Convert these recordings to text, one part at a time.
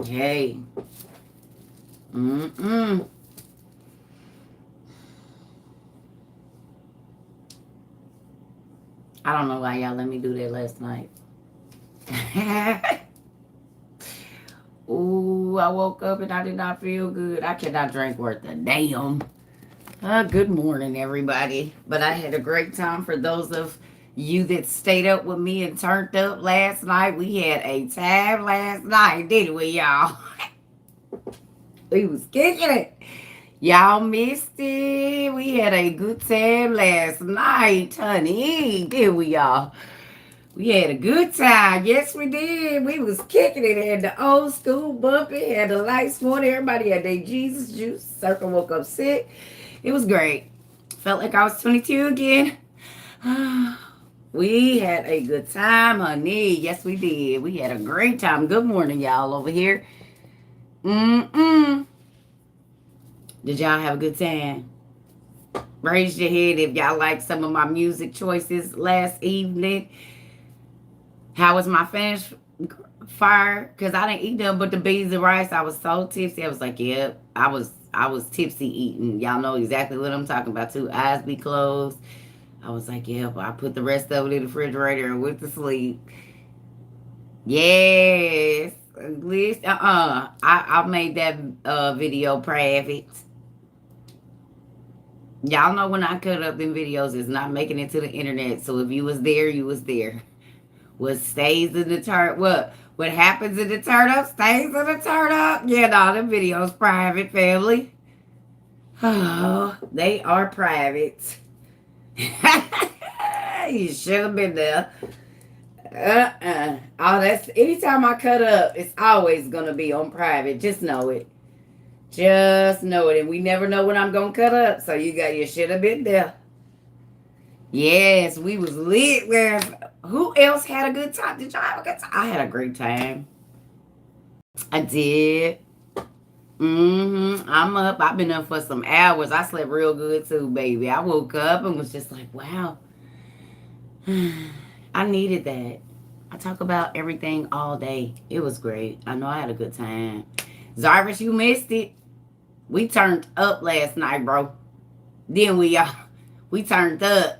Hey. Mm-mm. I don't know why y'all let me do that last night. Ooh, I woke up and I did not feel good. I cannot drink worth a damn. Good morning, everybody. But I had a great time. For those of you that stayed up with me and turned up last night, we had a time last night, didn't we, y'all? We was kicking it. Y'all missed it. We had a good time last night, honey. Did we, y'all? We had a good time. Yes, we did. We was kicking it. Had the old school bumping. Had the lights on. Everybody had their Jesus juice. Circle woke up sick. It was great. Felt like I was 22 again. We had a good time, honey. Yes, we did. We had a great time. Good morning, y'all, over here. Mm-mm. Did y'all have a good time? Raise your head if y'all like some of my music choices last evening. How was my finish fire? Because I didn't eat them but the beans and rice. I was so tipsy. I was like, yep, I was tipsy eating. Y'all know exactly what I'm talking about too. Eyes be closed. I was like, yep, I put the rest of it in the refrigerator and went to sleep. Yes. At least I made that video private. Y'all know when I cut up them videos, it's not making it to the internet. So if you was there, you was there. What stays in the turn? What happens in the turn up stays in the turn up? Yeah, no, them videos private, family. Oh, they are private. You should have been there. Oh, that's anytime I cut up, it's always gonna be on private. Just know it. Just know it. And we never know when I'm gonna cut up. So you should have been there. Yes, we was lit. Who else had a good time? Did y'all have a good time? I had a great time. I did. I'm up. I've been up for some hours. I slept real good too, baby. I woke up and was just like, wow. I needed that. I talk about everything all day. It was great. I know I had a good time. Zarvis, you missed it. We turned up last night, bro. Then we turned up.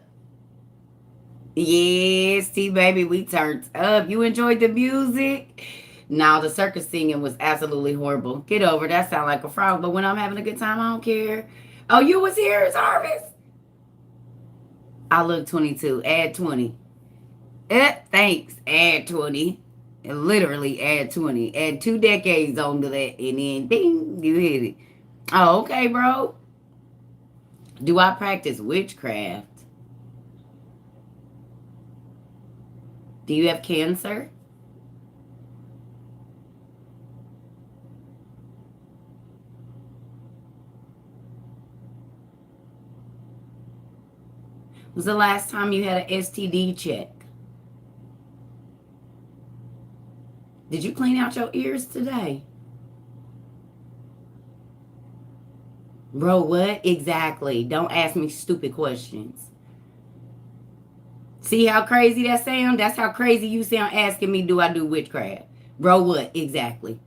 Yes, T baby, we turned up. You enjoyed the music? Now the circus singing was absolutely horrible. Get over it. That sound like a frog. But when I'm having a good time, I don't care. Oh, you was here, Jarvis? I look 22. Add 20. Thanks. Add 20. Literally add 20. Add 2 decades onto that, and then ding, you hit it. Oh, okay, bro. Do I practice witchcraft? Do you have cancer? Was the last time you had an STD check? Did you clean out your ears today? Bro, what? Exactly. Don't ask me stupid questions. See how crazy that sound? That's how crazy you sound asking me, do I do witchcraft? Bro, what? Exactly.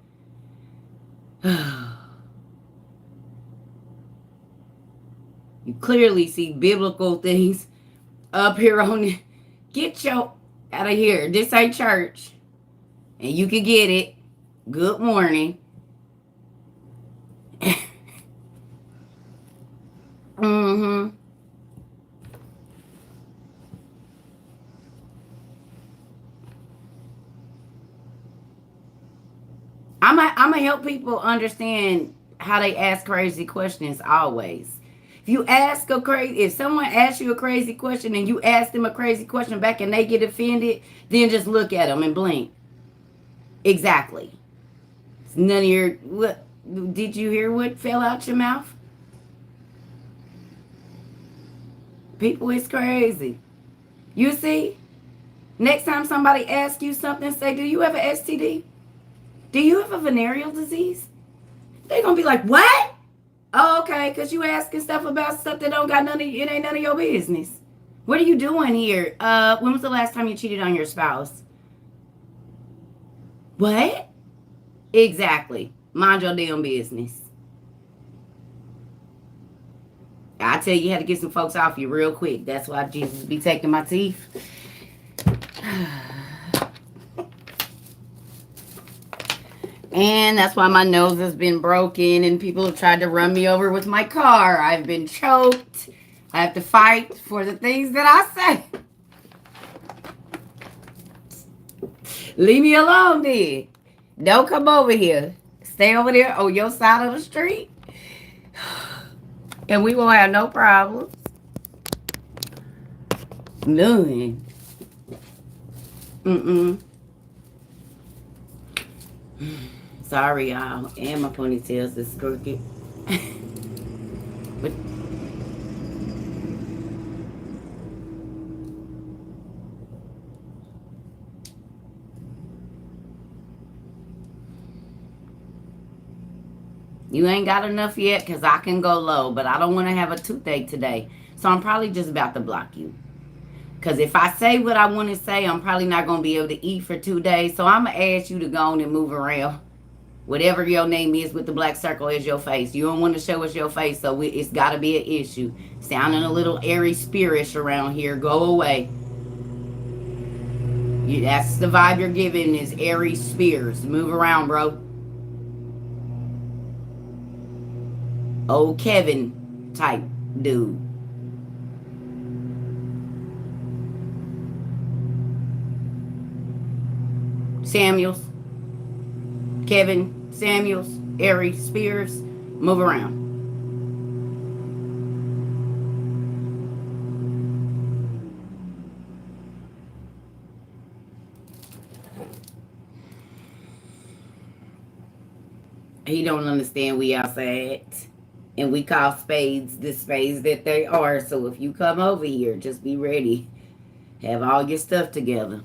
You clearly see biblical things up here on it. Get your out of here. This ain't church. And you can get it. Good morning. Mm-hmm. I'm gonna help people understand how they ask crazy questions always. If someone asks you a crazy question and you ask them a crazy question back and they get offended, then just look at them and blink. Exactly. It's none of your what? Did you hear what fell out your mouth? People is crazy. You see? Next time somebody asks you something, say, "Do you have an STD? Do you have a venereal disease?" They're gonna be like, "What?" Oh, okay, because you asking stuff about stuff that don't got none of it ain't none of your business. What are you doing here? When was the last time you cheated on your spouse? What? Exactly. Mind your damn business. I tell you how to get some folks off you real quick. That's why Jesus be taking my teeth. And that's why my nose has been broken and people have tried to run me over with my car. I've been choked. I have to fight for the things that I say. Leave me alone, then. Don't come over here. Stay over there on your side of the street. And we won't have no problems. None. Mm-mm. Sorry, y'all. And my ponytails is crooked. But you ain't got enough yet because I can go low. But I don't want to have a toothache today. So I'm probably just about to block you. Because if I say what I want to say, I'm probably not going to be able to eat for 2 days. So I'm going to ask you to go on and move around. Whatever your name is with the black circle is your face. You don't want to show us your face, so it's got to be an issue. Sounding a little airy spirish around here. Go away. That's the vibe you're giving is airy spears. Move around, bro. Old Kevin type dude. Samuels. Kevin Samuels. Airy Spears. Move around. He don't understand we outside. And we call spades the spades that they are. So if you come over here, just be ready. Have all your stuff together.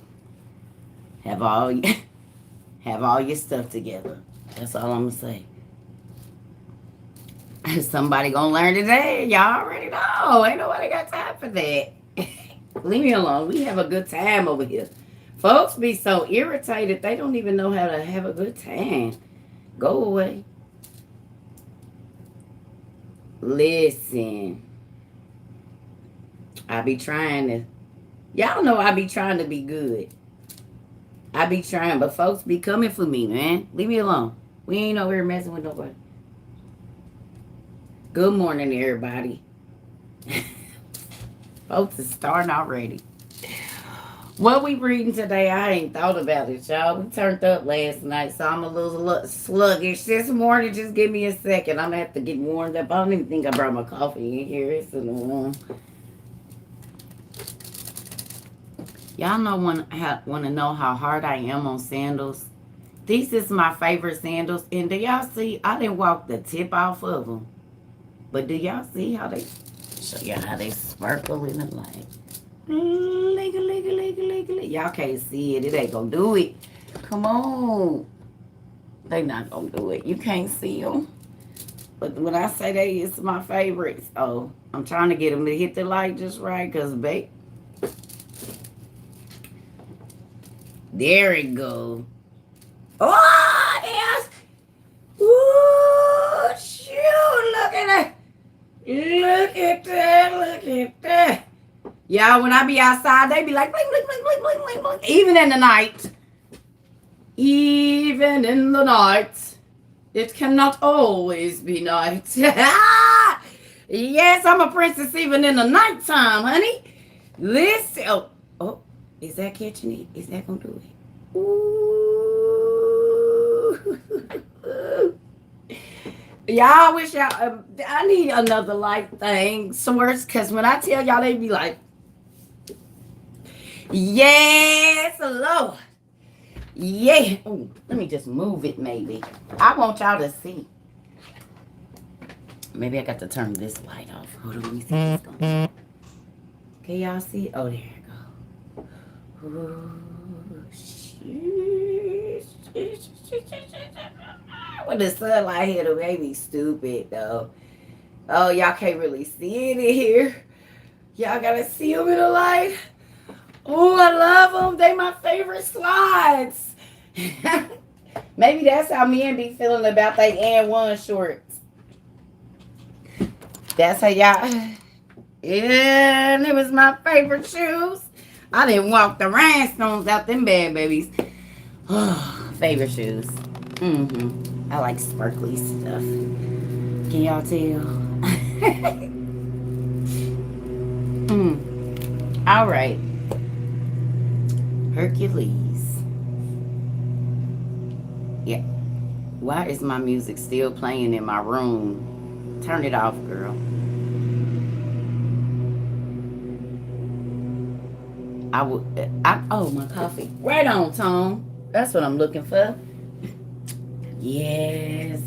Have all your stuff together. That's all I'm gonna say. Somebody gonna learn today. Y'all already know. Ain't nobody got time for that. Leave me alone. We have a good time over here. Folks be so irritated they don't even know how to have a good time. Go away. Listen. I be trying to. Y'all know I be trying to be good. I be trying, but folks be coming for me, man. Leave me alone. We ain't over here messing with nobody. Good morning, everybody. Folks is starting already. What we reading today, I ain't thought about it, y'all. We turned up last night, so I'm a little sluggish this morning. Just give me a second. I'm going to have to get warmed up. I don't even think I brought my coffee in here. It's in the room. Y'all know want to know how hard I am on sandals? These is my favorite sandals. And do y'all see? I didn't walk the tip off of them. But do y'all see how they... Show y'all how they sparkle in the light. Y'all can't see it. It ain't gonna do it. Come on. They not gonna do it. You can't see them. But when I say they is my favorites, oh, I'm trying to get them to hit the light just right, because, babe. There it goes. Oh, yes. Ooh, shoot. Look at that. Look at that. Look at that. Y'all, when I be outside, they be like, blink, blink, blink, blink, blink, blink, blink. Even in the night. Even in the night. It cannot always be night. Yes, I'm a princess even in the nighttime, honey. Listen. Oh, is that catching it? Is that going to do it? Ooh. Y'all wish y'all, I need another light thing source, because when I tell y'all, they be like, yes, Lord. Yeah. Ooh, let me just move it, maybe. I want y'all to see. Maybe I got to turn this light off. Hold on, let me see what's going on. Can y'all see? Oh, there you go. Ooh, when the sunlight hit them, they be stupid, though. Oh, y'all can't really see it in here. Y'all gotta see them in the light. Oh, I love them. They my favorite slides. Maybe that's how men be feeling about they and one shorts. That's how y'all. Yeah, and it was my favorite shoes. I didn't walk the rhinestones out them bad babies. Favorite shoes. I like sparkly stuff. Can y'all tell? All right. Hercules. Yeah. Why is my music still playing in my room? Turn it off, girl. Oh, my coffee. Right on, Tom. That's what I'm looking for. Yes.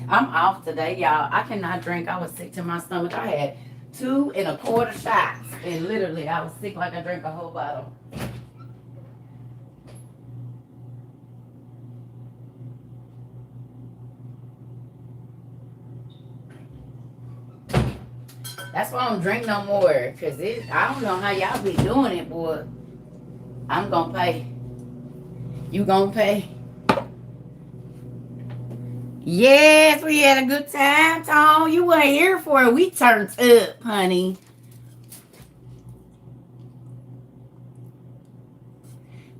I'm off today, y'all. I cannot drink. I was sick to my stomach. I had 2 1/4 shots. And literally, I was sick like I drank a whole bottle. That's why I don't drink no more. Because I don't know how y'all be doing it, boy. I'm going to pay. You going to pay? Yes, we had a good time, Tom. You weren't here for it. We turned up, honey.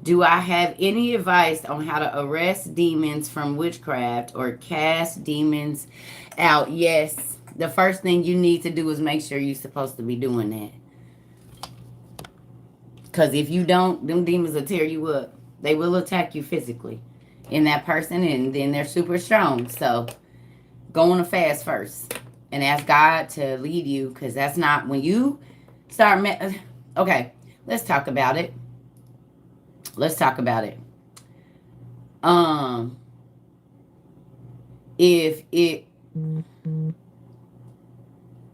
Do I have any advice on how to arrest demons from witchcraft or cast demons out? Yes. The first thing you need to do is make sure you're supposed to be doing that. Because if you don't, them demons will tear you up. They will attack you physically in that person, and then they're super strong. So go on a fast first and ask God to lead you, because that's not when you start. Okay, let's talk about it. Let's talk about it. If it.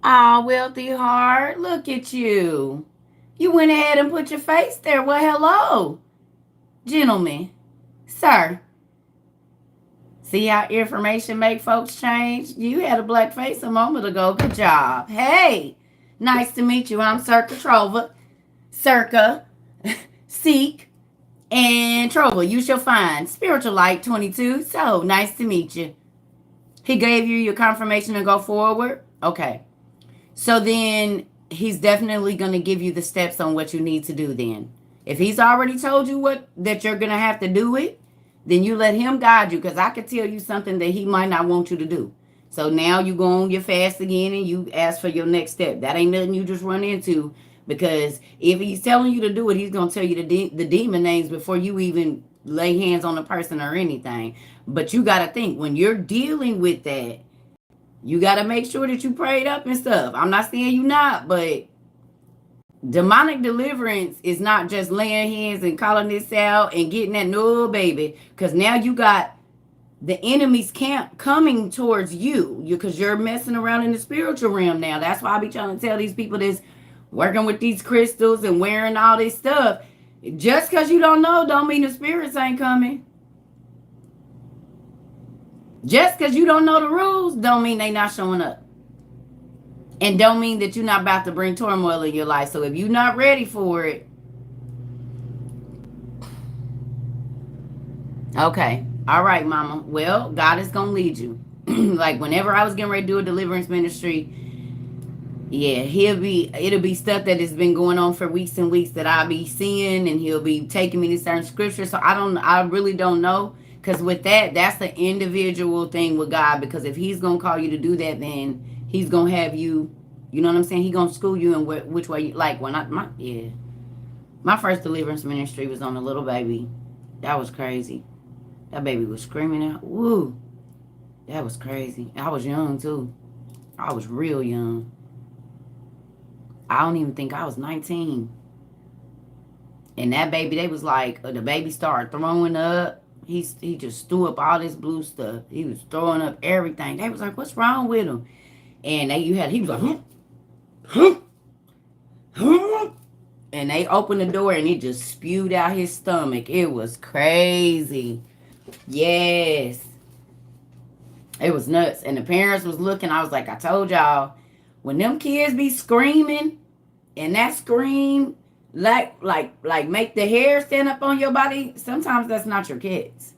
Oh, wealthy heart, look at you. You went ahead and put your face there. Well, hello, gentlemen, sir. See how information make folks change? You had a black face a moment ago. Good job. Hey, nice to meet you. I'm Circa Trova. Circa, Seek, and Trova. You shall find Spiritual Light 22. So, nice to meet you. He gave you your confirmation to go forward? Okay. So then he's definitely going to give you the steps on what you need to do then. If he's already told you that you're going to have to do it, then you let him guide you, because I could tell you something that he might not want you to do. So now you go on your fast again and you ask for your next step. That ain't nothing you just run into, because if he's telling you to do it, he's going to tell you the demon names before you even lay hands on a person or anything. But you got to think, when you're dealing with that, you got to make sure that you prayed up and stuff. I'm not saying you not, but demonic deliverance is not just laying hands and calling this out and getting that, no, baby. Because now you got the enemy's camp coming towards you, because you're messing around in the spiritual realm now. That's why I be trying to tell these people that's working with these crystals and wearing all this stuff. Just because you don't know don't mean the spirits ain't coming. Just because you don't know the rules don't mean they not showing up. And don't mean that you're not about to bring turmoil in your life. So if you're not ready for it. Okay. All right, mama. Well, God is going to lead you. Like whenever I was getting ready to do a deliverance ministry, yeah, it'll be stuff that has been going on for weeks and weeks that I'll be seeing, and he'll be taking me to certain scriptures. So I really don't know. Because with that's the individual thing with God. Because if he's going to call you to do that, then he's going to have you, you know what I'm saying? He's going to school you in which way you, like when my first deliverance ministry was on a little baby. That was crazy. That baby was screaming out. Woo. That was crazy. I was young too. I was real young. I don't even think I was 19. And that baby, they was like, the baby started throwing up. He just threw up all this blue stuff. He was throwing up everything. They was like, what's wrong with him? And he was like, and they opened the door and he just spewed out his stomach. It was crazy. Yes. It was nuts. And the parents was looking. I was like, I told y'all, when them kids be screaming and that scream like make the hair stand up on your body, sometimes that's not your kids.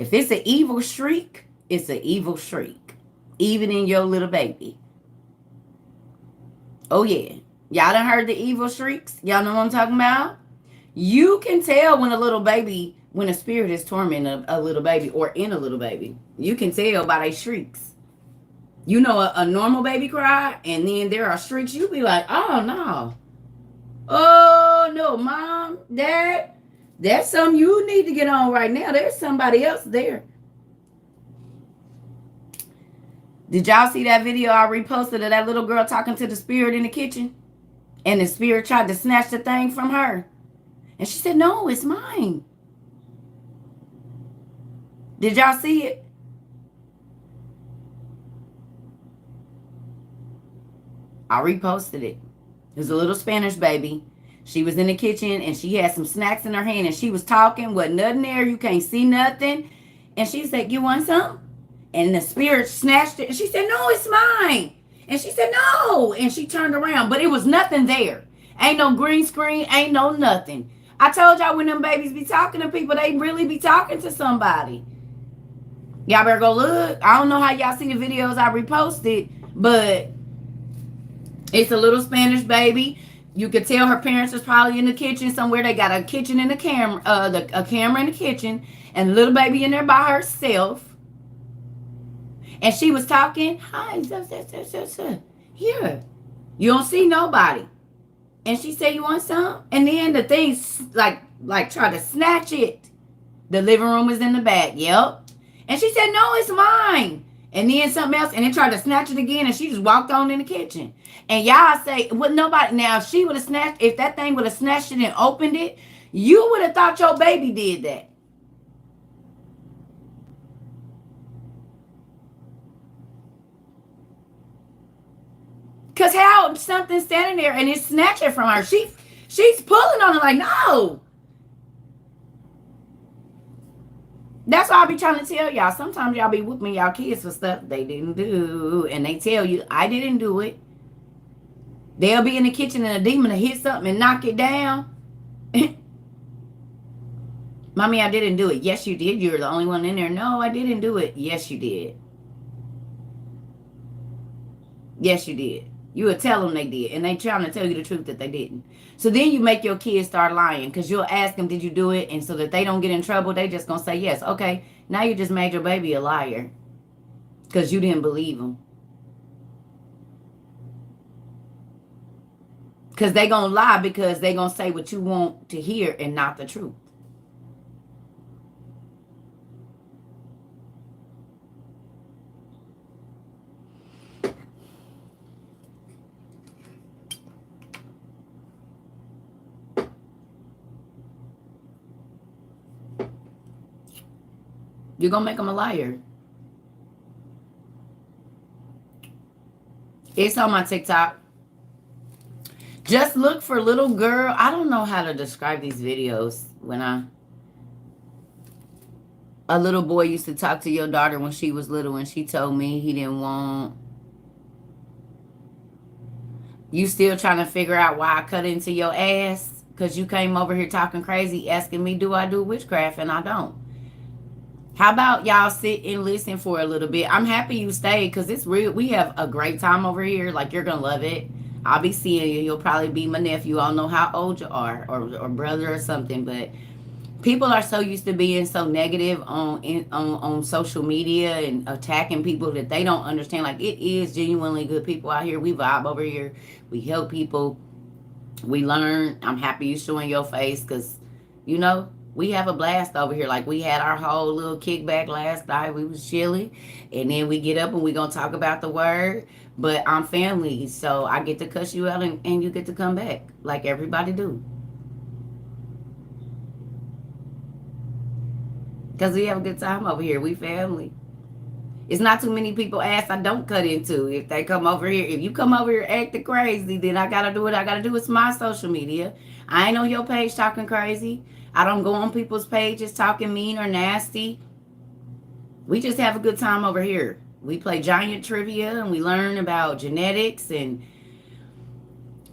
If it's an evil shriek, it's an evil shriek. Even in your little baby. Oh, yeah. Y'all done heard the evil shrieks? Y'all know what I'm talking about? You can tell when a little baby, when a spirit is tormenting a little baby or in a little baby. You can tell by their shrieks. You know a normal baby cry, and then there are shrieks. You be like, oh, no. Oh, no, Mom, Dad, that's something you need to get on right now. There's somebody else there. Did y'all see that video I reposted of that little girl talking to the spirit in the kitchen? And the spirit tried to snatch the thing from her. And she said, no, it's mine. Did y'all see it? I reposted it. It was a little Spanish baby. She was in the kitchen and she had some snacks in her hand and she was talking with nothing there. You can't see nothing. And she said, you want some? And the spirit snatched it. And she said, no, it's mine. And she said, no. And she turned around, but it was nothing there. Ain't no green screen. Ain't no nothing. I told y'all when them babies be talking to people, they really be talking to somebody. Y'all better go look. I don't know how y'all see the videos I reposted, but it's a little Spanish baby. You could tell her parents was probably in the kitchen somewhere. They got a kitchen in the camera, a camera in the kitchen, and the little baby in there by herself. And she was talking, hi, here. You don't see nobody. And she said, you want some? And then the thing like tried to snatch it. The living room was in the back. Yep. And she said, no, it's mine. And then something else. And then tried to snatch it again. And she just walked on in the kitchen. And y'all say, well, nobody. Now, if she would have snatched, if that thing would have snatched it and opened it, you would have thought your baby did that. Because how something's standing there and it's snatching from her. She's pulling on it like, no. That's why I be trying to tell y'all. Sometimes y'all be whooping y'all kids for stuff they didn't do. And they tell you, I didn't do it. They'll be in the kitchen and a demon will hit something and knock it down. Mommy, I didn't do it. Yes, you did. You're the only one in there. No, I didn't do it. Yes, you did. Yes, you did. You would tell them they did. And they trying to tell you the truth that they didn't. So then you make your kids start lying. Because you'll ask them, did you do it? And so that they don't get in trouble, they just going to say yes. Okay, now you just made your baby a liar. Because you didn't believe them. Because they going to lie because they going to say what you want to hear and not the truth. You're going to make them a liar. It's on my TikTok. Just look for little girl. I don't know how to describe these videos. A little boy used to talk to your daughter when she was little and she told me he didn't want. You still trying to figure out why I cut into your ass? Because you came over here talking crazy, asking me, do I do witchcraft? And I don't. How about y'all sit and listen for a little bit? I'm happy you stayed because it's real. We have a great time over here. Like, you're going to love it. I'll be seeing you. You'll probably be my nephew. I don't know how old you are or brother or something. But people are so used to being so negative on social media and attacking people that they don't understand. Like, it is genuinely good people out here. We vibe over here. We help people. We learn. I'm happy you showing your face because, you know, we have a blast over here. Like, we had our whole little kickback last night. We was chilly. And then we get up and we going to talk about the word. But I'm family. So I get to cuss you out and you get to come back. Like everybody do. Because we have a good time over here. We family. It's not too many people ask I don't cut into. If they come over here. If you come over here acting crazy, then I got to do what I got to do. It's my social media. I ain't on your page talking crazy. I don't go on people's pages talking mean or nasty. We just have a good time over here. We play giant trivia and we learn about genetics and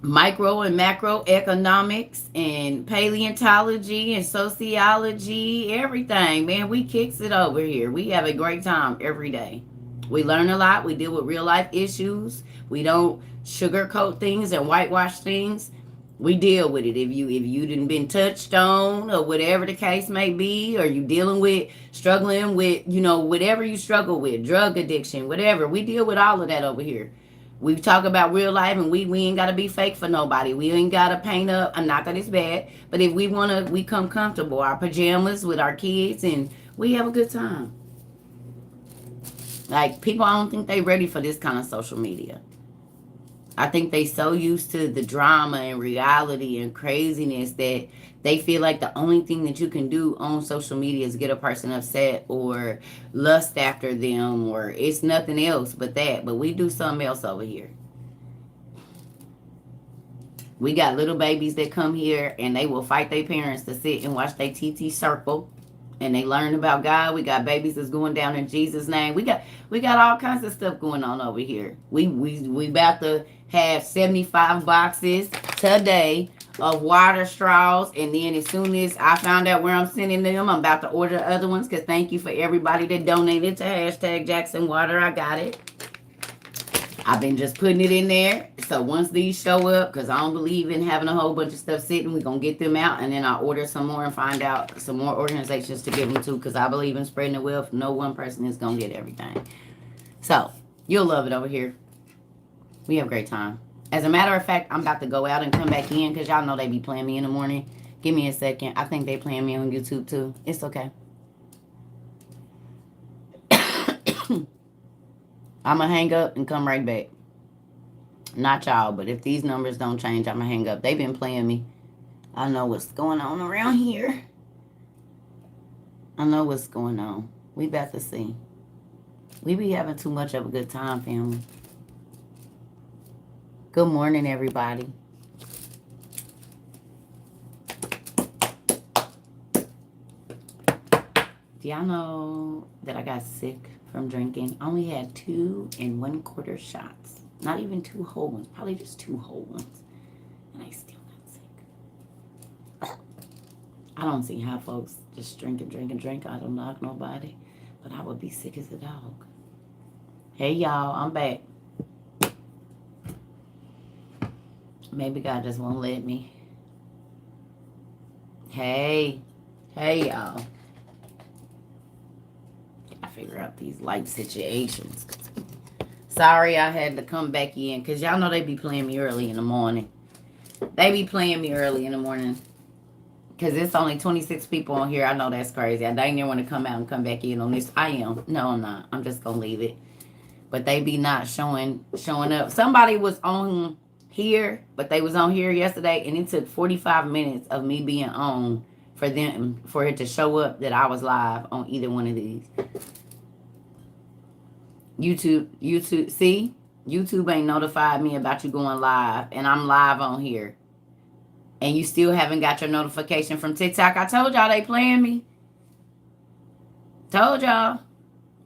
micro and macroeconomics and paleontology and sociology, everything. Man, we kicks it over here. We have a great time every day. We learn a lot. We deal with real life issues. We don't sugarcoat things and whitewash things. We deal with it. If you didn't been touched on or whatever the case may be, or you dealing with struggling with, whatever you struggle with, drug addiction, whatever, we deal with all of that over here. We talk about real life, and we ain't gotta be fake for nobody. We ain't gotta paint up. I'm not that it's bad, but if we wanna, we come comfortable, our pajamas with our kids, and we have a good time. Like, people, I don't think they ready for this kind of social media. I think they so used to the drama and reality and craziness that they feel like the only thing that you can do on social media is get a person upset or lust after them, or it's nothing else but that. But we do something else over here. We got little babies that come here and they will fight their parents to sit and watch their TT circle, and they learn about God. We got babies that's going down in Jesus' name. We got all kinds of stuff going on over here. We about to have 75 boxes today of water straws, and then as soon as I found out where I'm sending them, I'm about to order other ones, because thank you for everybody that donated to hashtag Jackson Water. I got it. I've been just putting it in there. So once these show up, because I don't believe in having a whole bunch of stuff sitting, we're going to get them out. And then I'll order some more and find out some more organizations to give them to, because I believe in spreading the wealth. No one person is going to get everything. So you'll love it over here. We have a great time. As a matter of fact, I'm about to go out and come back in, because y'all know they be playing me in the morning. Give me a second. I think they playing me on YouTube too. It's okay. I'm going to hang up and come right back. Not y'all, but if these numbers don't change, I'm going to hang up. They've been playing me. I know what's going on around here. I know what's going on. We about to see. We be having too much of a good time, family. Good morning, everybody. Do y'all know that I got sick from drinking? I only had 2 1/4 shots. Not even 2 whole ones. Probably just 2 whole ones. And I still got sick. I don't see how folks just drink and drink and drink. I don't knock nobody. But I would be sick as a dog. Hey, y'all. I'm back. Maybe God just won't let me. Hey. Hey, y'all. Figure out these life situations. Sorry I had to come back in, because y'all know they be playing me early in the morning. They be playing me early in the morning, because it's only 26 people on here. I know that's crazy. I dang near want to come out and come back in on this. I am. No, I'm not. I'm just going to leave it. But they be not showing up. Somebody was on here, but they was on here yesterday, and it took 45 minutes of me being on for it to show up that I was live on either one of these. YouTube, see? YouTube ain't notified me about you going live, and I'm live on here. And you still haven't got your notification from TikTok. I told y'all they playing me. Told y'all.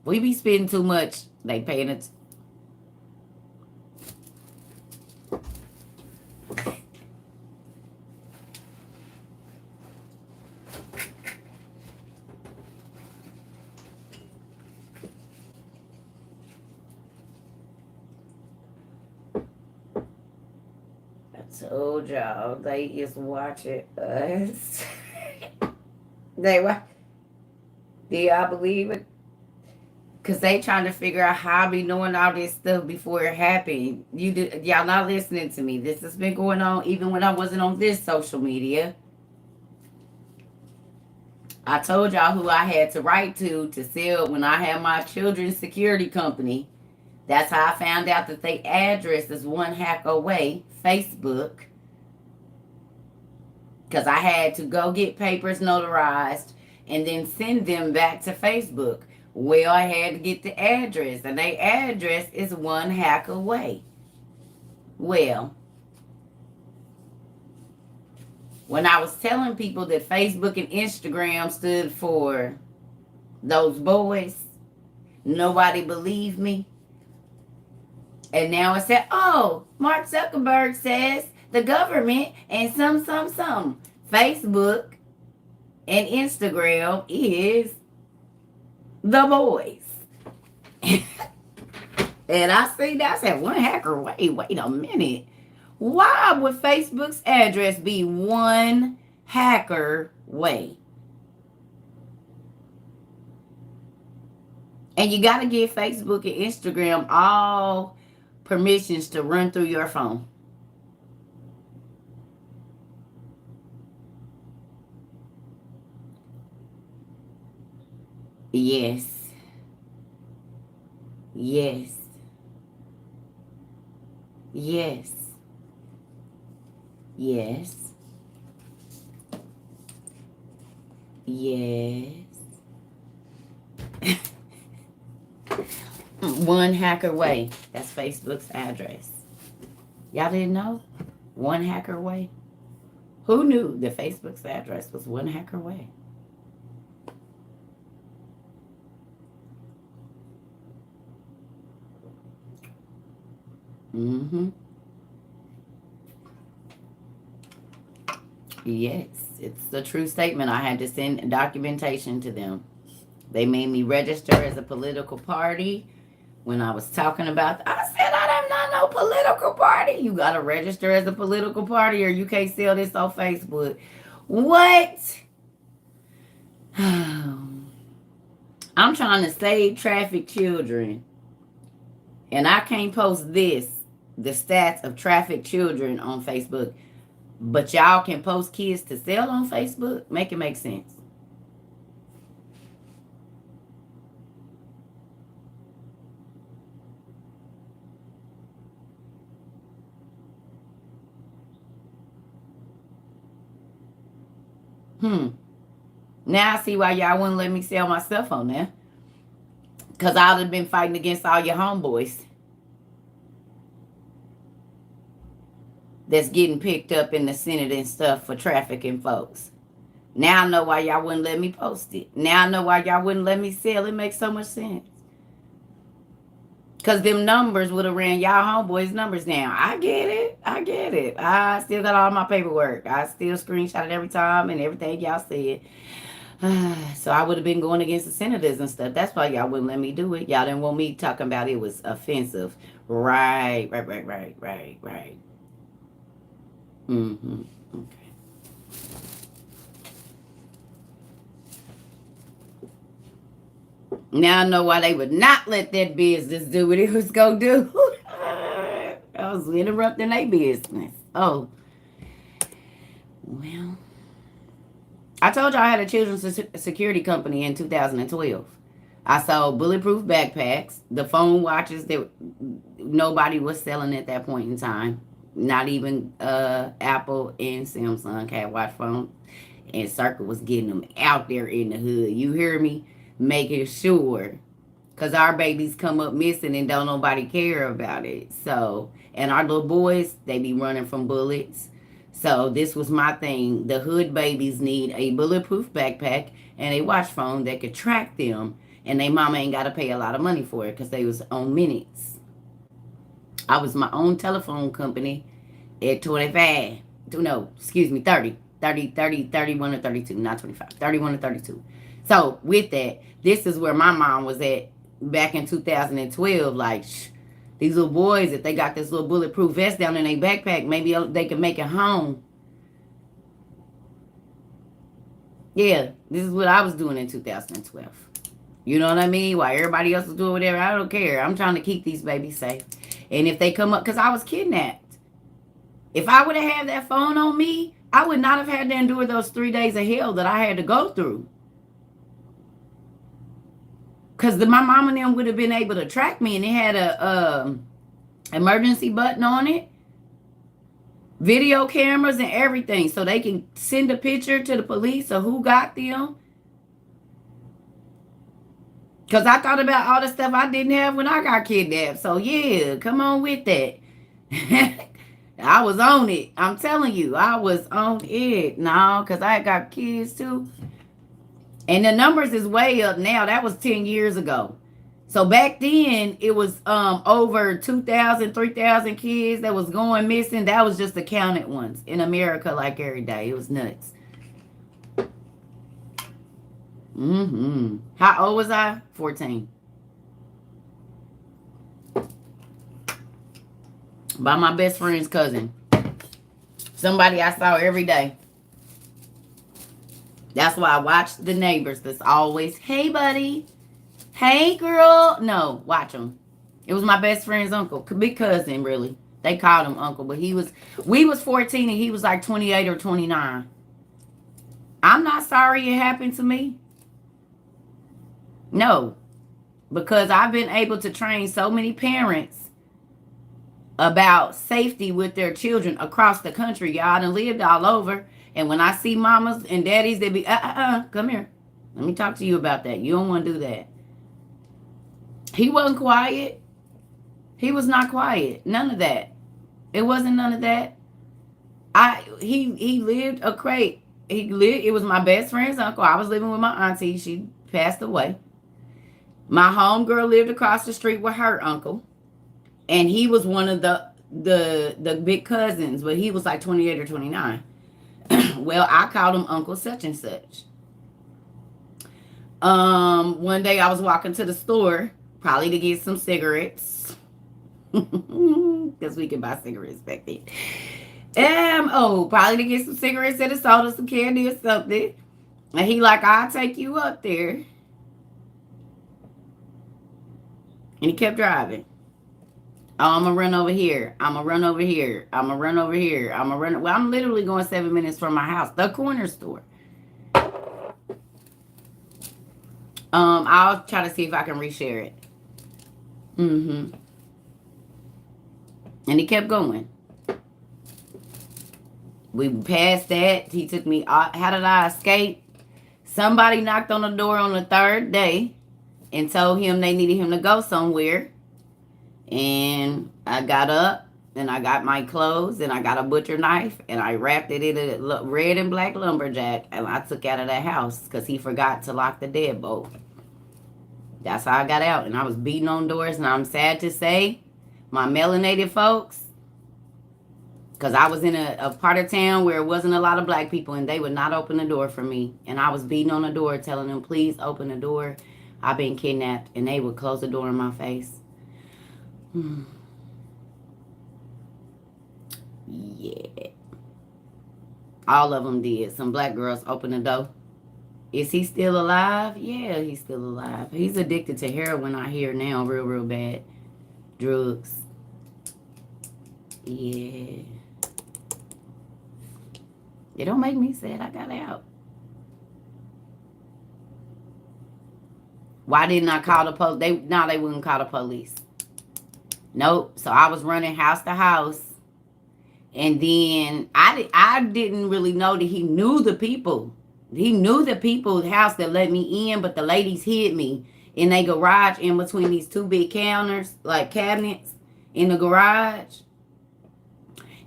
We be spending too much. They paying it. Told y'all they is watching us. They what? Do y'all believe it? Cause they trying to figure out how I be knowing all this stuff before it happened. Y'all not listening to me. This has been going on even when I wasn't on this social media. I told y'all who I had to write to sell when I had my children's security company. That's how I found out that their address is one hack away. Facebook. Because I had to go get papers notarized and then send them back to Facebook. Well, I had to get the address, and their address is one hack away. Well, when I was telling people that Facebook and Instagram stood for those boys, nobody believed me. And now it said, oh, Mark Zuckerberg says the government, and some. Facebook and Instagram is the boys. And I see that. I said, one hacker, wait a minute. Why would Facebook's address be one hacker way? And you got to give Facebook and Instagram all permissions to run through your phone. Yes. Yes. Yes. Yes. Yes. One hacker way. That's Facebook's address. Y'all didn't know? One hacker way. Who knew that Facebook's address was one hacker way? Mm-hmm. Yes, it's a true statement. I had to send documentation to them. They made me register as a political party. When I was talking about, I said, I'm not no political party. You got to register as a political party or you can't sell this on Facebook. What? I'm trying to save trafficked children. And I can't post the stats of trafficked children on Facebook. But y'all can post kids to sell on Facebook? Make it make sense. Now I see why y'all wouldn't let me sell my stuff on there. Because I would have been fighting against all your homeboys that's getting picked up in the Senate and stuff for trafficking folks. Now I know why y'all wouldn't let me post it. Now I know why y'all wouldn't let me sell. It makes so much sense. Because them numbers would have ran y'all homeboys' numbers down. I get it. I still got all my paperwork. I still screenshot it every time and everything y'all said. So I would have been going against the senators and stuff. That's why y'all wouldn't let me do it. Y'all didn't want me talking about it was offensive. Right. Mm-hmm. Okay. Now I know why they would not let that business do what it was going to do. I was interrupting their business. Oh. Well. I told y'all I had a children's security company in 2012. I sold bulletproof backpacks, the phone watches that nobody was selling at that point in time. Not even Apple and Samsung had watch phones. And Circle was getting them out there in the hood. You hear me? Making sure. Because our babies come up missing and don't nobody care about it. So, and our little boys, they be running from bullets. So this was my thing. The hood babies need a bulletproof backpack and a watch phone that could track them. And they mama ain't got to pay a lot of money for it because they was on minutes. I was my own telephone company at 25. No, excuse me, 30, 31 or 32, not 25, 31 or 32. So with that, this is where my mom was at back in 2012. Like, these little boys, if they got this little bulletproof vest down in their backpack, maybe they can make it home. Yeah, this is what I was doing in 2012. You know what I mean? While everybody else was doing whatever, I don't care. I'm trying to keep these babies safe. And if they come up, because I was kidnapped. If I would have had that phone on me, I would not have had to endure those 3 days of hell that I had to go through. Because my mom and them would have been able to track me, and it had a emergency button on it, video cameras and everything, so they can send a picture to the police of who got them. Because I thought about all the stuff I didn't have when I got kidnapped. So yeah, come on with that. I was on it. I'm telling you, I was on it. No, because I got kids too. And the numbers is way up now. That was 10 years ago. So back then, it was over 2,000, 3,000 kids that was going missing. That was just the counted ones in America, like every day. It was nuts. How old was I? 14. By my best friend's cousin. Somebody I saw every day. That's why I watched the neighbors. That's always, hey, buddy. Hey, girl. No, watch him. It was my best friend's uncle. Big cousin, really. They called him uncle, but we was 14 and he was like 28 or 29. I'm not sorry it happened to me. No, because I've been able to train so many parents about safety with their children across the country. Y'all done lived all over. And when I see mamas and daddies, they be, come here. Let me talk to you about that. You don't want to do that. He wasn't quiet. He was not quiet. None of that. It wasn't none of that. He lived a crate. It was my best friend's uncle. I was living with my auntie. She passed away. My homegirl lived across the street with her uncle. And he was one of the big cousins, but he was like 28 or 29. Well, I called him Uncle such and such. One day I was walking to the store, probably to get some cigarettes. Because we can buy cigarettes back then. Probably to get some cigarettes and a soda, some candy or something. And he like, I'll take you up there. And he kept driving. Oh, I'm going to run over here. I'm going to run over here. I'm going to run over here. I'm going to run. Well, I'm literally going 7 minutes from my house. The corner store. I'll try to see if I can reshare it. And he kept going. We passed that. He took me. How did I escape? Somebody knocked on the door on the third day and told him they needed him to go somewhere. And I got up and I got my clothes and I got a butcher knife and I wrapped it in a red and black lumberjack and I took out of that house because he forgot to lock the deadbolt. That's how I got out, and I was beating on doors. And I'm sad to say, my melanated folks, because I was in a part of town where it wasn't a lot of black people, and they would not open the door for me. And I was beating on the door, telling them, please open the door. I've been kidnapped. And they would close the door in my face. Yeah. All of them did. Some black girls opened the door. Is he still alive? Yeah, he's still alive. He's addicted to heroin, I hear now, real, real bad. Drugs. Yeah. It don't make me sad. I got out. Why didn't I call the police? They wouldn't call the police. Nope. So I was running house to house. And then I didn't really know that he knew the people. He knew the people's house that let me in, but the ladies hid me in their garage in between these two big counters, like cabinets in the garage.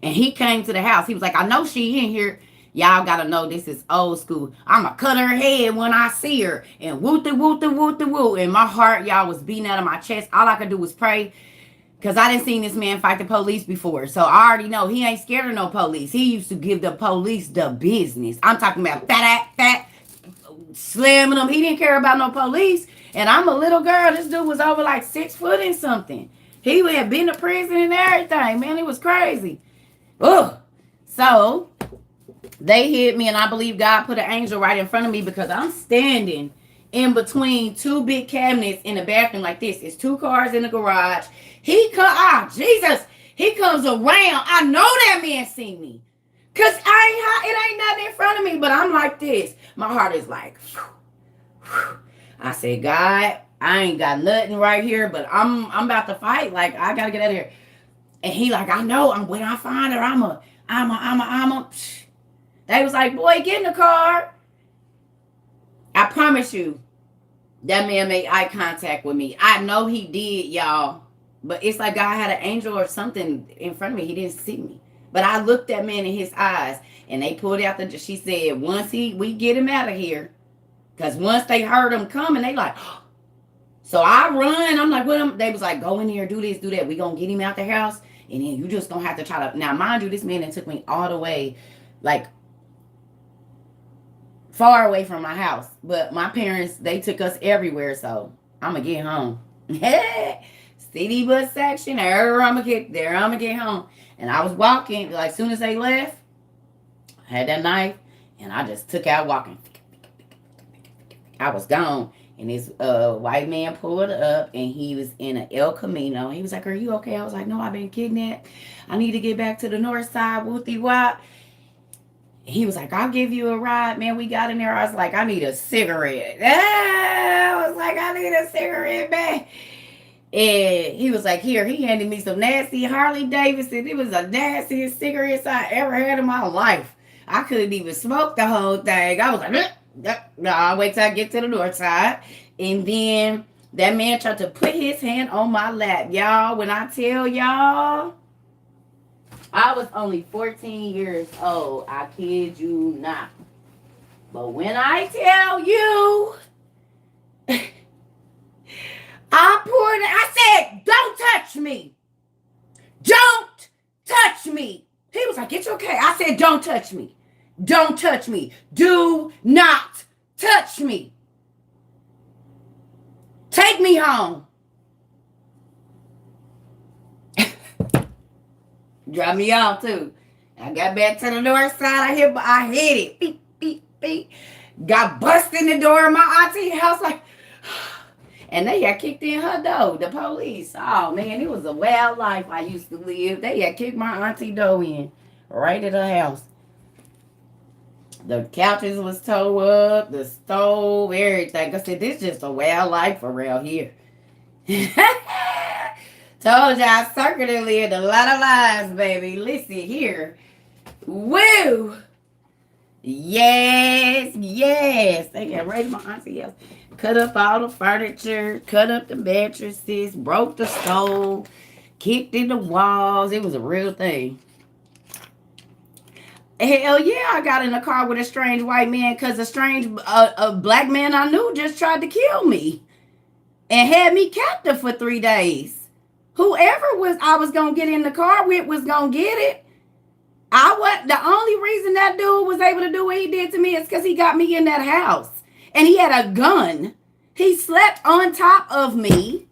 And he came to the house. He was like, I know she in here. Y'all got to know this is old school. I'm going to cut her head when I see her. And woo-de-woo-de-woo-de-woo. And my heart, y'all, was beating out of my chest. All I could do was pray. Because I didn't see this man fight the police before. So I already know he ain't scared of no police. He used to give the police the business. I'm talking about fat, slamming them. He didn't care about no police. And I'm a little girl. This dude was over like 6 foot and something. He had been to prison and everything. Man, it was crazy. Ugh. So they hit me, and I believe God put an angel right in front of me because I'm standing in between two big cabinets in the bathroom like this. It's 2 cars in the garage. Jesus, he comes around. I know that man see me. Because it ain't nothing in front of me, but I'm like this. My heart is like, whew, whew. I said, God, I ain't got nothing right here, but I'm about to fight. Like, I got to get out of here. And he like, I know, when I find her, I'm a. They was like, boy, get in the car. I promise you, that man made eye contact with me. I know he did, y'all. But it's like God had an angel or something in front of me. He didn't see me. But I looked that man in his eyes. And they pulled out she said, once we get him out of here. Because once they heard him coming, they like, So I run. I'm like, what? They was like, go in here, do this, do that. We gonna get him out the house, and then you just gonna have to try to. Now, mind you, this man that took me all the way, like far away from my house. But my parents, they took us everywhere, so I'm gonna get home. City bus section, there I'm gonna get home. And I was walking, like soon as they left, I had that knife, and I just took out walking. I was gone. And this white man pulled up, and he was in an El Camino. He was like, "Are you okay?" I was like, "No, I've been kidnapped. I need to get back to the north side, whoopty wop." He was like, "I'll give you a ride." Man, we got in there. I was like, "I need a cigarette." I was like, "I need a cigarette, man." And he was like, "Here." He handed me some nasty Harley Davidson. It was the nastiest cigarettes I ever had in my life. I couldn't even smoke the whole thing. I was like, no, I'll wait till I get to the north side. And then that man tried to put his hand on my lap. Y'all, when I tell y'all, I was only 14 years old. I kid you not. But when I tell you, I said, "Don't touch me. Don't touch me." He was like, "It's okay." I said, "Don't touch me. Don't touch me. Do not touch me. Take me home." Drop me off too. I got back to the north side. I hit it. Beep, beep, beep. Got busted in the door of my auntie house like, and they had kicked in her door, the police. Oh man, it was a wild life I used to live. They had kicked my auntie door in right at her house. The couches was towed up, the stove, everything. I said, this is just a wild life around here. Told you I circularly lived a lot of lives, baby. Listen here. Woo! Yes, yes. They got right in my auntie house. Cut up all the furniture, cut up the mattresses, broke the stove, kicked in the walls. It was a real thing. Hell yeah, I got in a car with a strange white man because a black man I knew just tried to kill me and had me captive for 3 days. Whoever I was gonna get in the car with was gonna get it. The only reason that dude was able to do what he did to me is because he got me in that house. And he had a gun. He slept on top of me.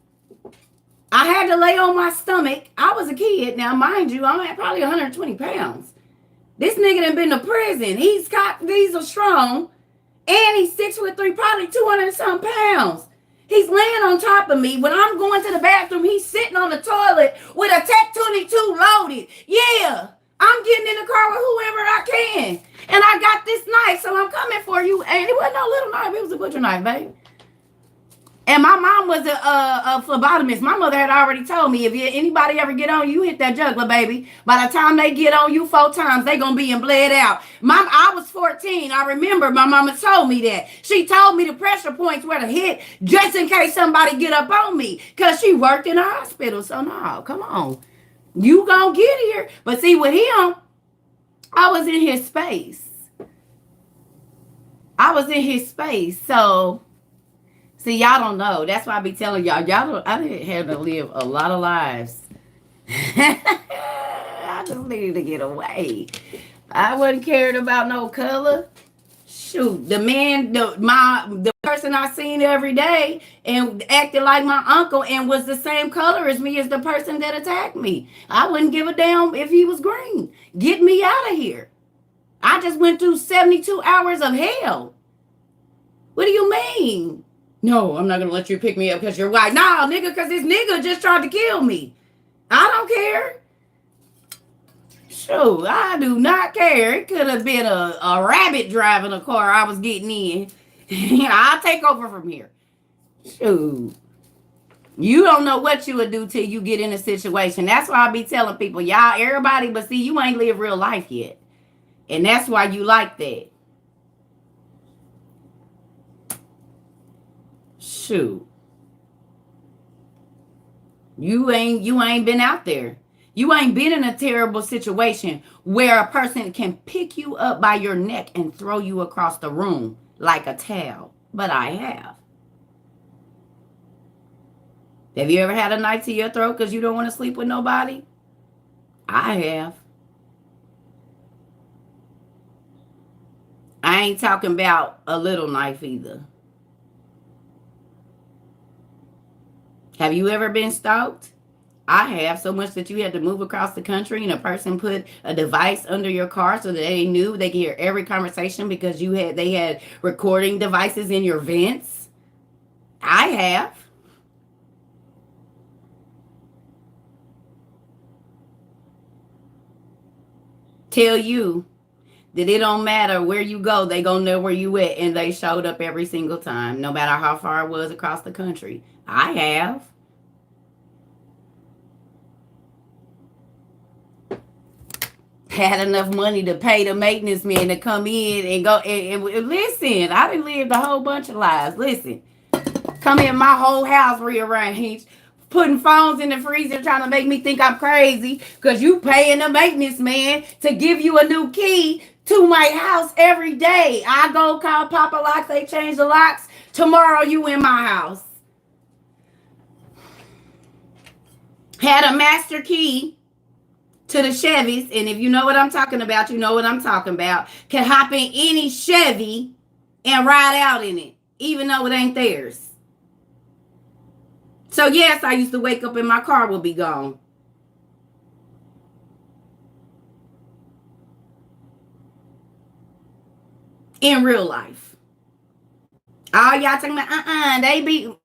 I had to lay on my stomach. I was a kid. Now, mind you, I'm at probably 120 pounds. This nigga done been to prison. He's got diesel strong. And he's 6'3", probably 200 and some pounds. He's laying on top of me. When I'm going to the bathroom, he's sitting on the toilet with a Tech 22 loaded. Yeah, I'm getting in the car with whoever I can. And I got this knife, so I'm coming for you. And it wasn't no little knife. It was a butcher knife, baby. And my mom was a phlebotomist. My mother had already told me, if anybody ever get on you, hit that jugular, baby. By the time they get on you 4 times, they going to be bled out. I was 14. I remember my mama told me that. She told me the pressure points where to hit just in case somebody get up on me because she worked in a hospital. So, no, come on. You going to get here. But see, with him, I was in his space. So... See, y'all don't know. That's why I be telling y'all. I didn't have to live a lot of lives. I just needed to get away. I wasn't caring about no color. Shoot, the person I seen every day and acted like my uncle and was the same color as me as the person that attacked me. I wouldn't give a damn if he was green. Get me out of here. I just went through 72 hours of hell. What do you mean? No, I'm not going to let you pick me up because you're white. Nah, nigga, because this nigga just tried to kill me. I don't care. Shoot, I do not care. It could have been a rabbit driving a car I was getting in. I'll take over from here. Shoot. You don't know what you would do till you get in a situation. That's why I be telling people, y'all, everybody, but see, you ain't lived real life yet. And that's why you like that. Shoot. You ain't been out there. You ain't been in a terrible situation where a person can pick you up by your neck and throw you across the room like a towel. But I have. Have you ever had a knife to your throat because you don't want to sleep with nobody? I have. I ain't talking about a little knife either. Have you ever been stalked? I have, so much that you had to move across the country and a person put a device under your car so that they knew they could hear every conversation because they had recording devices in your vents. I have. Tell you that it don't matter where you go, they gonna know where you at, and they showed up every single time, no matter how far it was across the country. I have. Had enough money to pay the maintenance man to come in and go and listen. I done lived a whole bunch of lives. Listen, come in my whole house rearranged, putting phones in the freezer, trying to make me think I'm crazy because you paying the maintenance man to give you a new key to my house every day. I go call Papa Locks, they change the locks. Tomorrow you in my house. Had a master key to the Chevys, and if you know what I'm talking about, you know what I'm talking about. Can hop in any Chevy and ride out in it, even though it ain't theirs. So yes, I used to wake up and my car would be gone. In real life. All y'all talking about, they be,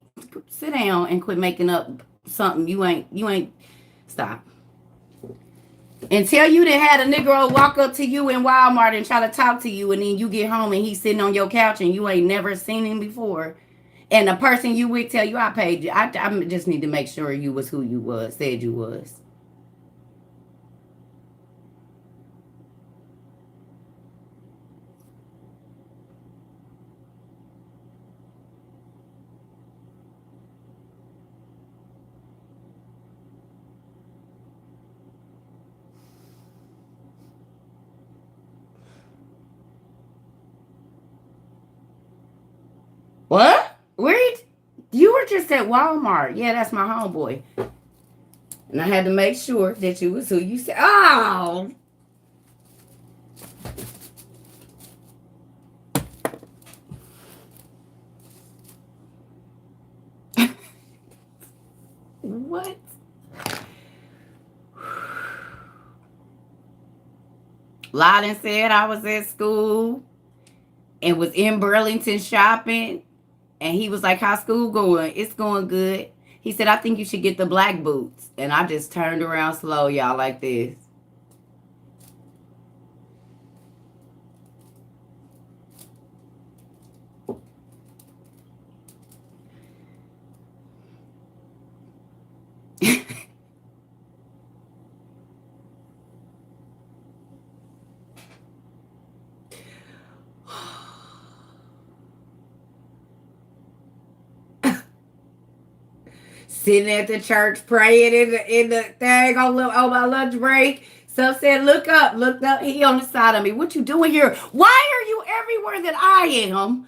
sit down and quit making up something you ain't, stop. Until you done had a Negro walk up to you in Walmart and try to talk to you, and then you get home and he's sitting on your couch and you ain't never seen him before. And the person you with tell you, I paid you. I just need to make sure you was who you was, said you was. What? You were just at Walmart. Yeah, that's my homeboy. And I had to make sure that you was who you said. Oh. What? Loudon said I was at school and was in Burlington shopping. And he was like, how's school going? It's going good. He said, I think you should get the black boots. And I just turned around slow, y'all, like this. Sitting at the church praying in the thing on my lunch break. So said, looked up. He on the side of me. What you doing here? Why are you everywhere that I am?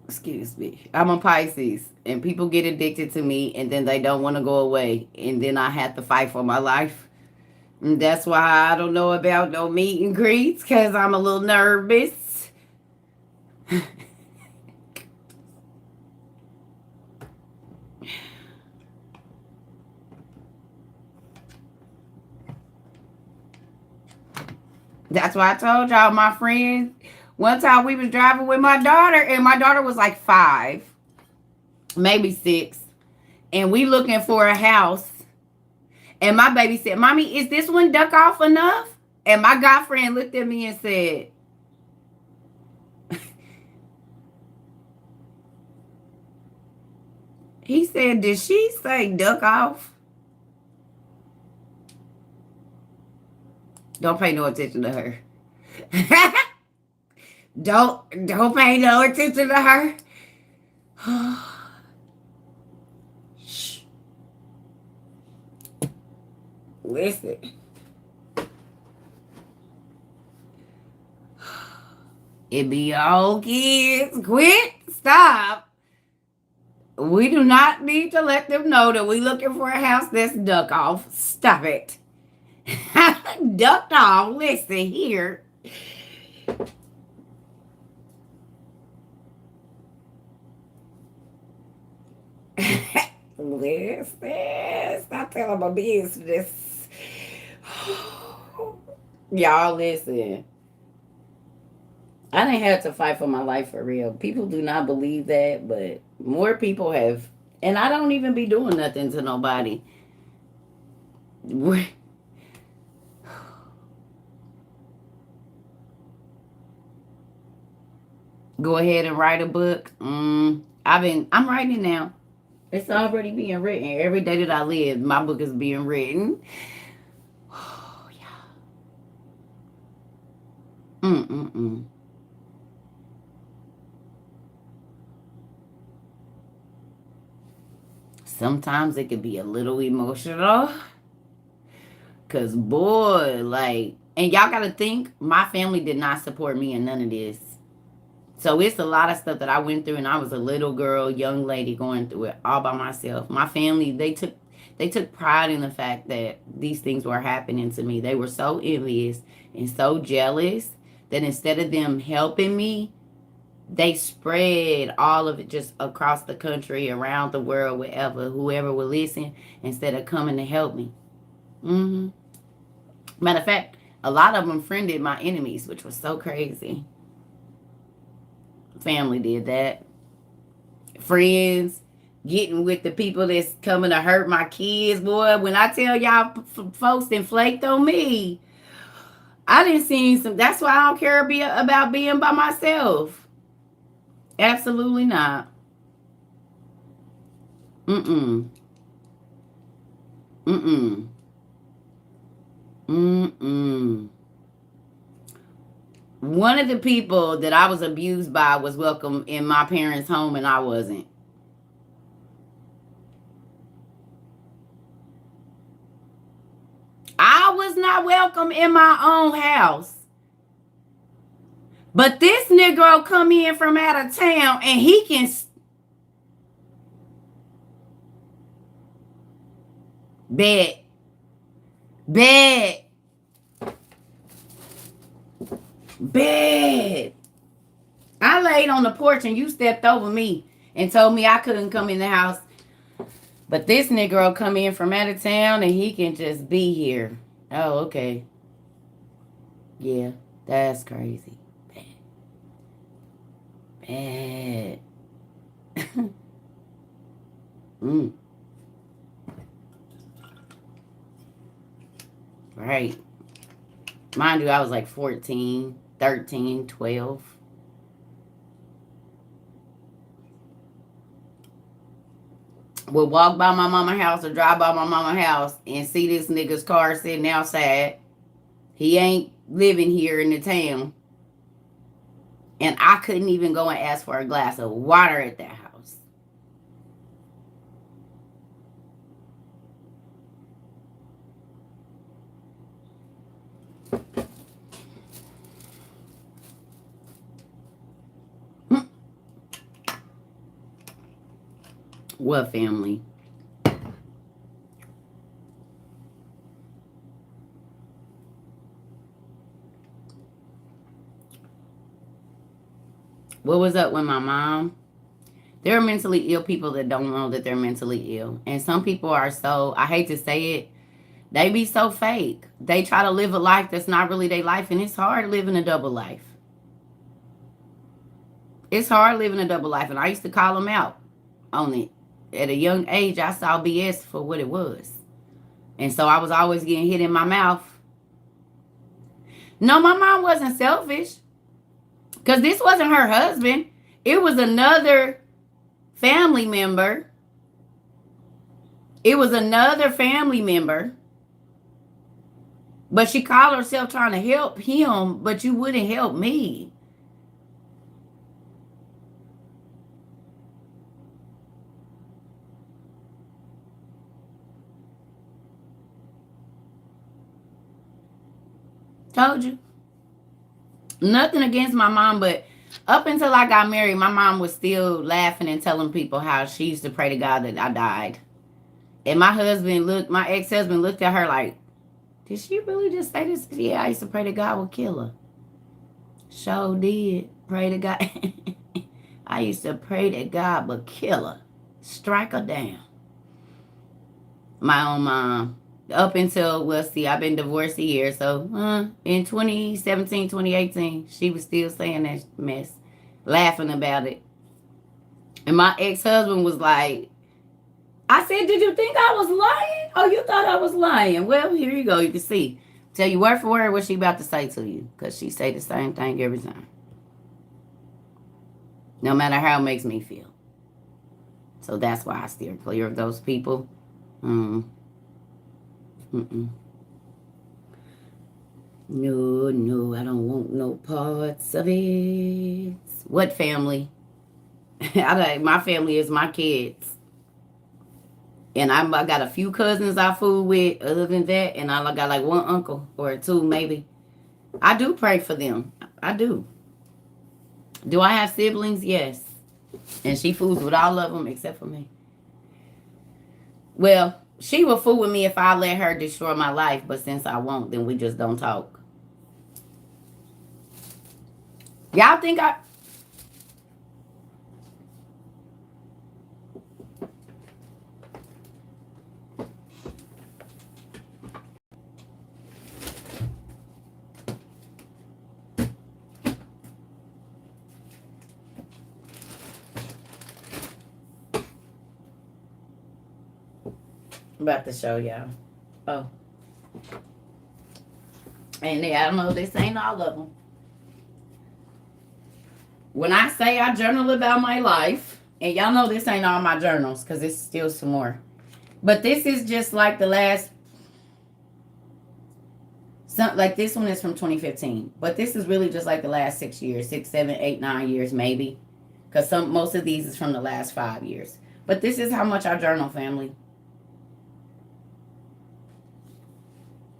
Excuse me. I'm a Pisces, and people get addicted to me, and then they don't want to go away, and then I have to fight for my life. And that's why I don't know about no meet and greets, because I'm a little nervous. That's why I told y'all, my friend. One time we was driving with my daughter, and my daughter was like 5, maybe 6, and we looking for a house. And my baby said, "Mommy, is this one duck off enough?" And my godfriend looked at me and said, he said, "Did she say duck off?" Don't pay no attention to her. Don't pay no attention to her. Shh. Listen. It be your old kids. Quit. Stop. We do not need to let them know that we looking for a house that's duck off. Stop it. Ducked off. Listen here. Listen. Stop telling my business. Y'all listen. I didn't have to fight for my life for real. People do not believe that, but more people have. And I don't even be doing nothing to nobody. Go ahead and write a book. I'm writing it now. It's already being written. Every day that I live, my book is being written. Oh, yeah. Sometimes it can be a little emotional. Cause boy, like, and y'all gotta think, my family did not support me in none of this. So it's a lot of stuff that I went through, and I was a little girl, young lady going through it all by myself. My family, they took pride in the fact that these things were happening to me. They were so envious and so jealous that instead of them helping me, they spread all of it just across the country, around the world, whoever would listen, instead of coming to help me. Matter of fact, a lot of them friended my enemies, which was so crazy. Family did that. Friends getting with the people that's coming to hurt my kids, boy. When I tell y'all, folks that flaked on me, I didn't see some. That's why I don't care about being by myself. Absolutely not. Mm-mm. Mm-mm. Mm-mm. One of the people that I was abused by was welcome in my parents' home, and I wasn't. I was not welcome in my own house. But this Negro come in from out of town, and he can... Bad. I laid on the porch and you stepped over me and told me I couldn't come in the house. But this Negro come in from out of town and he can just be here. Oh, okay. Yeah, that's crazy. Bad. Right. Mind you, I was like 14, 13, 12. Would walk by my mama's house or drive by my mama's house and see this nigga's car sitting outside. He ain't living here in the town. And I couldn't even go and ask for a glass of water at that house. What family? What was up with my mom? There are mentally ill people that don't know that they're mentally ill. And some people are so, I hate to say it, they be so fake. They try to live a life that's not really their life. And it's hard living a double life. It's hard living a double life. And I used to call them out on it. At a young age, I saw BS for what it was. And so I was always getting hit in my mouth. No, my mom wasn't selfish. Because this wasn't her husband. It was another family member. It was another family member But she called herself trying to help him, but you wouldn't help me. Told you. Nothing against my mom, but up until I got married, my mom was still laughing and telling people how she used to pray to God that I died. And my ex-husband looked at her like, did she really just say this? Yeah, I used to pray that God would kill her. Sure did. Pray to God. I used to pray that God would kill her. Strike her down. My own mom. Up until, well, see, I've been divorced a year. So in 2017, 2018, she was still saying that mess. Laughing about it. And my ex-husband was like, I said, did you think I was lying? Oh, you thought I was lying. Well, here you go. You can see. Tell you word for word what she about to say to you. Because she say the same thing every time. No matter how it makes me feel. So that's why I steer clear of those people. No, I don't want no parts of it. What family? My family is my kids. And I got a few cousins I fool with. Other than that, and I got like one uncle or two maybe. I do pray for them. I do. Do I have siblings? Yes. And she fools with all of them except for me. Well, she will fool with me if I let her destroy my life. But since I won't, then we just don't talk. Y'all think I... I'm about to show y'all. Oh. And I don't know, this ain't all of them. When I say I journal about my life, and y'all know this ain't all my journals, because it's still some more. But this is just like the last... like this one is from 2015. But this is really just like the last 6 years. 6, 7, 8, 9 years maybe. Because most of these is from the last 5 years. But this is how much I journal, family.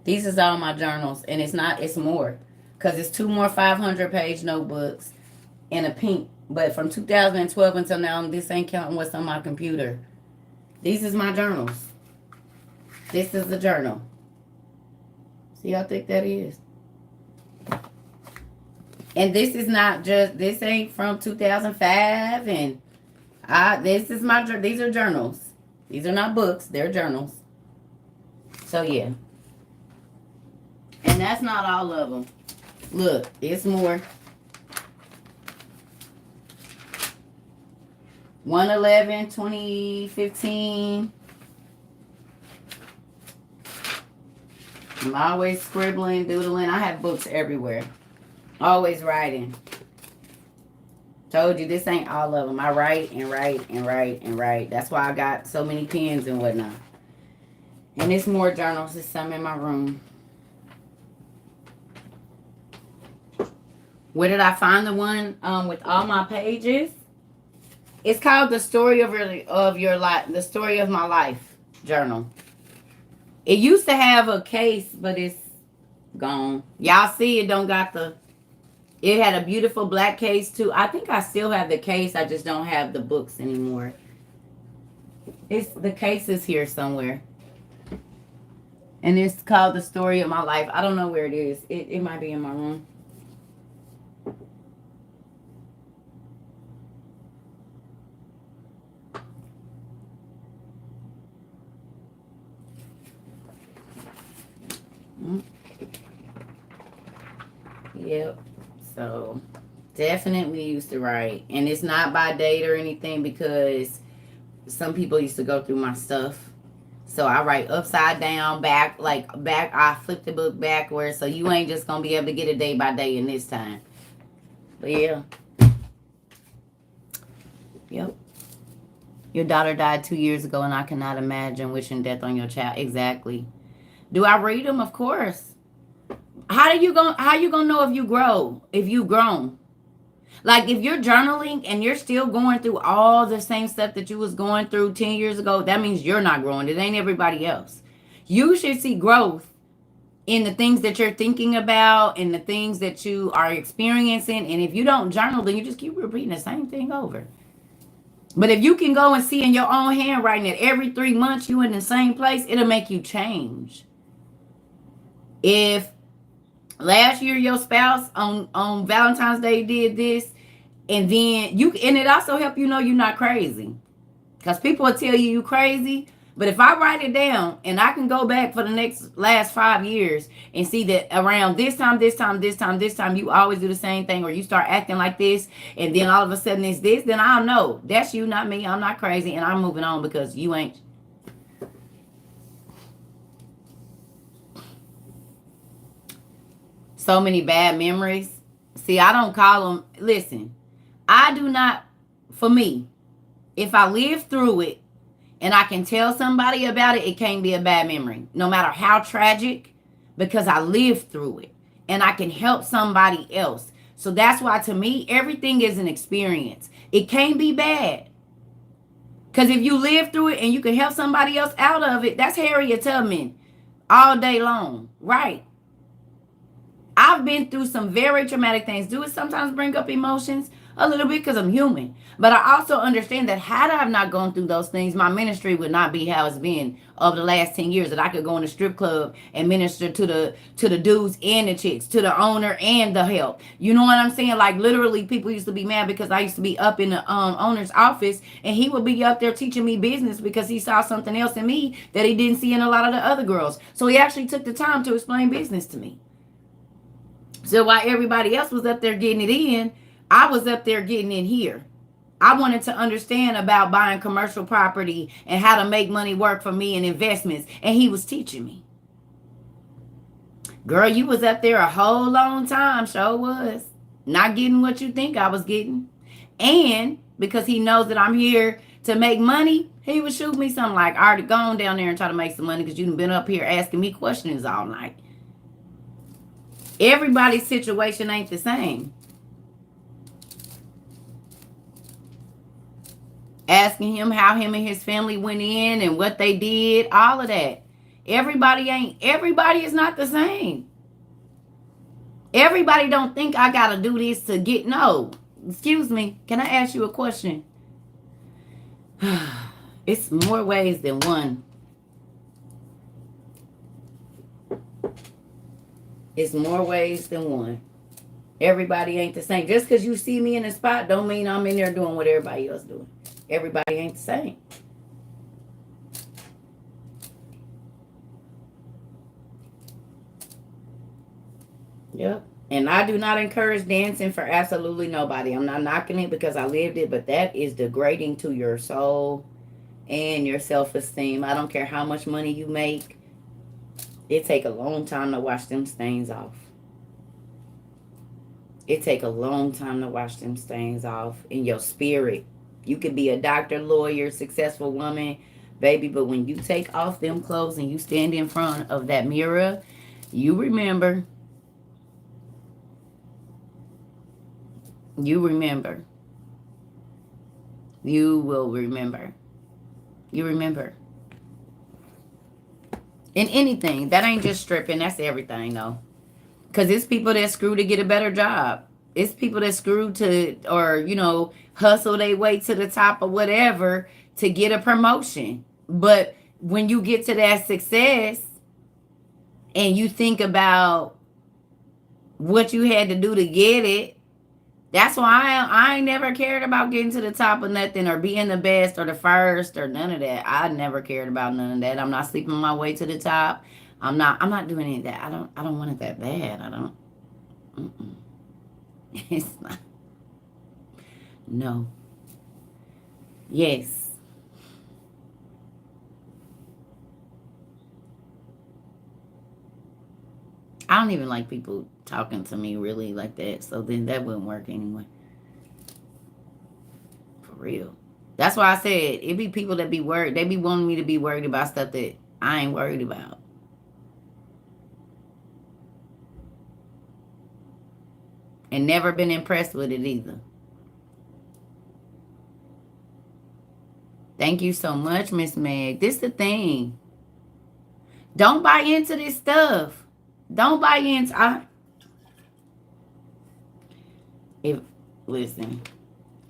These is all my journals. And it's more. Because it's 2 more 500-page notebooks. And a pink. But from 2012 until now, this ain't counting what's on my computer. These is my journals. This is the journal. See how thick that is? And this is not just, this ain't from 2005. And these are journals. These are not books. They're journals. So, yeah. And that's not all of them. Look, it's more. 1/11/2015. I'm always scribbling, doodling. I have books everywhere. Always writing. Told you this ain't all of them. I write and write and write and write. That's why I got so many pens and whatnot. And it's more journals. There's some in my room. Where did I find the one with all my pages? It's called The Story of Your Life. The Story of My Life journal. It used to have a case, but it's gone. Y'all see it don't got the... It had a beautiful black case too. I think I still have the case. I just don't have the books anymore. The case is here somewhere. And it's called The Story of My Life. I don't know where it is. It might be in my room. Yep. So definitely used to write. And it's not by date or anything because some people used to go through my stuff. So I write upside down, back. I flip the book backwards. So you ain't just going to be able to get it day by day in this time. But yeah. Yep. Your daughter died 2 years ago and I cannot imagine wishing death on your child. Exactly. Do I read them? Of course. How you gonna know if you grow, if you grown? Like if you're journaling and you're still going through all the same stuff that you was going through 10 years ago, that means you're not growing. It ain't everybody else. You should see growth in the things that you're thinking about and the things that you are experiencing. And if you don't journal, then you just keep repeating the same thing over. But if you can go and see in your own handwriting that every 3 months you in the same place, it'll make you change. If last year your spouse on Valentine's Day did this, and then and it also help you know you're not crazy, because people will tell you crazy. But if I write it down and I can go back for the last 5 years and see that around this time, you always do the same thing, or you start acting like this, and then all of a sudden it's this, then I'll know that's you, not me. I'm not crazy, and I'm moving on because you ain't. So many bad memories. See, I don't call them. Listen, I do not. For me, if I live through it and I can tell somebody about it, it can't be a bad memory, no matter how tragic, because I lived through it and I can help somebody else. So that's why, to me, everything is an experience. It can't be bad. Because if you live through it and you can help somebody else out of it, that's Harriet Tubman all day long. Right. I've been through some very traumatic things. Do it sometimes bring up emotions? A little bit, because I'm human. But I also understand that had I not gone through those things, my ministry would not be how it's been over the last 10 years, that I could go in a strip club and minister to the dudes and the chicks, to the owner and the help. You know what I'm saying? Like literally people used to be mad because I used to be up in the owner's office and he would be up there teaching me business because he saw something else in me that he didn't see in a lot of the other girls. So he actually took the time to explain business to me. So while everybody else was up there getting it in, I was up there getting in here. I wanted to understand about buying commercial property and how to make money work for me and investments. And he was teaching me. Girl, you was up there a whole long time. Sure was. Not getting what you think I was getting. And because he knows that I'm here to make money, he would shoot me something like, I already gone down there and try to make some money because you've been up here asking me questions all night. Everybody's situation ain't the same. Asking him how him and his family went in and what they did, all of that. Everybody is not the same. Everybody don't think I gotta do this to get, no. Excuse me, can I ask you a question? It's more ways than one. It's more ways than one. Everybody ain't the same. Just because you see me in a spot don't mean I'm in there doing what everybody else doing. Everybody ain't the same. Yep. And I do not encourage dancing for absolutely nobody. I'm not knocking it because I lived it, but that is degrading to your soul and your self-esteem. I don't care how much money you make. It take a long time to wash them stains off. It take a long time to wash them stains off in your spirit. You could be a doctor, lawyer, successful woman, baby, but when you take off them clothes and you stand in front of that mirror, you remember. You remember. You will remember. You remember. In anything, that ain't just stripping, that's everything, though. Because it's people that screw to get a better job. It's people that screw to, or, hustle their way to the top or whatever to get a promotion. But when you get to that success and you think about what you had to do to get it, that's why I ain't never cared about getting to the top of nothing or being the best or the first or none of that. I never cared about none of that. I'm not sleeping my way to the top. I'm not doing any of that. I don't want it that bad. I don't. Mm-mm. It's not. No. Yes. I don't even like people talking to me really like that. So then that wouldn't work anyway. For real. That's why I said it be people that be worried. They be wanting me to be worried about stuff that I ain't worried about. and never been impressed with it either. Thank you so much, Miss Meg. This the thing. Don't buy into this stuff. Don't buy into. If listen,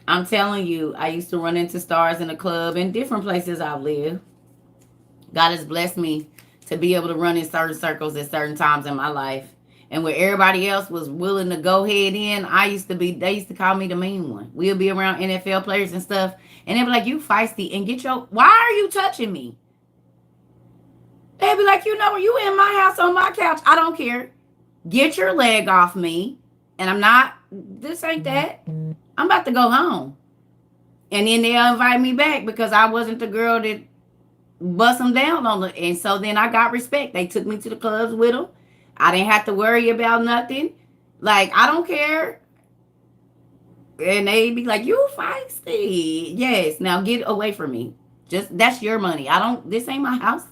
I'm telling you, I used to run into stars in the club in different places I've lived. God has blessed me to be able to run in certain circles at certain times in my life. And where everybody else was willing to go head in, they used to call me the mean one. We'll be around NFL players and stuff, and they'd be like, you feisty, and why are you touching me? They'd be like, you in my house on my couch. I don't care. Get your leg off me. And this ain't that. I'm about to go home. And then they'll invite me back because I wasn't the girl that bust them down on it. And so then I got respect. They took me to the clubs with them. I didn't have to worry about nothing. Like, I don't care. And they'd be like, you feisty. Yes. Now get away from me. That's your money. This ain't my house.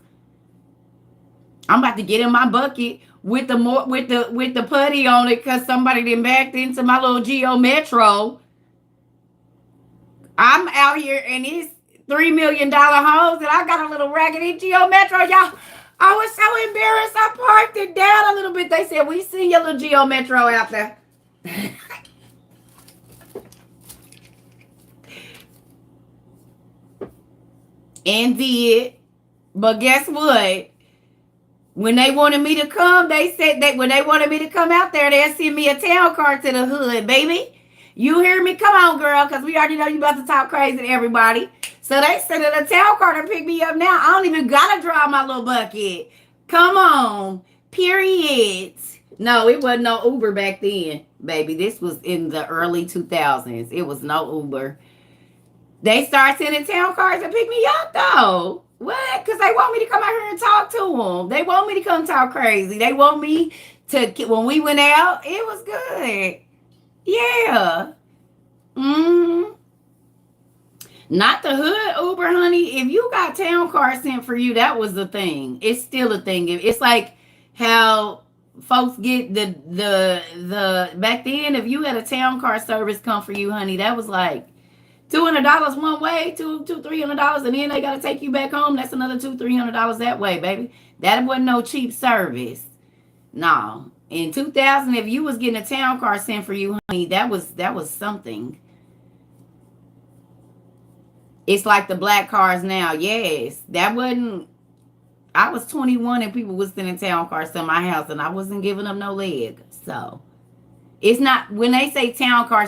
I'm about to get in my bucket with the putty on it because somebody then backed into my little Geo Metro. I'm out here in these $3 million homes and I got a little raggedy Geo Metro, y'all. I was so embarrassed. I parked it down a little bit. They said, we see your little Geo Metro out there. And did. But guess what? When they wanted me to come, they said that when they wanted me to come out there, they'd send me a town car to the hood, baby. You hear me? Come on, girl, because we already know you about to talk crazy to everybody. So they sent a town car to pick me up now. I don't even got to drive my little bucket. Come on. Period. No, it wasn't no Uber back then, baby. This was in the early 2000s. It was no Uber. They started sending town cars to pick me up, though. What? Because they want me to come out here and talk to them. They want me to come talk crazy. They want me to, when we went out, it was good. Yeah. Not the hood Uber, honey. If you got town cars sent for you, that was the thing. It's still a thing. It's like how folks get the back then, if you had a town car service come for you, honey, that was like $200 one way, $300, and then they got to take you back home. That's another $200-300 that way, baby. That wasn't no cheap service. No. In 2000, if you was getting a town car sent for you, honey, that was something. It's like the black cars now. Yes, that wasn't. I was 21 and people was sending town cars to my house, and I wasn't giving them no leg. So. It's not, when they say town car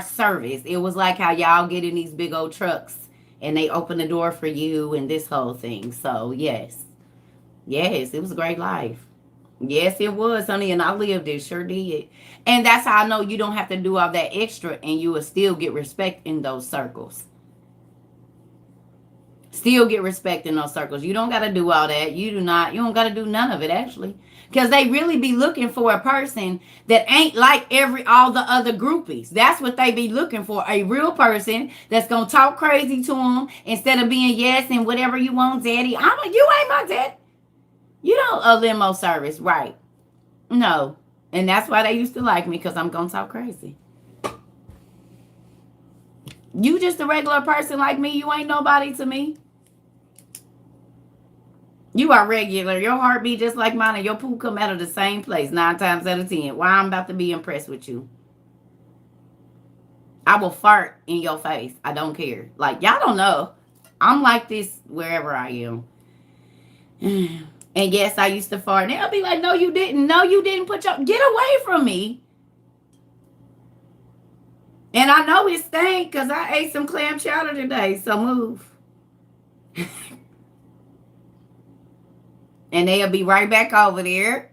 service, it was like how y'all get in these big old trucks and they open the door for you and this whole thing. So, yes. Yes, it was a great life. Yes, it was, honey, and I lived it, sure did. And that's how I know you don't have to do all that extra and you will still get respect in those circles. Still get respect in those circles. You don't got to do all that. You don't got to do none of it, actually. Because they really be looking for a person that ain't like all the other groupies. That's what they be looking for. A real person that's going to talk crazy to them instead of being yes and whatever you want, daddy. You ain't my dad. You don't a limo service, right? No. And that's why they used to like me, because I'm going to talk crazy. You just a regular person like me. You ain't nobody to me. You are regular. Your heartbeat just like mine, and your poo come out of the same place 9 times out of 10. Why I'm about to be impressed with you? I will fart in your face. I don't care. Like, y'all don't know. I'm like this wherever I am. And yes, I used to fart. And they'll be like, no, you didn't. No, you didn't get away from me. And I know it stank because I ate some clam chowder today. So move. And they'll be right back over there.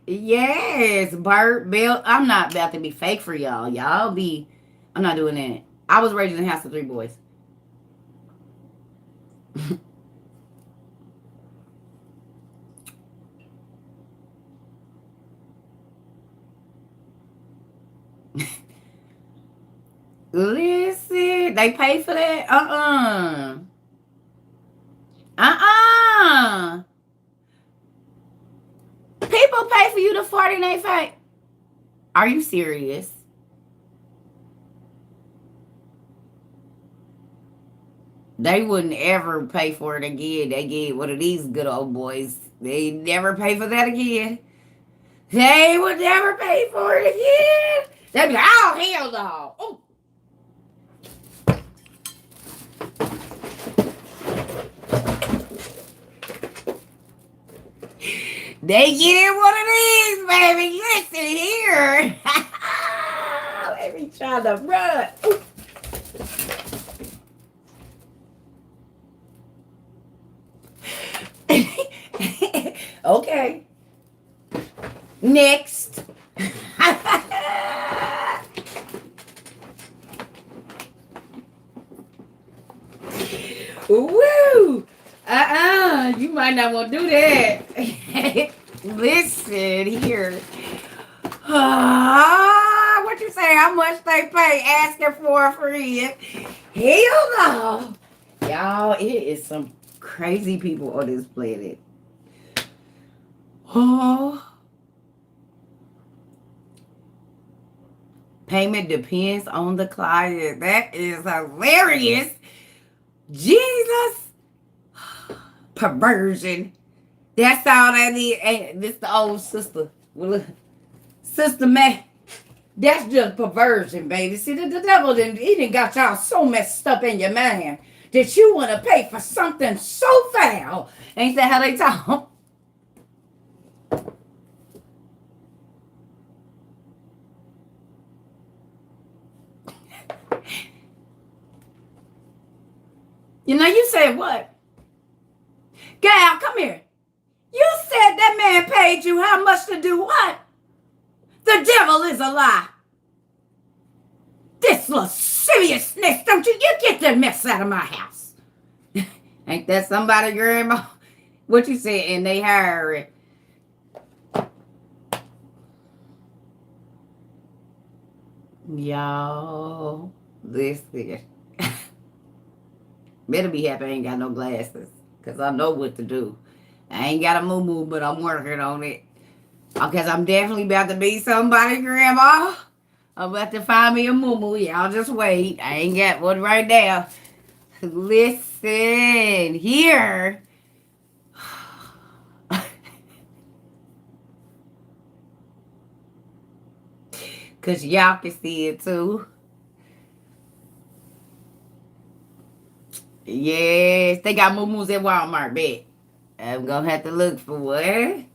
Yes, Bert, Bill. I'm not about to be fake for y'all. I'm not doing that. I was raised in the house of 3 boys. Listen, they pay for that? People pay for you to fart in their face. Are you serious? They wouldn't ever pay for it again. They get one of these good old boys. They never pay for that again. They would never pay for it again. They'd be like, oh, hell no. Oh. They get in one of these, baby. Listen here. They be trying to run. Ooh. Okay. Next. Woo! You might not want to do that. Listen here. What you say? How much they pay asking for a friend? Hell no. Y'all, it is some crazy people on this planet. Oh. Payment depends on the client. That is hilarious. Jesus. Perversion. That's all that is. Hey, this the old sister. Sister man. That's just perversion, baby. See, the devil he done got y'all so messed up in your mind that you want to pay for something so foul. Ain't that how they talk? You know, you said what? Gal, come here. You said that man paid you how much to do what? The devil is a lie. This lasciviousness, don't you? You get that mess out of my house. Ain't that somebody, grandma? What you said, and they hire it. Y'all, listen. Better be happy I ain't got no glasses, because I know what to do. I ain't got a moo-moo, but I'm working on it. Because I'm definitely about to be somebody, grandma. I'm about to find me a moo-moo. Y'all just wait. I ain't got one right now. Listen here. Because y'all can see it too. Yes, they got moo-moos at Walmart, bet. I'm going to have to look for one.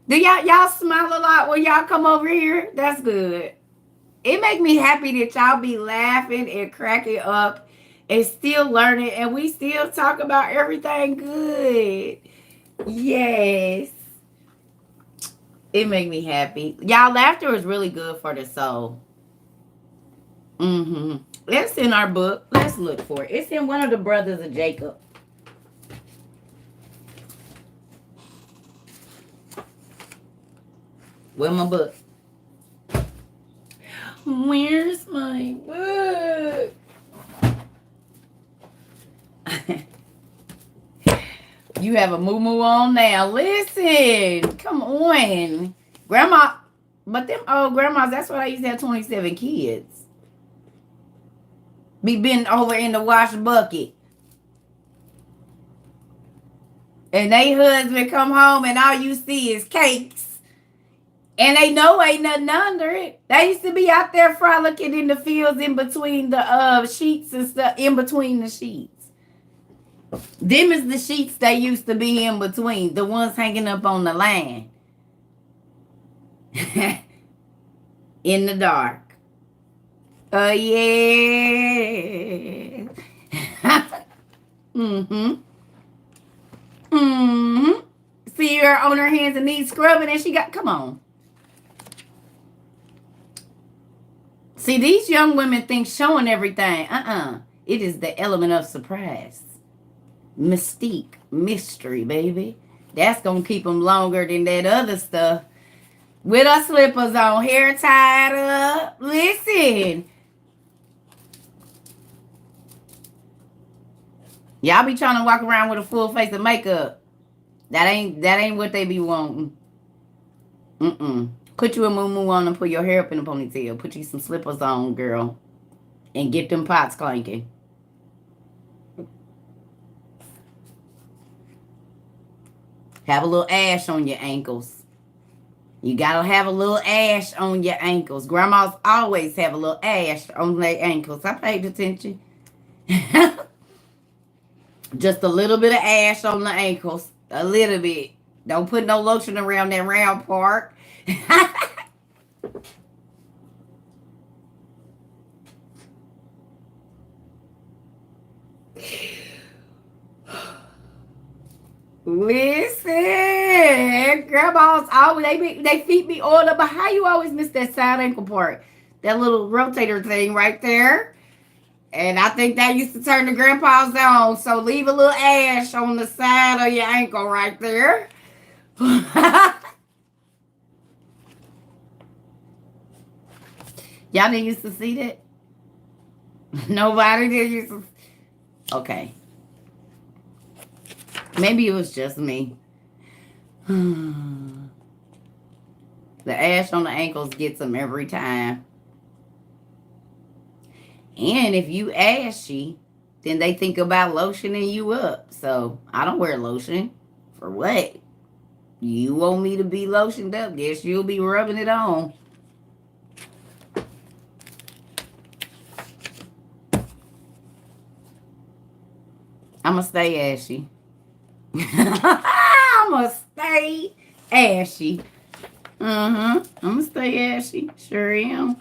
Do y'all smile a lot when y'all come over here? That's good. It make me happy that y'all be laughing and cracking up and still learning, and we still talk about everything good. Yes. It make me happy. Y'all, laughter is really good for the soul. Mm-hmm. It's in our book. Let's look for it. It's in one of the brothers of Jacob. Where's my book? Where's my book? You have a moo-moo on now. Listen. Come on. Grandma. But them old grandmas, that's why I used to have 27 kids. Be bent over in the wash bucket. And they husband come home and all you see is cakes. And they know ain't nothing under it. They used to be out there frolicking in the fields in between the sheets and stuff, in between the sheets. Them is the sheets they used to be in between, the ones hanging up on the line. In the dark. Oh, yeah. Mm-hmm. Mm-hmm. See her on her hands and knees scrubbing and she got, come on. See, these young women think showing everything. It is the element of surprise. Mystique. Mystery, baby. That's going to keep them longer than that other stuff. With her slippers on, hair tied up. Listen. Y'all be trying to walk around with a full face of makeup. That ain't what they be wanting. Put you a moo-moo on and put your hair up in a ponytail. Put you some slippers on, girl. And get them pots clanking. Have a little ash on your ankles. You gotta have a little ash on your ankles. Grandmas always have a little ash on their ankles. I paid attention. Just a little bit of ash on the ankles. A little bit. Don't put no lotion around that round part. Listen, grandma's always they feed me all up, but how you always miss that side ankle part? That little rotator thing right there. And I think that used to turn the grandpa's on. So leave a little ash on the side of your ankle right there. Y'all didn't used to see that? Nobody did used to. Okay. Maybe it was just me. The ash on the ankles gets them every time. And if you ashy, then they think about lotioning you up. So I don't wear lotion. For what? You want me to be lotioned up? Guess you'll be rubbing it on. I'ma stay ashy. I'ma stay ashy. I'ma stay ashy. Sure am.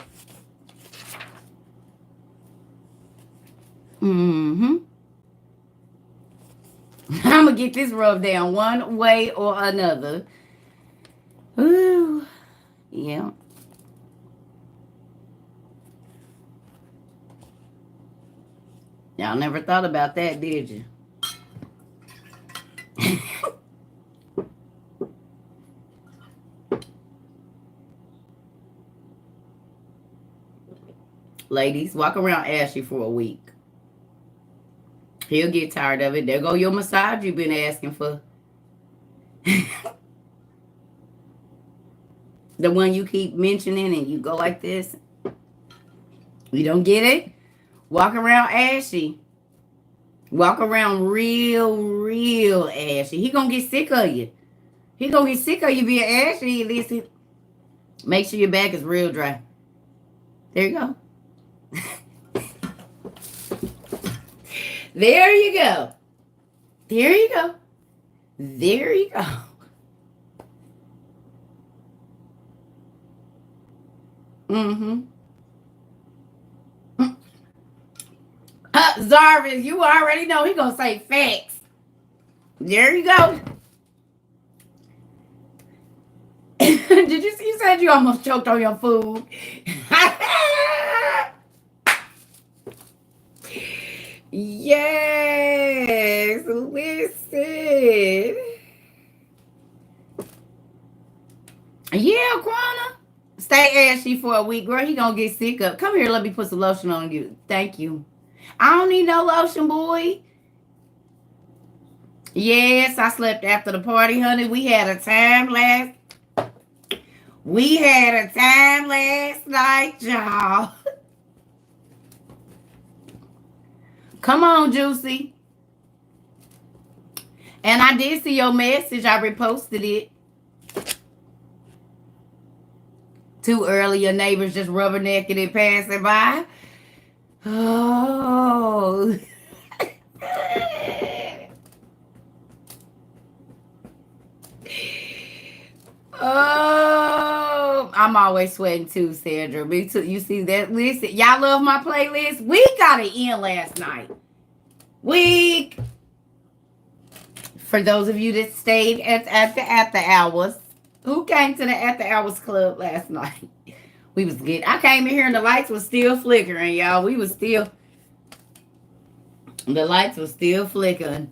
I'ma get this rubbed down one way or another. Ooh. Yeah. Y'all never thought about that, did you? Ladies, walk around ashy for a week. He'll get tired of it. There go your massage you've been asking for. The one you keep mentioning and you go like this. You don't get it? Walk around ashy. Walk around real ashy. He gonna get sick of you. He gonna get sick of you being ashy. Listen, make sure your back is real dry. There you go. There you go. There you go. There you go. Zarvis, you already know he gonna say facts. There you go. Did you see? You said you almost choked on your food. Yes, listen. Yeah, Quana. Stay ashy for a week, girl. He gonna get sick of. Come here, let me put some lotion on you. Thank you. I don't need no lotion, boy. Yes, I slept after the party, honey. We had a time last night, y'all. Come on, Juicy. And I did see your message. I reposted it. Too early, your neighbors just rubbernecking and passing by. Oh. Oh, I'm always sweating too, Sandra. Me too. You see that? Listen, y'all love my playlist. We got it in last night. For those of you that stayed at the after hours, who came to the after hours club last night? We was good. I came in here and the lights was still flickering, y'all. The lights were still flickering.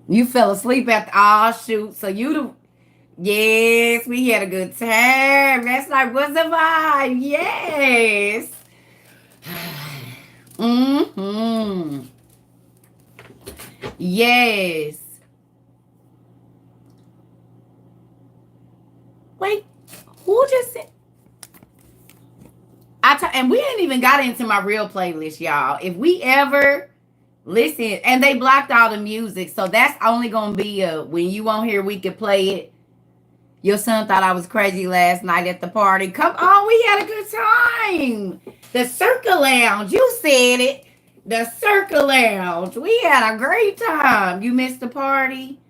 You fell asleep after all shoot. So yes, we had a good time. That's like, what's the vibe? Yes. Yes. Wait, who just said? And we ain't even got into my real playlist, y'all. If we ever Listen, and they blocked all the music, so that's only gonna be when you won't hear we could play it. Your son thought I was crazy last night at the party. Come on, we had a good time. The Circle Lounge, you said it. The Circle Lounge. We had a great time. You missed the party?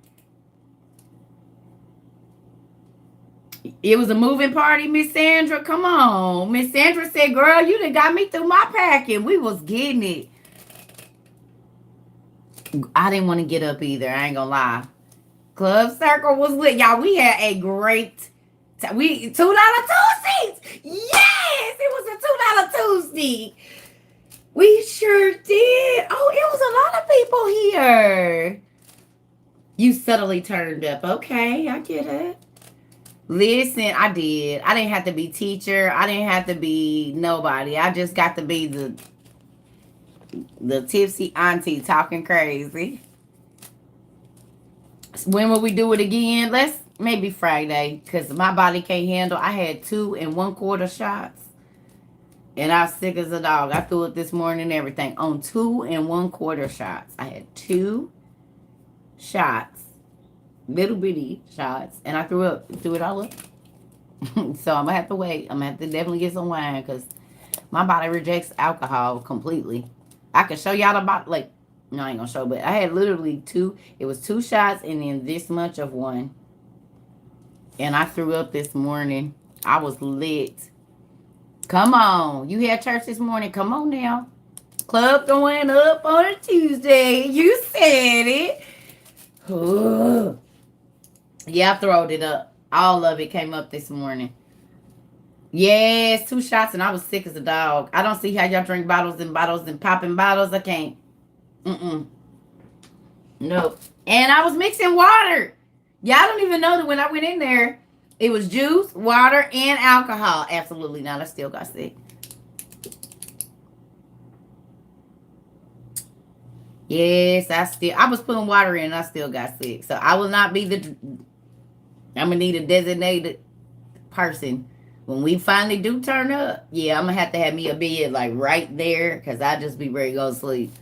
It was a moving party, Miss Sandra. Come on. Miss Sandra said, girl, you done got me through my packing. We was getting it. I didn't want to get up either. I ain't gonna lie. Club Circle was lit. Y'all, we had a great time. We $2 Tuesdays. Yes, it was a $2 Tuesday. We sure did. Oh, it was a lot of people here. You subtly turned up. Okay, I get it. Listen, I did. I didn't have to be teacher. I didn't have to be nobody. I just got to be the tipsy auntie talking crazy. When will we do it again? Let's maybe Friday, because my body can't handle. I had 2 1/4 shots, and I was sick as a dog. I threw it this morning and everything on 2 1/4 shots. I had 2 shots, little bitty shots, and I threw it all up. So I'm gonna have to wait. I'm gonna have to definitely get some wine because my body rejects alcohol completely. I can show y'all the bottle. Like, no, I ain't gonna show, but I had literally 2. It was 2 shots and then this much of one. And I threw up this morning. I was lit. Come on. You had church this morning. Come on now. Club going up on a Tuesday. You said it. Yeah, I throwed it up. All of it came up this morning. Yes, 2 shots and I was sick as a dog. I don't see how y'all drink bottles and popping bottles. I can't. Nope. And I was mixing water. Y'all don't even know that when I went in there, it was juice, water, and alcohol. Absolutely not. I still got sick. Yes, I was putting water in and I still got sick. So I will not be I'm going to need a designated person. When we finally do turn up, yeah, I'm going to have me a bed like right there because I just be ready to go to sleep.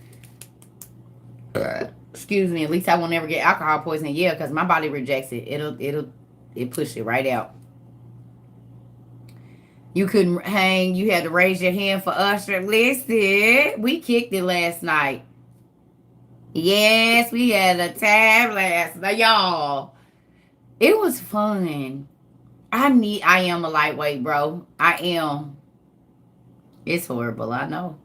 Excuse me, at least I won't ever get alcohol poisoning. Yeah, because my body rejects it. It push it right out. You couldn't hang. You had to raise your hand for Usher. Listen, we kicked it last night. Yes, we had a time last night, y'all. It was fun. I am a lightweight, bro. I am. It's horrible, I know.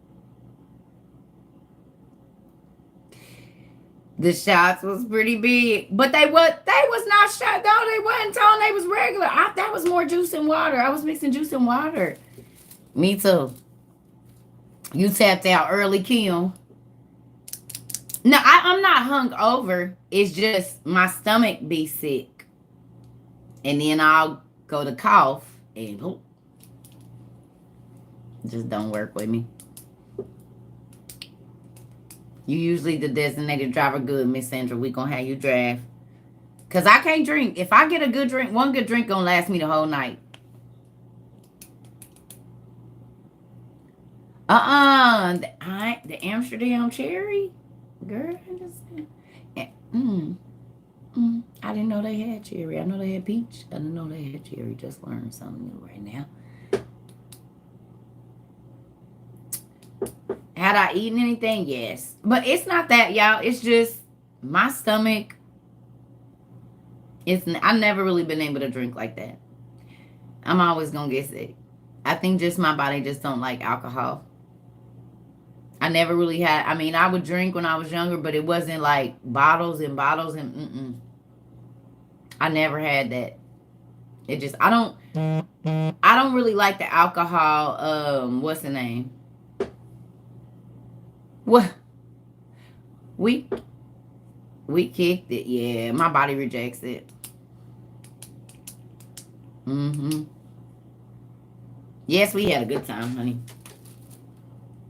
The shots was pretty big, but they was not shot. No, they wasn't tone. They was regular. That was more juice and water. I was mixing juice and water. Me too. You tapped out early, Kim. No, I'm not hungover. It's just my stomach be sick, and then I'll go to cough, and just don't work with me. You usually the designated driver. Good, Miss Sandra. We gonna have you drive. Cause I can't drink. If I get a good drink, one good drink gonna last me the whole night. The Amsterdam cherry, girl. I didn't know they had cherry. I know they had peach. I didn't know they had cherry. Just learned something new right now. Had I eaten anything? Yes. But it's not that, y'all. It's just my stomach. I've never really been able to drink like that. I'm always going to get sick. I think just my body just don't like alcohol. I never really had, I would drink when I was younger, but it wasn't like bottles and bottles and I never had that. It just, I don't really like the alcohol. What's the name? What? We kicked it. Yeah, my body rejects it. Yes, we had a good time, honey.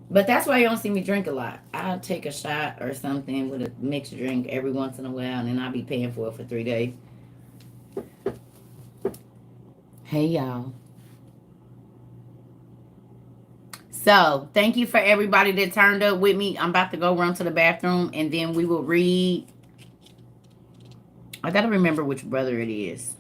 But that's why you don't see me drink a lot. I'll take a shot or something with a mixed drink every once in a while, and then I'll be paying for it for 3 days. Hey, y'all. So thank you for everybody that turned up with me. I'm about to go run to the bathroom and then we will read. I gotta remember which brother it is.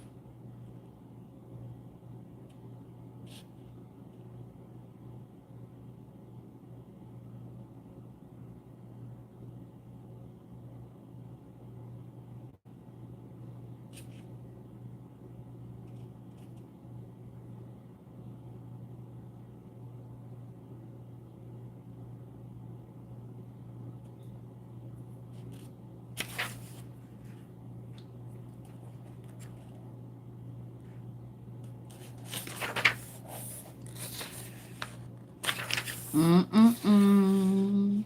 Mm-mm-mm.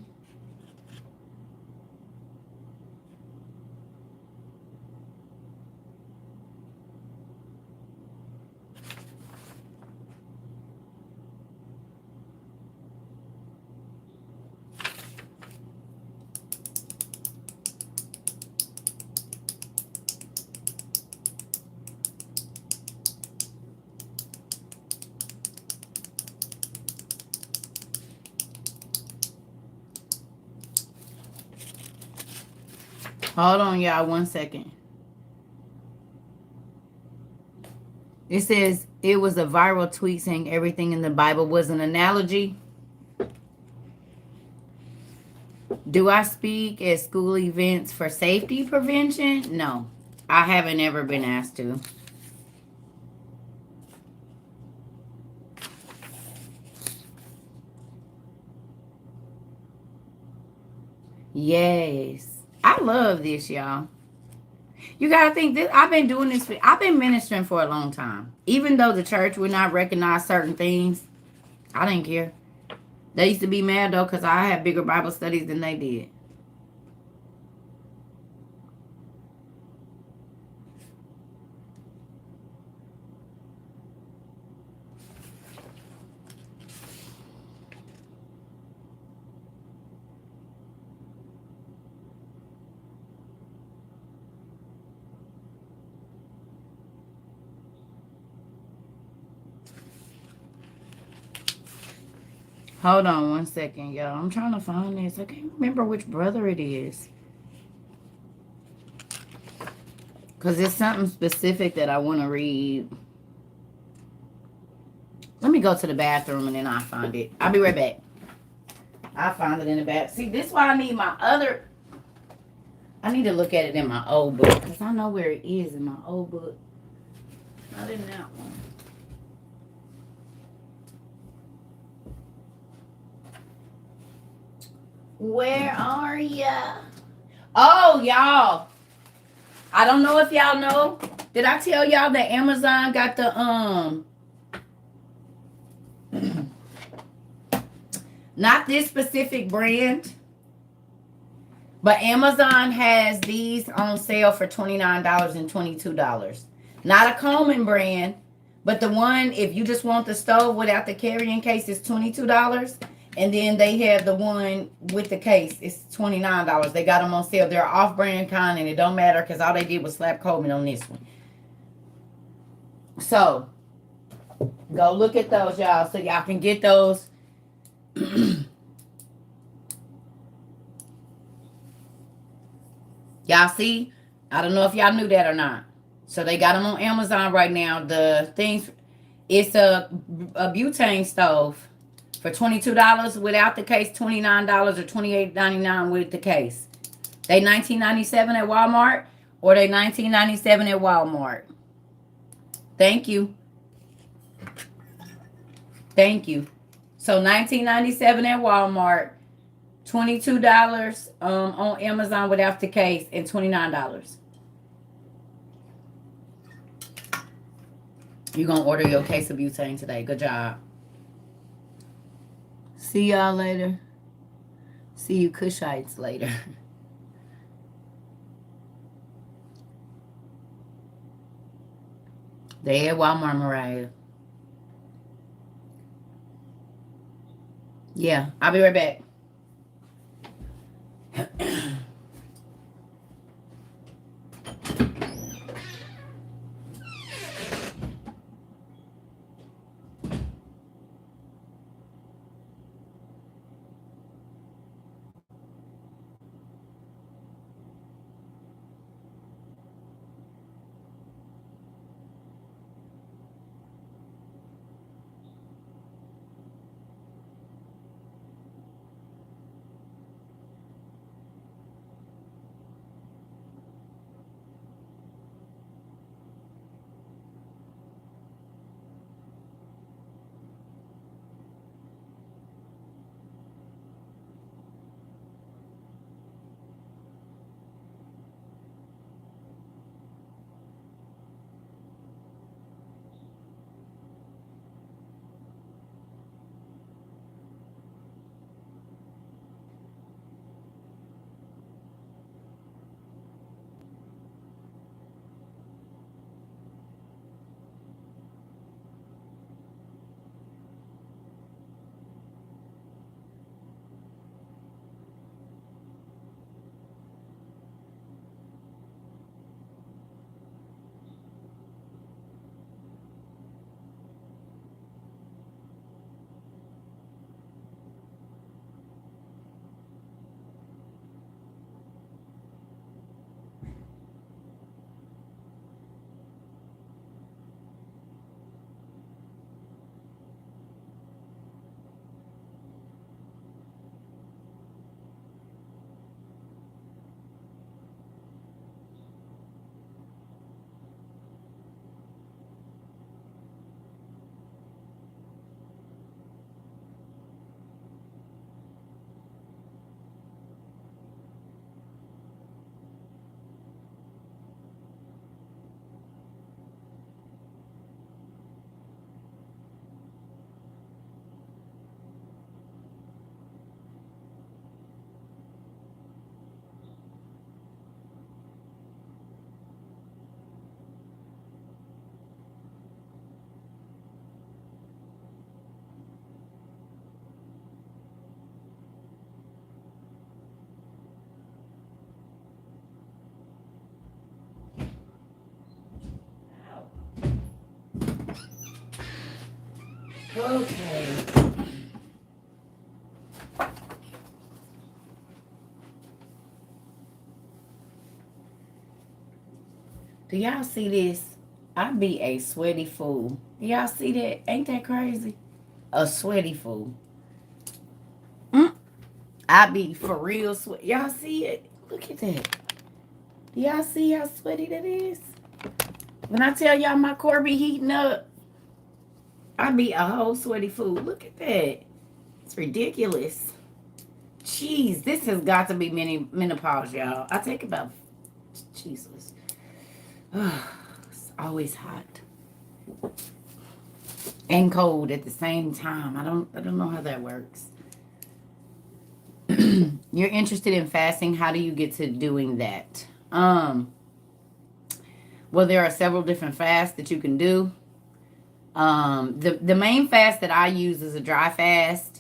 Hold on, y'all, 1 second. It says it was a viral tweet saying everything in the Bible was an analogy. Do I speak at school events for safety prevention? No, I haven't ever been asked to. Yes. I love this, y'all. You gotta think this. I've been doing this. I've been ministering for a long time. Even though the church would not recognize certain things, I didn't care. They used to be mad though because I had bigger Bible studies than they did. Hold on 1 second, y'all. I'm trying to find this. I can't remember which brother it is. Because it's something specific that I want to read. Let me go to the bathroom and then I'll find it. I'll be right back. I'll find it in the back. See, this is why I need my other... I need to look at it in my old book. Because I know where it is in my old book. Not in that one. Where are ya? Oh, y'all. I don't know if y'all know. Did I tell y'all that Amazon got the not this specific brand, but Amazon has these on sale for $29 and $22. Not a Coleman brand, but the one, if you just want the stove without the carrying case, is $22. And then they have the one with the case. It's $29. They got them on sale. They're off-brand kind, and it don't matter because all they did was slap Coleman on this one. So, go look at those, y'all, so y'all can get those. Y'all see? I don't know if y'all knew that or not. So, they got them on Amazon right now. The things, it's a butane stove. For $22 without the case, $29 or $28.99 with the case. They $19.97 at Walmart or they $19.97 at Walmart. Thank you. Thank you. So $19.97 at Walmart, $22 on Amazon without the case, and $29. You're going to order your case of butane today. Good job. See y'all later. See you Cushites later. They at Walmart, Mariah. Yeah, I'll be right back. Okay. Do y'all see this? I be a sweaty fool. Do y'all see that? Ain't that crazy? A sweaty fool. Mm. I be for real sweat. Y'all see it? Look at that. Do y'all see how sweaty that is? When I tell y'all my core be heating up, I be a whole sweaty fool. Look at that. It's ridiculous. Jeez, this has got to be menopause, y'all. I take about Jesus. It's always hot and cold at the same time. I don't know how that works. You're interested in fasting. How do you get to doing that? Well, there are several different fasts that you can do. The main fast that I use is a dry fast.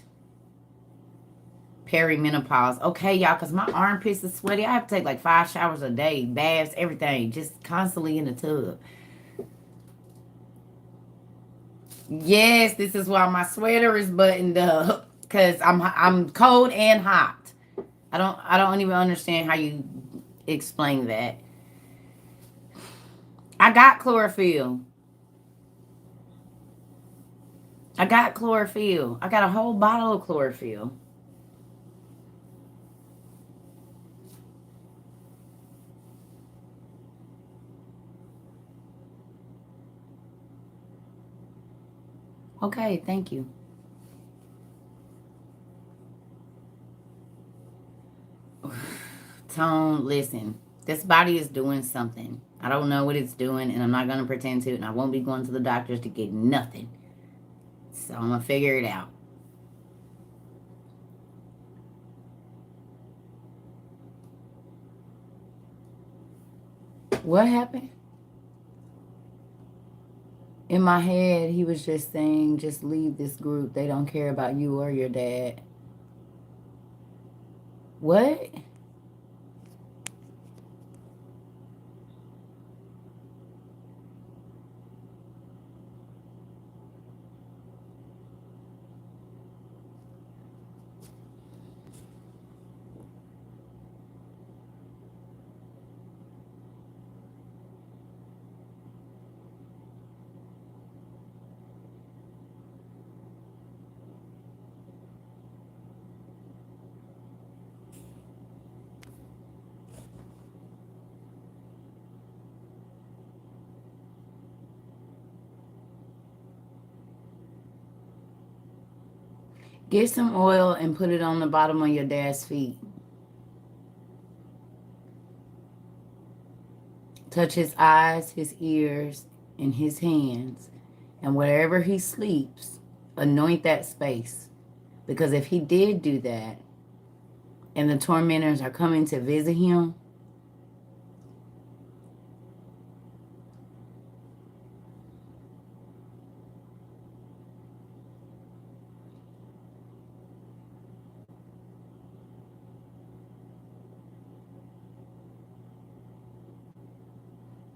Perimenopause. Okay, y'all, because my armpits are sweaty. I have to take like 5 showers a day, baths, everything, just constantly in the tub. Yes, this is why my sweater is buttoned up, because I'm cold and hot. I don't even understand how you explain that. I got chlorophyll. I got chlorophyll. I got a whole bottle of chlorophyll. Okay, thank you. Tone, listen. This body is doing something. I don't know what it's doing, and I'm not going to pretend to, and I won't be going to the doctors to get nothing. So I'm going to figure it out. What happened? In my head, he was just saying, just leave this group. They don't care about you or your dad. What? Get some oil and put it on the bottom of your dad's feet. Touch his eyes, his ears, and his hands. And wherever he sleeps, anoint that space. Because if he did do that, and the tormentors are coming to visit him,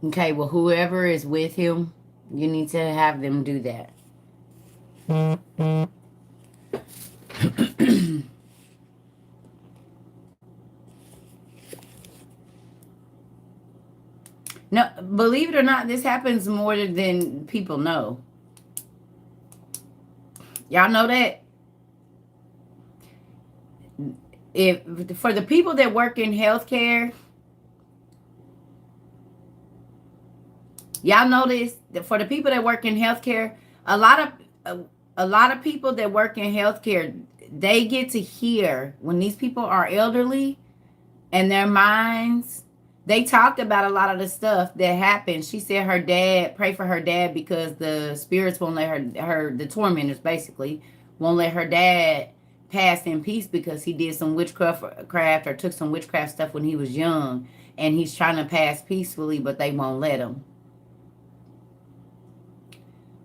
okay, well, whoever is with him, you need to have them do that. No, believe it or not, this happens more than people know. Y'all know that? If for the people that work in healthcare, y'all know this. For the people that work in healthcare, a lot of people that work in healthcare, they get to hear when these people are elderly and their minds. They talked about a lot of the stuff that happened. She said her dad, pray for her dad because the spirits won't let the tormentors basically won't let her dad pass in peace because he did some witchcraft or took some witchcraft stuff when he was young, and he's trying to pass peacefully, but they won't let him.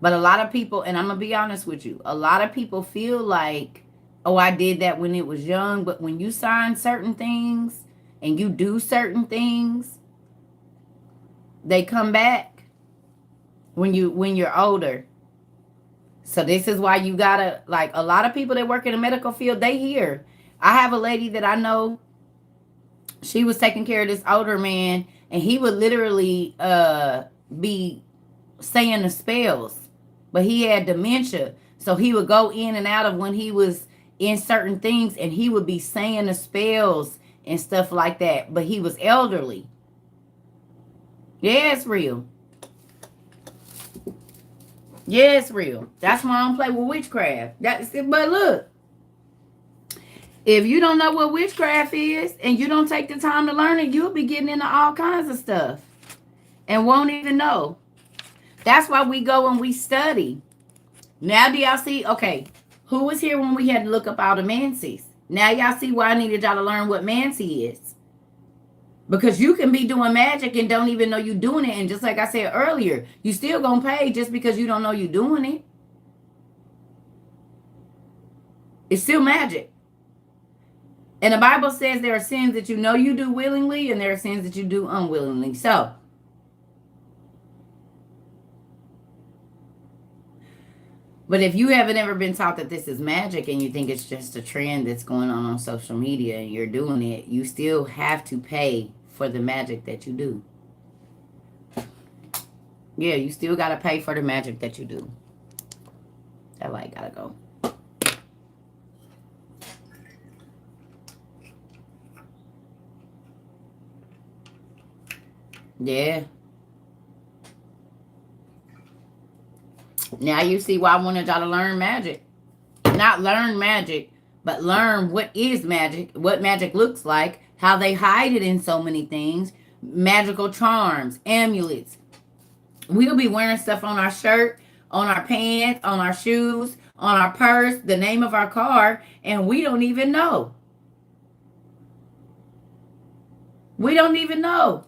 But a lot of people, and I'm going to be honest with you, a lot of people feel like, oh, I did that when it was young. But when you sign certain things and you do certain things, they come back when you're older. So this is why you gotta, like, a lot of people that work in the medical field, they hear. I have a lady that I know, she was taking care of this older man, and he would literally be saying the spells, but he had dementia. So he would go in and out of when he was in certain things, and he would be saying the spells and stuff like that. But he was elderly. Yeah, it's real. Yeah, it's real. That's why I don't play with witchcraft. That's it. But look, if you don't know what witchcraft is and you don't take the time to learn it, you'll be getting into all kinds of stuff and won't even know. That's why we go and we study. Now do y'all see? Okay, who was here when we had to look up all the Mancies? Now y'all see why I needed y'all to learn what Mancy is. Because you can be doing magic and don't even know you're doing it. And just like I said earlier, you still gonna pay just because you don't know you're doing it. It's still magic. And the Bible says there are sins that you know you do willingly, and there are sins that you do unwillingly. So, but if you haven't ever been taught that this is magic and you think it's just a trend that's going on social media and you're doing it, you still have to pay for the magic that you do. Yeah, you still got to pay for the magic that you do. That light got to go. Yeah. Now you see why I wanted y'all to learn magic. Not learn magic, but learn what is magic, what magic looks like, how they hide it in so many things, magical charms, amulets. We'll be wearing stuff on our shirt, on our pants, on our shoes, on our purse, the name of our car, and we don't even know. We don't even know.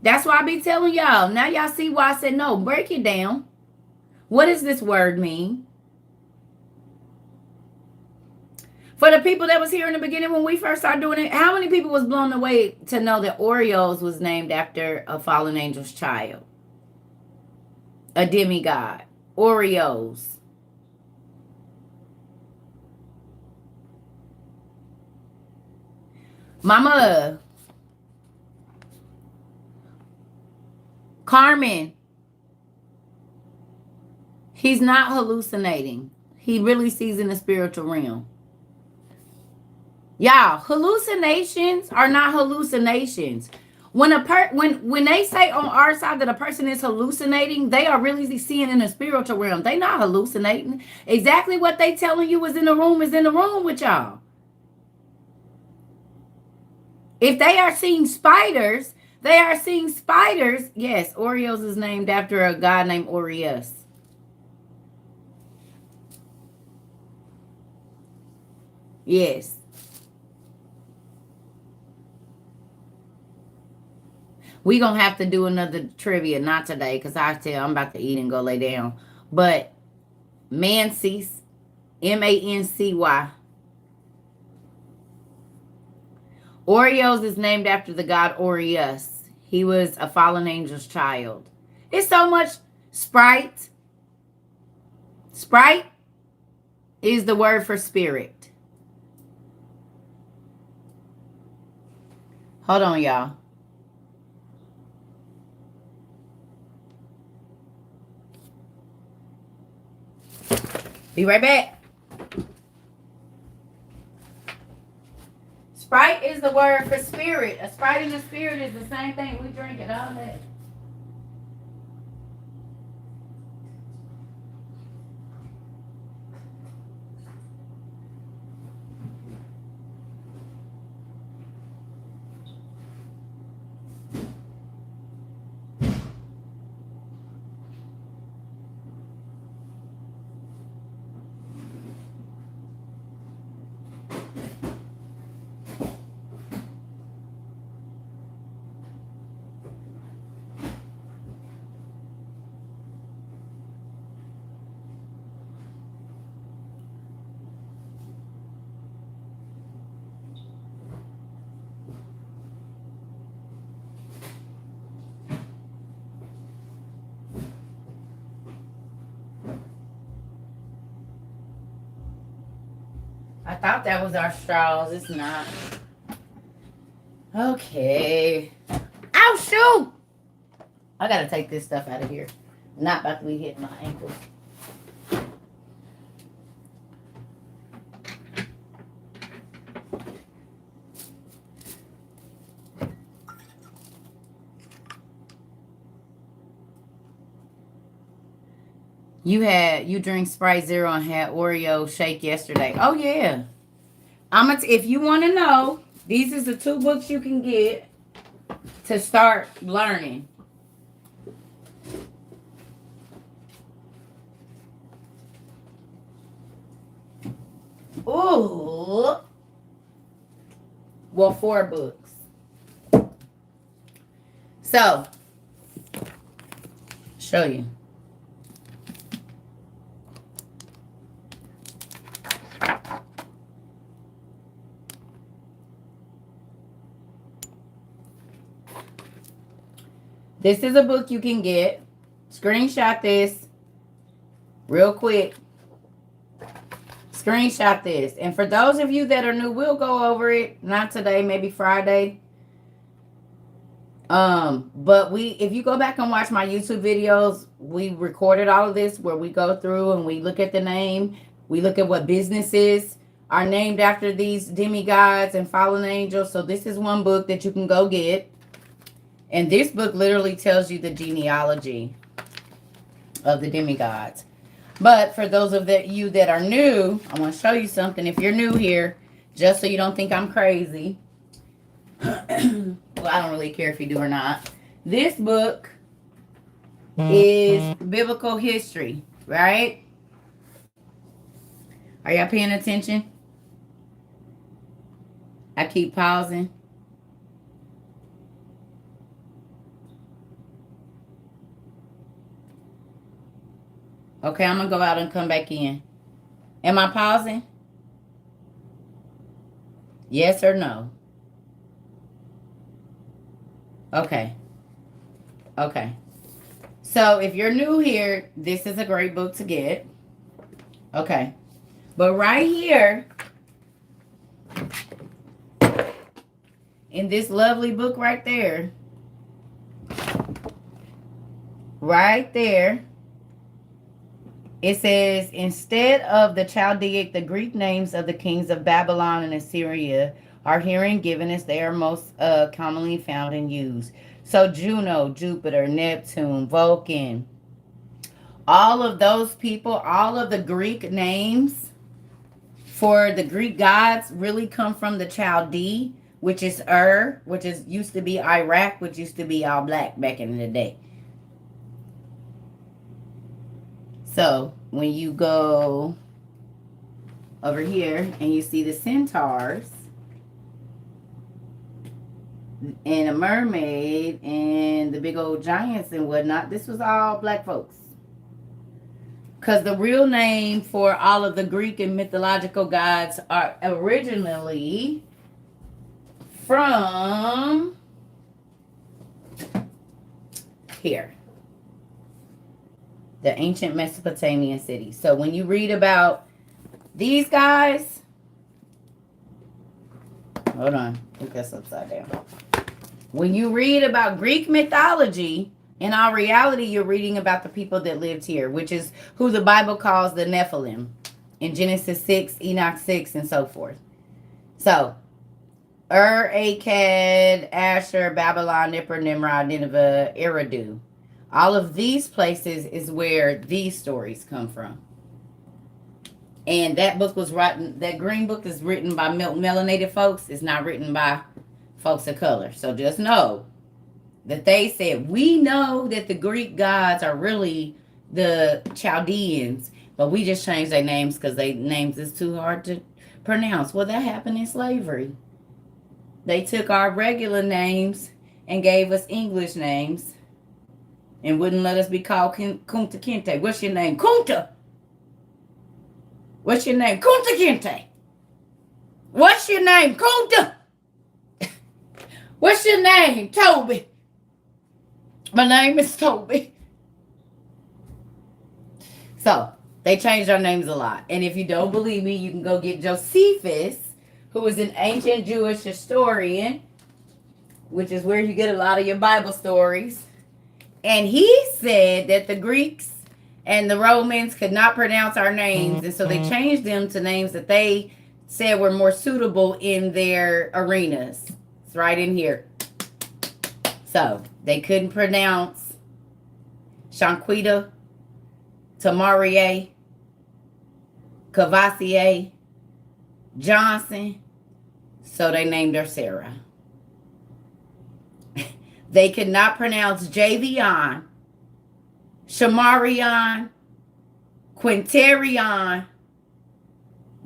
That's why I be telling y'all. Now y'all see why I said no. Break it down. What does this word mean? For the people that was here in the beginning when we first started doing it, how many people was blown away to know that Oreos was named after a fallen angel's child? A demigod. Oreos. Mama. Carmen. He's not hallucinating. He really sees in the spiritual realm. Y'all, hallucinations are not hallucinations. When they say on our side that a person is hallucinating, they are really seeing in the spiritual realm. They not hallucinating. Exactly what they telling you is in the room with y'all. If they are seeing spiders, they are seeing spiders. Yes, Oreos is named after a god named Oreus. Yes. We gonna have to do another trivia, not today, because I tell I'm about to eat and go lay down. But Mancy's, M-A-N-C-Y. Oreos is named after the god Oreus. He was a fallen angel's child. It's so much. Sprite. Sprite is the word for spirit. Hold on, y'all. Be right back. Sprite is the word for spirit. A Sprite and a spirit is the same thing. We drink it all day. I thought that was our straws. It's not. Okay. Ow, shoot! I gotta take this stuff out of here. Not about to be hitting my ankles. You drink Sprite Zero and had Oreo shake yesterday. Oh yeah. If you want to know, these is the 2 books you can get to start learning. Ooh. Well, 4 books. So, show you. This is a book you can get. Screenshot this real quick. Screenshot this. And for those of you that are new, we'll go over it. Not today, maybe Friday. But if you go back and watch my YouTube videos, we recorded all of this where we go through and we look at the name. We look at what businesses are named after these demigods and fallen angels. So this is one book that you can go get. And this book literally tells you the genealogy of the demigods. But for those of you that are new, I want to show you something. If you're new here, just so you don't think I'm crazy. Well, I don't really care if you do or not. This book is biblical history, right? Are y'all paying attention? I keep pausing. Okay, I'm going to go out and come back in. Am I pausing? Yes or no? Okay. Okay. So if you're new here, this is a great book to get. Okay. But right here, in this lovely book right there, it says, instead of the Chaldaic, the Greek names of the kings of Babylon and Assyria are herein given as they are most commonly found and used. So Juno, Jupiter, Neptune, Vulcan, all of those people, all of the Greek names for the Greek gods really come from the Chaldee, which is which used to be Iraq, which used to be all black back in the day. So when you go over here and you see the centaurs and a mermaid and the big old giants and whatnot, this was all black folks. Because the real name for all of the Greek and mythological gods are originally from here. The ancient Mesopotamian cities. So when you read about these guys, hold on, put this upside down. When you read about Greek mythology, in all reality, you're reading about the people that lived here, which is who the Bible calls the Nephilim in Genesis 6, Enoch 6, and so forth. So, Akkad, Asher, Babylon, Nippur, Nimrod, Nineveh, Eridu. All of these places is where these stories come from. And that book was written, that green book is written by melanated folks. It's not written by folks of color. So just know that they said, we know that the Greek gods are really the Chaldeans, but we just changed their names because their names is too hard to pronounce. Well, that happened in slavery. They took our regular names and gave us English names and wouldn't let us be called Kunta Kinte. What's your name? Kunta. What's your name? Kunta Kinte. What's your name? Kunta. What's your name? Toby. My name is Toby. So, They changed our names a lot. And if you don't believe me, you can go get Josephus, who is an ancient Jewish historian, which is where you get a lot of your Bible stories. And he said that the Greeks and the Romans could not pronounce our names. And so they changed them to names that they said were more suitable in their arenas. It's right in here. So they couldn't pronounce Shanquita, Tamarie, Cavassier, Johnson. So they named her Sarah. They could not pronounce Javion, Shamarion, Quinterion,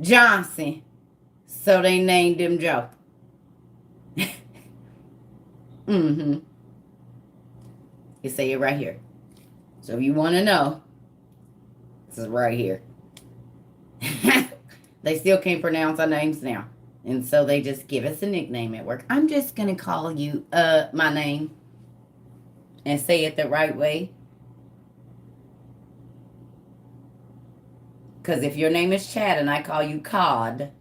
Johnson. So they named him Joe. You say it right here. So if you want to know, this is right here. They still can't pronounce our names now. And so they just give us a nickname at work. I'm just going to call you my name and say it the right way. Because if your name is Chad and I call you Cod.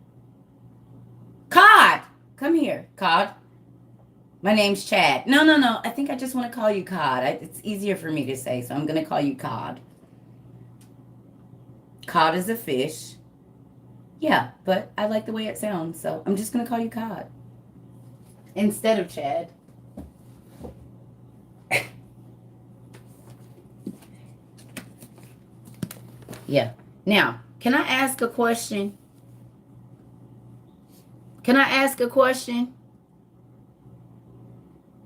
Cod! Come here, Cod. My name's Chad. No. I think I just want to call you Cod. It's easier for me to say, so I'm going to call you Cod. Cod is a fish. Yeah, but I like the way it sounds, so I'm just going to call you Cod instead of Chad. Yeah. Now, can I ask a question? Can I ask a question?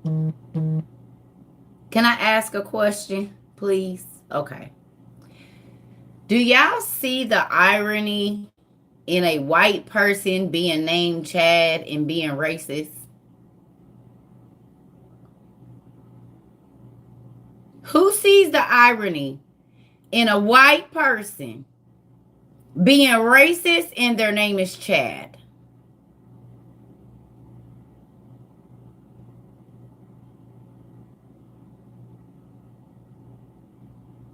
Can I ask a question, please? Okay. Do y'all see the irony in a white person being named Chad and being racist? Who sees the irony in a white person being racist and their name is Chad?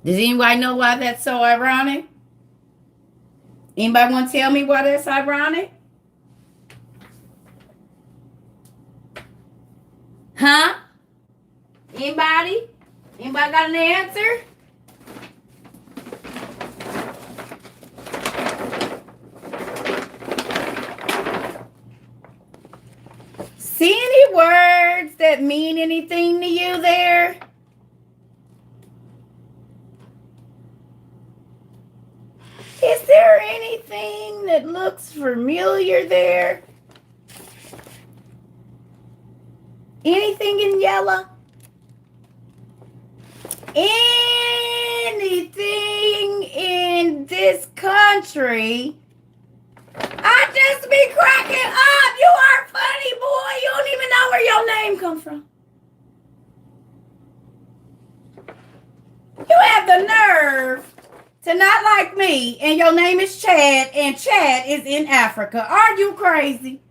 Does anybody know why that's so ironic? Anybody want to tell me why that's ironic? Huh? Anybody? Anybody got an answer? See any words that mean anything to you there? Is there anything that looks familiar there? Anything in yellow? Anything in this country? I just be cracking up. You are funny, boy. You don't even know where your name come from. You have the nerve to not like me, and your name is Chad, and Chad is in Africa. Are you crazy?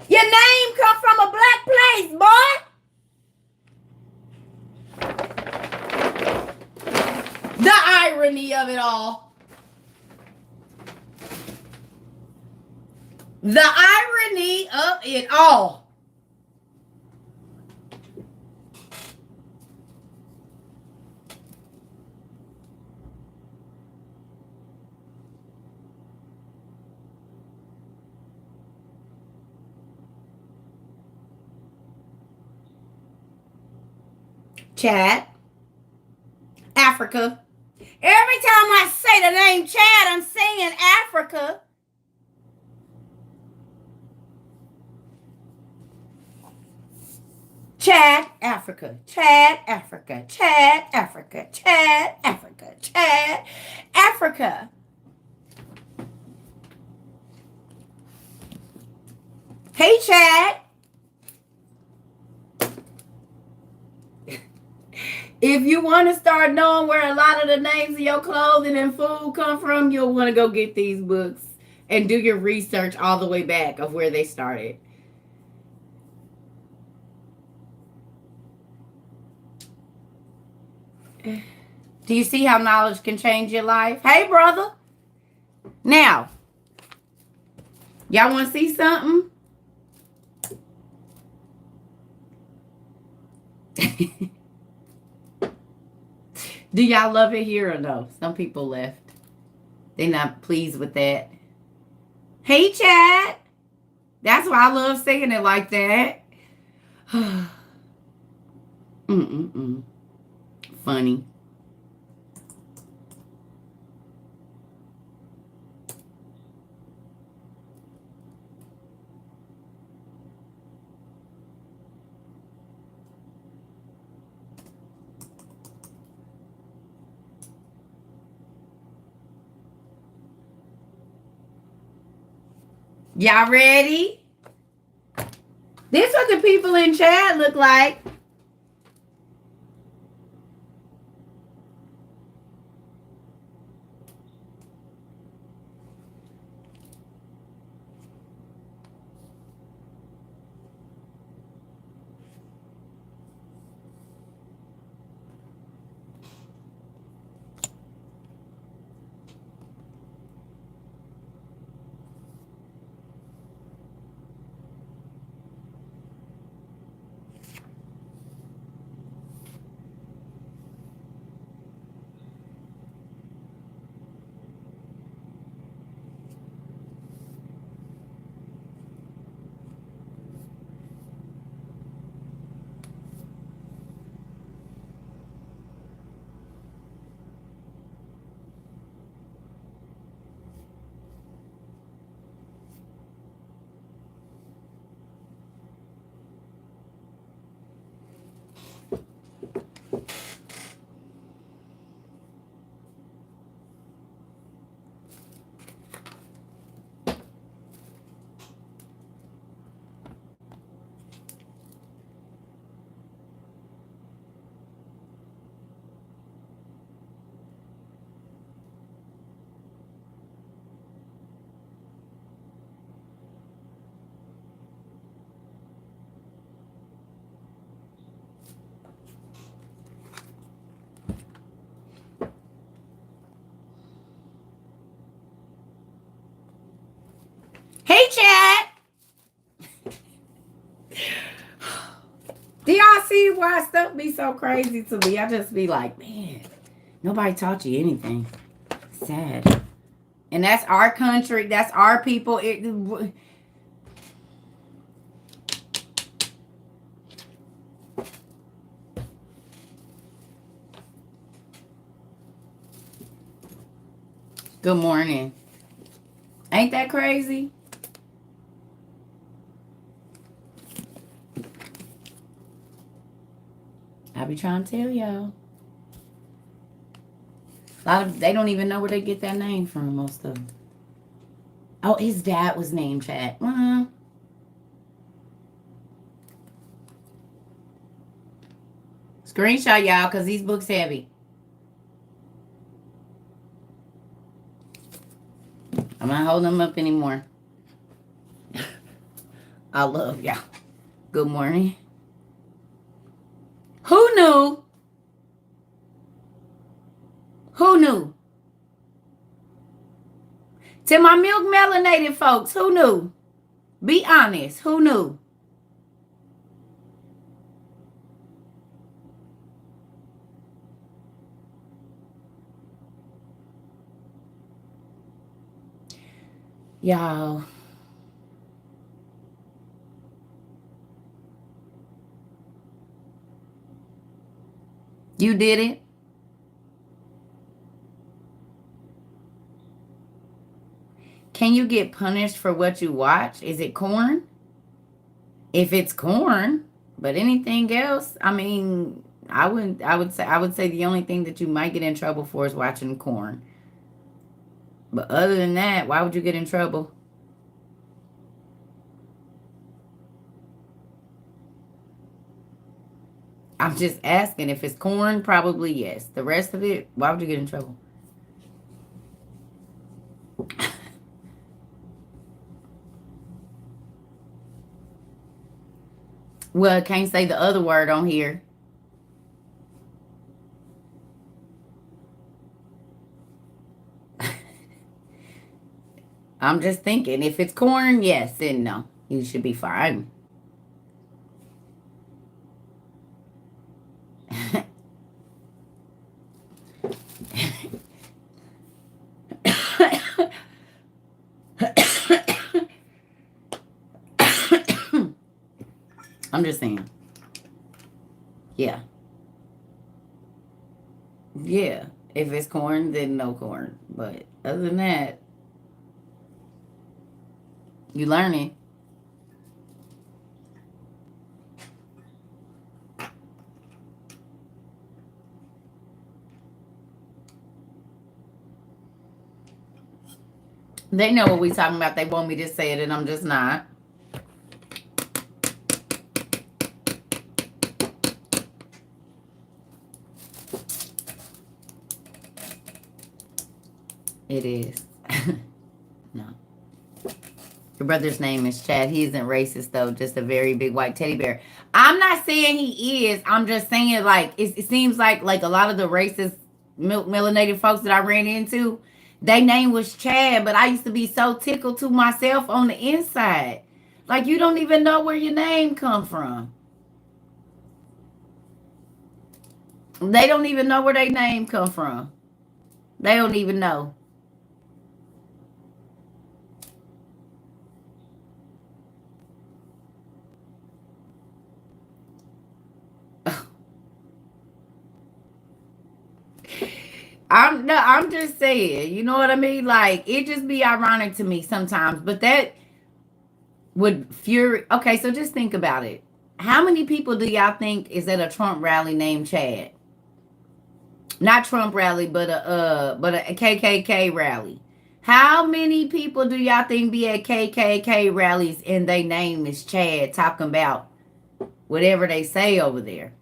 Your name come from a black place, boy. The irony of it all. The irony of it all. Chad, Africa. Every time I say the name Chad, I'm saying Africa. Chad, Africa. Chad, Africa. Chad, Africa. Chad, Africa. Chad, Africa. Hey, Chad. If you want to start knowing where a lot of the names of your clothing and food come from, you'll want to go get these books and do your research all the way back of where they started. Do you see how knowledge can change your life? Hey, brother. Now, y'all want to see something? Do y'all love it here or no? Some people left. They're not pleased with that. Hey, Chad. That's why I love saying it like that. Funny. Y'all ready? This is what the people in chat look like. Hey, Chad. Do y'all see why stuff be so crazy to me? I just be like, man, nobody taught you anything. Sad. And that's our country. That's our people. Good morning. Ain't that crazy? I be trying to tell y'all. They don't even know where they get that name from, most of them. Oh, his dad was named Chad. Screenshot, y'all, because these books heavy. I'm not holding them up anymore. I love y'all. Good morning. Who knew? Who knew? To my milk melanated folks, who knew? Be honest, who knew? Y'all. You did it? Can you get punished for what you watch? Is it corn? If it's corn, but anything else, I mean, I would say the only thing that you might get in trouble for is watching corn. But other than that, why would you get in trouble? I'm just asking. If it's corn, probably yes. The rest of it, why would you get in trouble? Well, I can't say the other word on here. I'm just thinking, if it's corn, yes, then no. You should be fine. I'm just saying. Yeah. Yeah. If it's corn, then no corn. But other than that, you learning. They know what we talking about. They want me to say it, and I'm just not. It is. No. Your brother's name is Chad. He isn't racist, though. Just a very big white teddy bear. I'm not saying he is. I'm just saying, like, it seems like a lot of the racist melanated folks that I ran into, their name was Chad, but I used to be so tickled to myself on the inside. Like, you don't even know where your name come from. They don't even know where their name come from. They don't even know. I'm just saying, you know what I mean? Like, it just be ironic to me sometimes, but that would fury. Okay, so just think about it. How many people do y'all think is at a Trump rally named Chad? Not Trump rally, but a KKK rally. How many people do y'all think be at KKK rallies and they name is Chad, talking about whatever they say over there?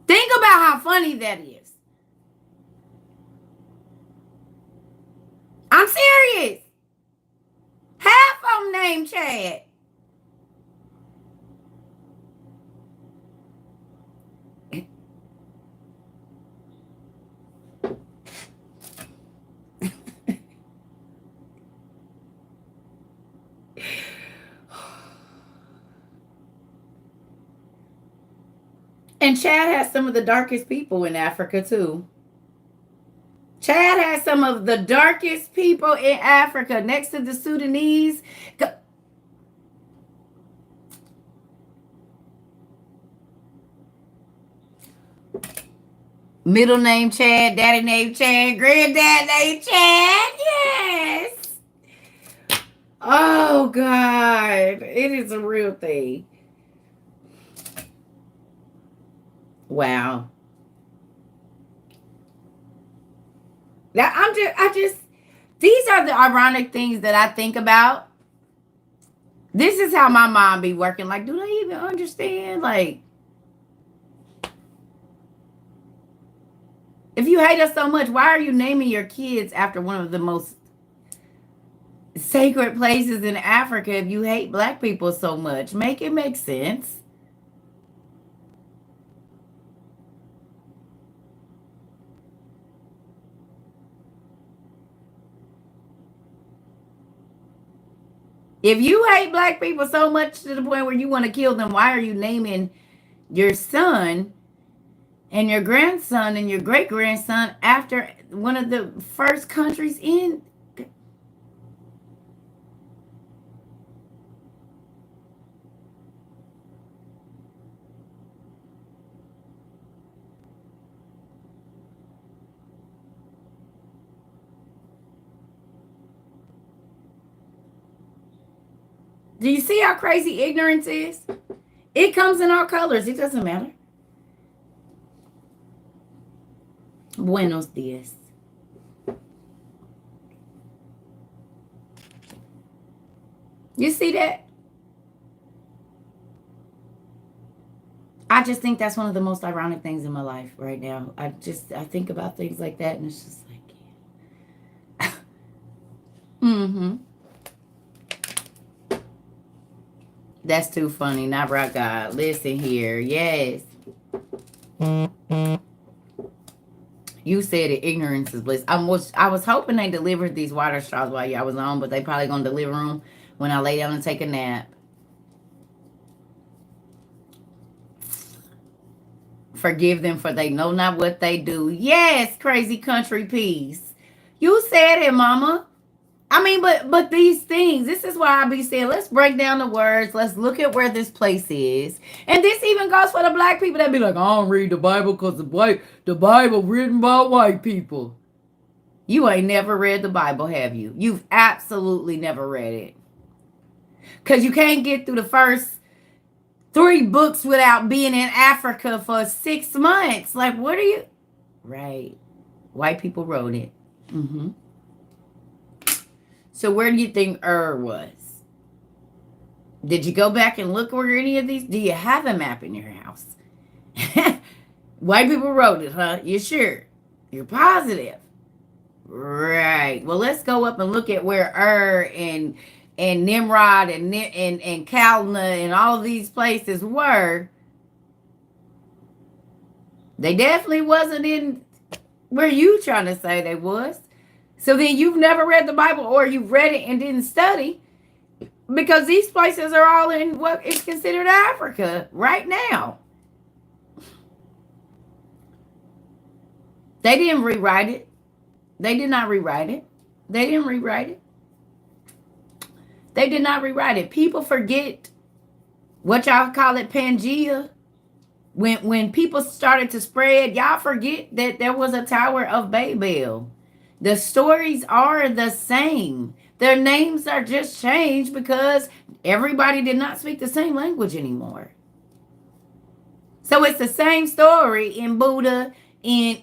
Think about how funny that is. I'm serious. Half of them named Chad. And Chad has some of the darkest people in Africa, too. Chad has some of the darkest people in Africa next to the Sudanese. Middle name Chad, daddy name Chad, granddad name Chad. Yes. Oh, God. It is a real thing. Wow. That these are the ironic things that I think about. This is how my mom be working. Like, do they even understand? Like, if you hate us so much, why are you naming your kids after one of the most sacred places in Africa if you hate black people so much? Make it make sense. If you hate black people so much to the point where you want to kill them, why are you naming your son and your grandson and your great grandson after one of the first countries in? Do you see how crazy ignorance is? It comes in all colors. It doesn't matter. Buenos dias. You see that? I just think that's one of the most ironic things in my life right now. I think about things like that, and it's just like, yeah. Mm-hmm. That's too funny. Not right, God. Listen here. Yes. You said it. Ignorance is bliss. I was hoping they delivered these water straws while y'all was on, but they probably gonna deliver them when I lay down and take a nap. Forgive them, for they know not what they do. Yes, crazy country peace. You said it, Mama. I mean, but these things, this is why I be saying, let's break down the words. Let's look at where this place is. And this even goes for the black people that be like, I don't read the Bible because the Bible written by white people. You ain't never read the Bible, have you? You've absolutely never read it. Because you can't get through the first 3 books without being in Africa for 6 months. Like, what are you? Right. White people wrote it. Mm-hmm. So where do you think was? Did you go back and look where any of these? Do you have a map in your house? White people wrote it, huh? You sure? You're positive? Right. Well, let's go up and look at where and Nimrod and Calna and all of these places were. They definitely wasn't in where you trying to say they was. So then you've never read the Bible, or you've read it and didn't study, because these places are all in what is considered Africa right now. They didn't rewrite it. They did not rewrite it. They didn't rewrite it. They did not rewrite it. People forget what y'all call it, Pangea. When people started to spread, y'all forget that there was a Tower of Babel. The stories are the same. Their names are just changed because everybody did not speak the same language anymore. So it's the same story in Buddha, in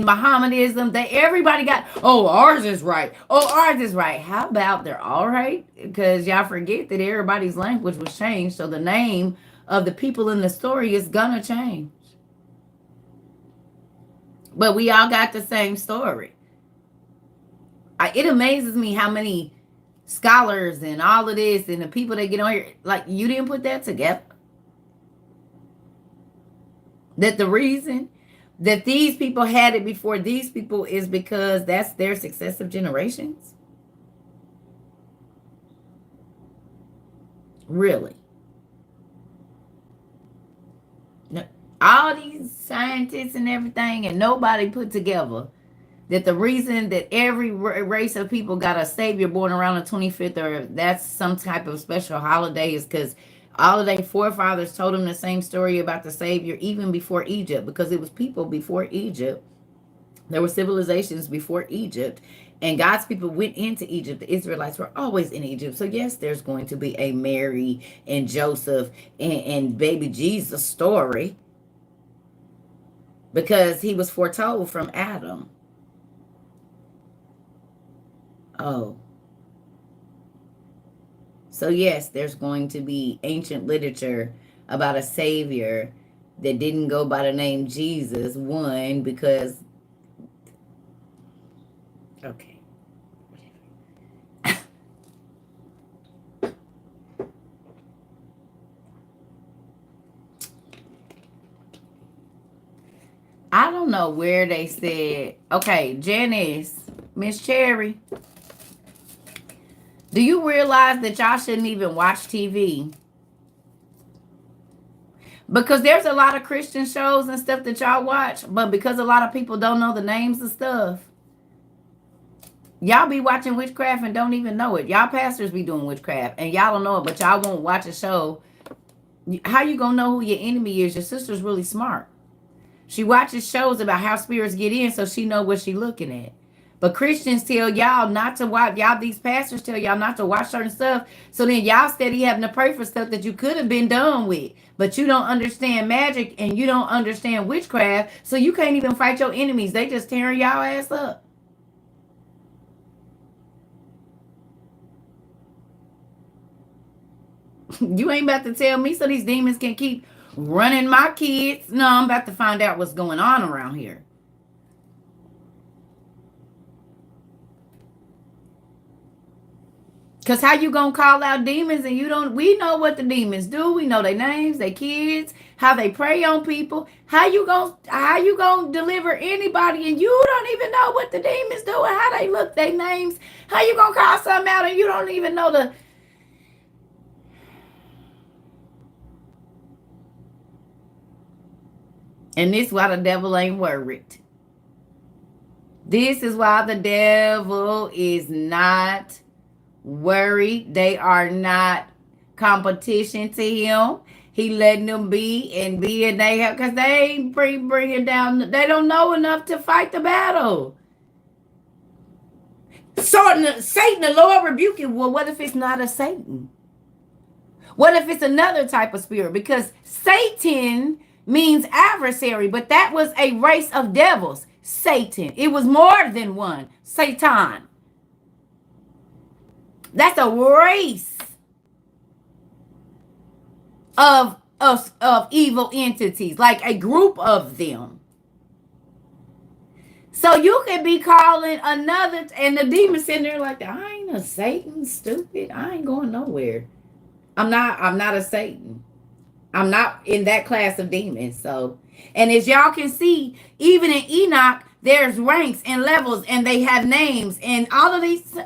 Mohammedanism. That everybody got, oh, ours is right. Oh, ours is right. How about they're all right? Because y'all forget that everybody's language was changed. So the name of the people in the story is gonna change. But we all got the same story. It amazes me how many scholars and all of this and the people that get on here, like, you didn't put that together. That the reason that these people had it before these people is because that's their successive generations. Really? All these scientists and everything, and nobody put together that the reason that every race of people got a savior born around the 25th, or that's some type of special holiday, is because all of their forefathers told them the same story about the savior even before Egypt, because it was people before Egypt. There were civilizations before Egypt, and God's people went into Egypt. The Israelites were always in Egypt. So yes, there's going to be a Mary and Joseph and baby Jesus story, because he was foretold from Adam. Oh. So yes, there's going to be ancient literature about a savior that didn't go by the name Jesus. One, because... Okay. I don't know where they said. Okay, Janice, Miss Cherry, do you realize that y'all shouldn't even watch TV? Because there's a lot of Christian shows and stuff that y'all watch, but because a lot of people don't know the names of stuff, y'all be watching witchcraft and don't even know it. Y'all pastors be doing witchcraft and y'all don't know it, but y'all won't watch a show. How you gonna know who your enemy is? Your sister's really smart. She watches shows about how spirits get in, so she know what she looking at. But Christians tell y'all not to watch. Y'all, these pastors tell y'all not to watch certain stuff. So then y'all steady having to pray for stuff that you could have been done with. But you don't understand magic and you don't understand witchcraft. So you can't even fight your enemies. They just tearing y'all ass up. You ain't about to tell me so these demons can keep running my kids. No, I'm about to find out what's going on around here. Cause how you gonna call out demons and you don't? We know what the demons do. We know their names, their kids, how they prey on people. How you gonna deliver anybody and you don't even know what the demons do and how they look, their names? How you gonna call something out and you don't even know the? And this is why the devil ain't worried. This is why the devil is not worried. They are not competition to him. He letting them be and they have, because they ain't bringing down. They don't know enough to fight the battle. So Satan, the Lord rebuke it. Well, what if it's not a Satan? What if it's another type of spirit? Because Satan means adversary, but that was a race of devils. Satan. It was more than one. Satan. That's a race of evil entities, like a group of them. So you could be calling another, and the demon sitting there like, I ain't a Satan, stupid. I ain't going nowhere. I'm not a Satan. I'm not in that class of demons. So, and as y'all can see, even in Enoch, there's ranks and levels, and they have names, and all of these.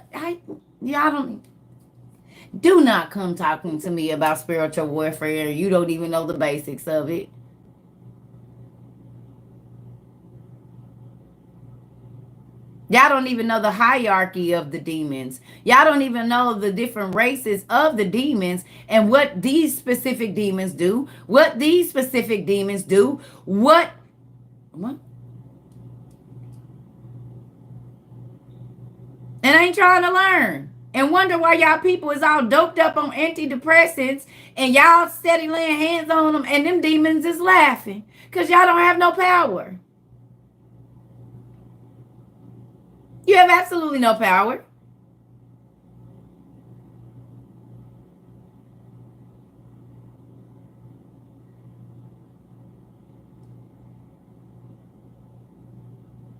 Do not come talking to me about spiritual warfare. You don't even know the basics of it. Y'all don't even know the hierarchy of the demons. Y'all don't even know the different races of the demons and what these specific demons do. What these specific demons do. What? And I ain't trying to learn. And wonder why y'all people is all doped up on antidepressants and y'all steady laying hands on them and them demons is laughing. Because y'all don't have no power. You have absolutely no power.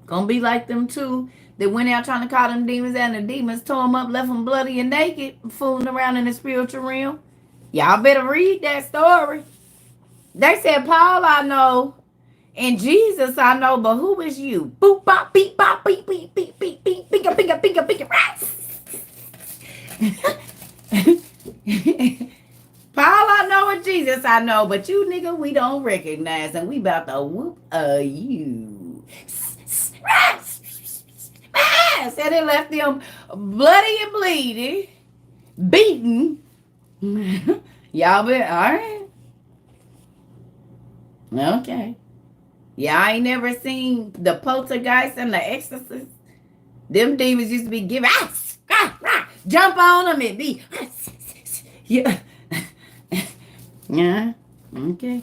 Gonna be like them too. They went out trying to call them demons and the demons tore them up, left them bloody and naked, fooling around in the spiritual realm. Y'all better read that story. They said, Paul I know, and Jesus I know, but who is you? Boop, bop, beep, bop, beep, beep, beep, beep, beep, pinka, pinka, pinka, pinka, Paul I know and Jesus I know, but you nigga we don't recognize, and we about to whoop you. Said they left them bloody and bleeding, beaten. Y'all been all right? Okay. Yeah, I ain't never seen the Poltergeist and the Exorcist. Them demons used to be giving jump on them and be yeah. Yeah. Okay.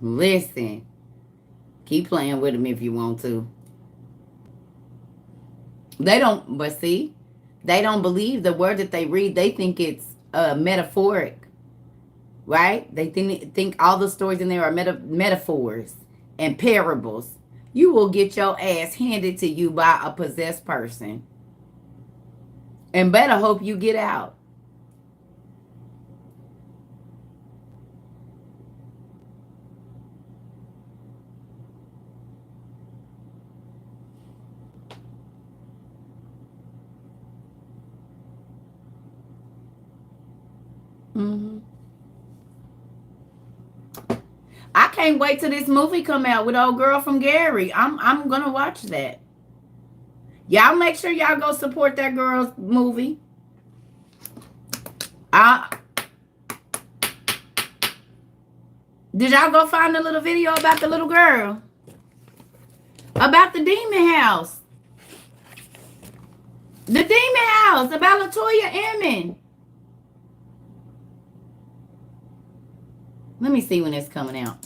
Listen. Keep playing with them if you want to. They don't, but see, they don't believe the word that they read. They think it's metaphoric, right? They think all the stories in there are metaphors and parables. You will get your ass handed to you by a possessed person. And better hope you get out. Mm-hmm. I can't wait till this movie come out with old girl from Gary. I'm gonna watch that. Y'all make sure y'all go support that girl's movie. Did y'all go find the little video about the little girl? About the demon house. The demon house about Latoya Emmon. Let me see when it's coming out.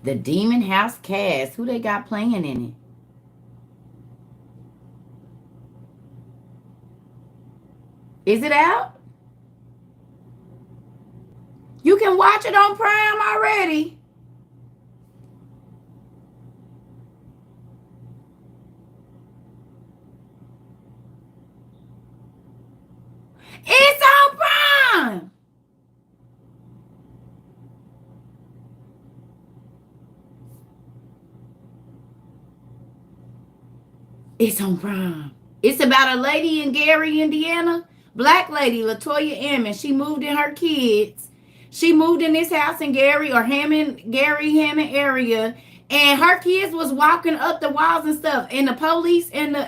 The Demon House cast. Who they got playing in it? Is it out? You can watch it on Prime already. It's on Prime. It's on Prime. It's about a lady in Gary, Indiana. Black lady, Latoya Ammon. She moved in her kids. She moved in this house in Gary or Hammond area. And her kids was walking up the walls and stuff. And the police and the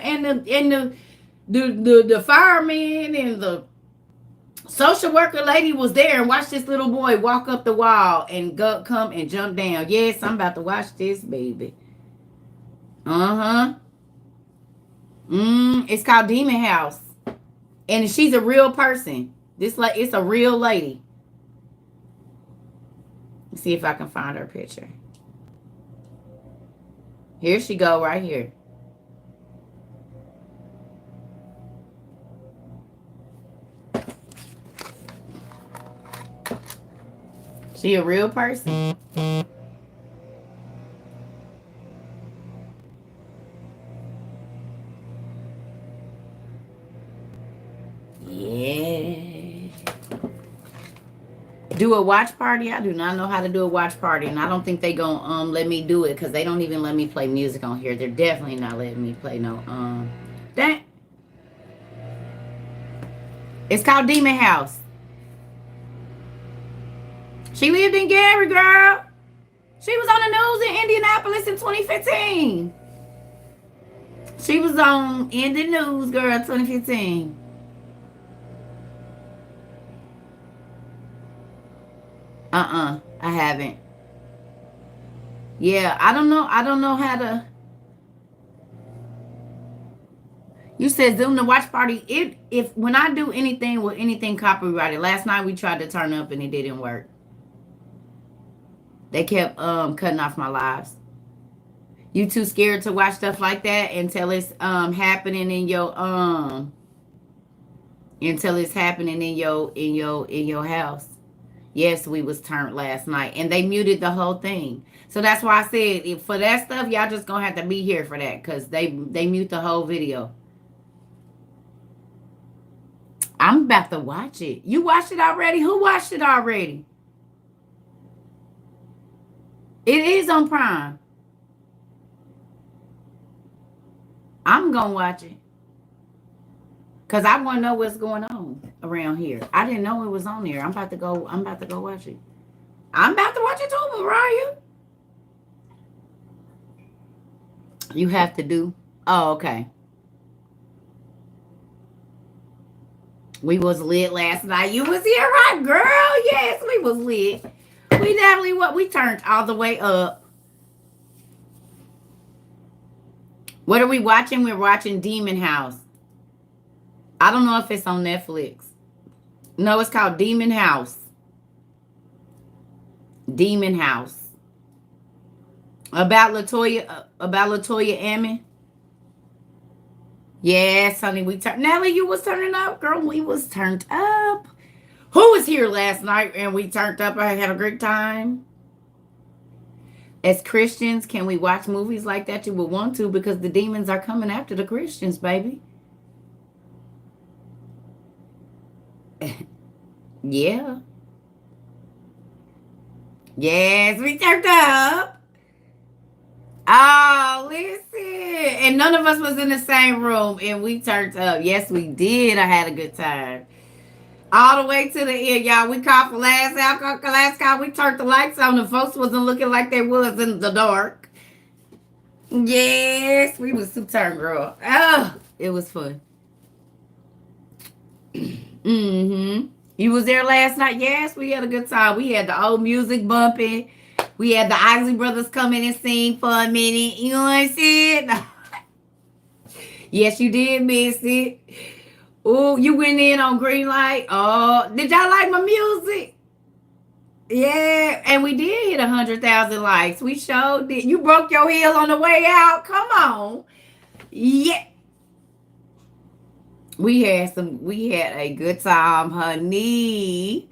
firemen and the social worker lady was there and watched this little boy walk up the wall and come and jump down. Yes, I'm about to watch this, baby. Uh-huh. It's called Demon House. And she's a real person. It's a real lady. Let's see if I can find her picture. Here she go right here. She a real person. Yeah. Do a watch party? I do not know how to do a watch party, and I don't think they gonna let me do it because they don't even let me play music on here. They're definitely not letting me play no that. It's called Demon House. She lived in Gary, girl. She was on the news in Indianapolis in 2015. She was on in the news, girl, 2015. I haven't. Yeah, I don't know. I don't know how to. You said Zoom the watch party. If when I do anything with anything copyrighted, last night we tried to turn up and it didn't work. They kept cutting off my lives. You too scared to watch stuff like that until it's happening in your until it's happening in your house. Yes, we was turned last night and they muted the whole thing. So that's why I said if for that stuff, y'all just gonna have to be here for that because they mute the whole video. I'm about to watch it. You watched it already? Who watched it already? It is on Prime. I'm gonna watch it. Cause I wanna know what's going on around here. I didn't know it was on there. I'm about to go watch it. I'm about to watch it too, Mariah. You have to do. Oh, okay. We was lit last night. You was here, right, girl? Yes, we was lit. We definitely we turned all the way up. What are we watching? We're watching Demon House. I don't know if it's on Netflix. No, it's called Demon House. Demon House. About Latoya Ammon. Yes, honey, we turned. Nelly, you was turning up, girl. We was turned up. Who was here last night and we turned up? I had a great time. As Christians, can we watch movies like that? You would want to because the demons are coming after the Christians, baby. Yeah. Yes, we turned up. Oh, listen. And none of us was in the same room and we turned up. Yes, we did. I had a good time. All the way to the end, y'all. We called for last call. We turned the lights on. The folks wasn't looking like they was in the dark. Yes, we was too turned, girl. Oh, it was fun. Mm-hmm. You was there last night? Yes, we had a good time. We had the old music bumping. We had the Isley Brothers come in and sing for a minute. You know what I'm saying? Yes, you did miss it. Oh, you went in on green light. Oh, did y'all like my music? Yeah, and we did hit 100,000 likes. We showed it. You broke your heel on the way out. Come on. Yeah. We had a good time, honey.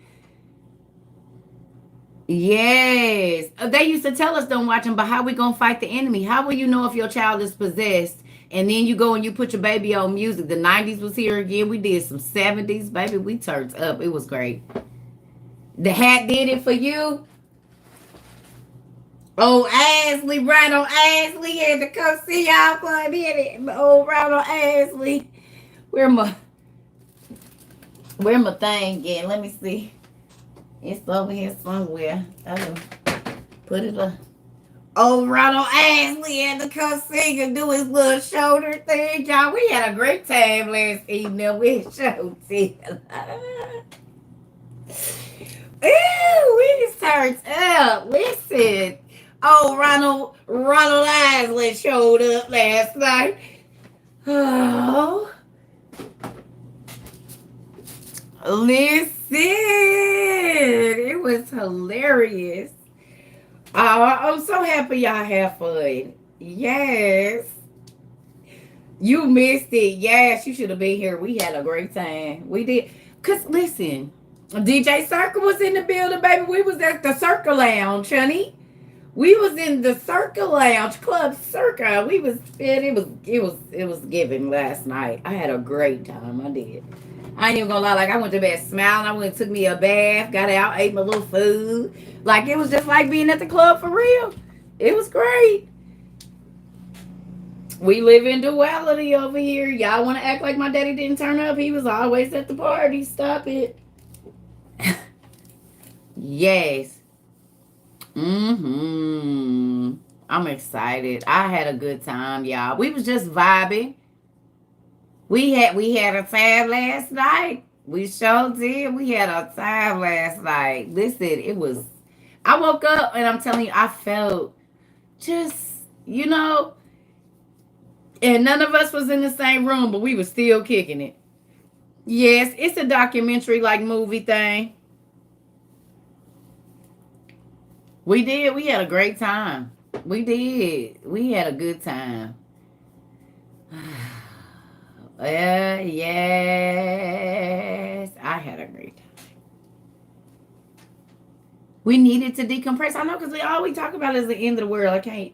Yes. They used to tell us don't watch them, but how we gonna fight the enemy? How will you know if your child is possessed? And then you go and you put your baby on music. The 90s was here again. We did some 70s, baby. We turned up. It was great. The hat did it for you. Oh, Ashley, right on Ashley had to come see y'all for a minute. Oh, right on Ashley. Where my thing at? Let me see. It's over here somewhere. Oh, put it up. Oh, Ronald Ashley had to come sing and do his little shoulder thing, y'all. We had a great time last evening with show. Ooh, we just turned up. Listen. Oh, Ronald Ashley showed up last night. Oh. Listen. It was hilarious. Oh, I'm so happy y'all have fun. Yes. You missed it. Yes, you should have been here. We had a great time. We did. Because, listen, DJ Circle was in the building, baby. We was at the Circle Lounge, honey. We was in the Circle Lounge, Club Circle. We was, it was giving last night. I had a great time. I did. I ain't even gonna lie, like I went to bed smiling. I went and took me a bath, got out, ate my little food. Like it was just like being at the club for real. It was great. We live in duality over here. Y'all want to act like my daddy didn't turn up? He was always at the party. Stop it. Yes. I'm excited. I had a good time, y'all. We was just vibing. We had a time last night. We sure did. We had a time last night. Listen, it was. I woke up and I'm telling you, I felt just, and none of us was in the same room, but we were still kicking it. Yes, it's a documentary like movie thing. We did. We had a great time. We did. We had a good time. Yes, I had a great time. We needed to decompress. I know because all we talk about is the end of the world. I can't.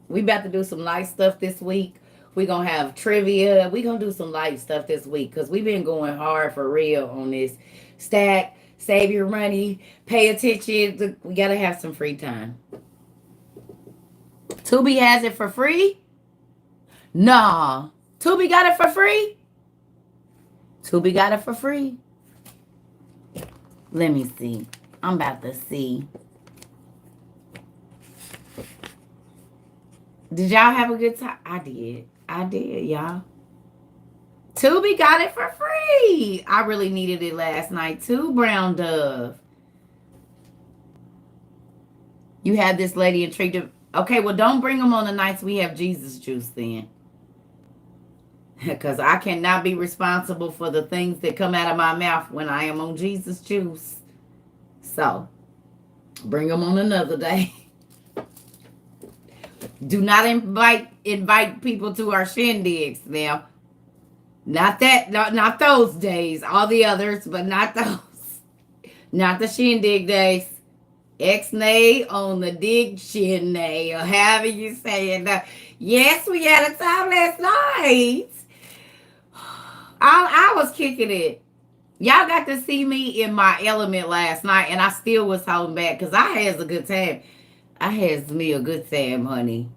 We about to do some light stuff this week. We're going to have trivia. We're going to do some light stuff this week because we've been going hard for real on this. Stack, save your money, pay attention. We got to have some free time. Tubi has it for free? Nah. Tubi got it for free? Tubi got it for free. Let me see. I'm about to see. Did y'all have a good time? I did, y'all. Tubi got it for free. I really needed it last night too, Brown Dove. You had this lady intrigued. Okay, well, don't bring them on the nights we have Jesus juice then. Because I cannot be responsible for the things that come out of my mouth when I am on Jesus juice. So, bring them on another day. Do not invite people to our shindigs now. Not those days. All the others, but not those. Not the shindig days. X-nay on the dig shin-nay, or however you say it. Yes, we had a time last night. I was kicking it. Y'all got to see me in my element last night, and I still was holding back because I had a good time. I had me a good time, honey.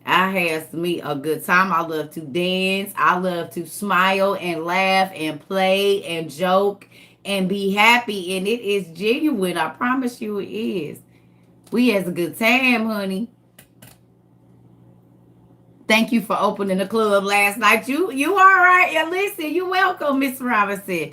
I had me a good time. I love to dance. I love to smile and laugh and play and joke and be happy. And it is genuine. I promise you it is. We had a good time, honey. Thank you for opening the club last night. You all right? Yeah, listen, you're welcome, Miss Robinson.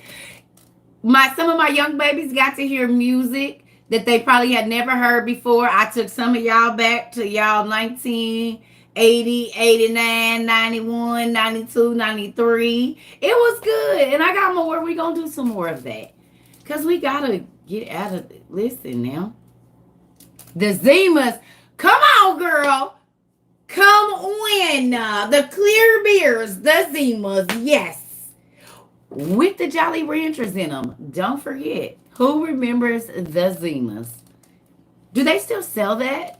Some of my young babies got to hear music that they probably had never heard before. I took some of y'all back to y'all 1980, 89, 91, 92, 93. It was good. And I got more. We're going to do some more of that. Because we got to get out of it. Listen now. The Zimas. Come on, girl. Come on. The clear beers. The Zimas. Yes. With the Jolly Ranchers in them. Don't forget. Who remembers the Zimas? Do they still sell that?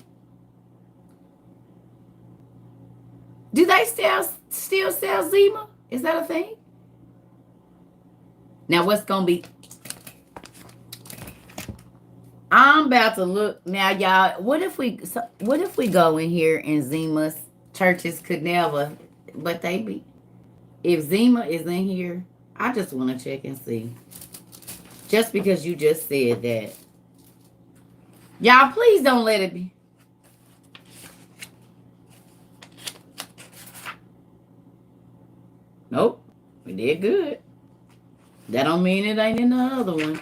Do they still sell Zima? Is that a thing? Now what's gonna be? I'm about to look now, y'all. What if we go in here and Zima's churches could never, but they be. If Zima is in here, I just want to check and see. Just because you just said that, y'all, please don't let it be. Nope, we did good. That don't mean it ain't in the other one.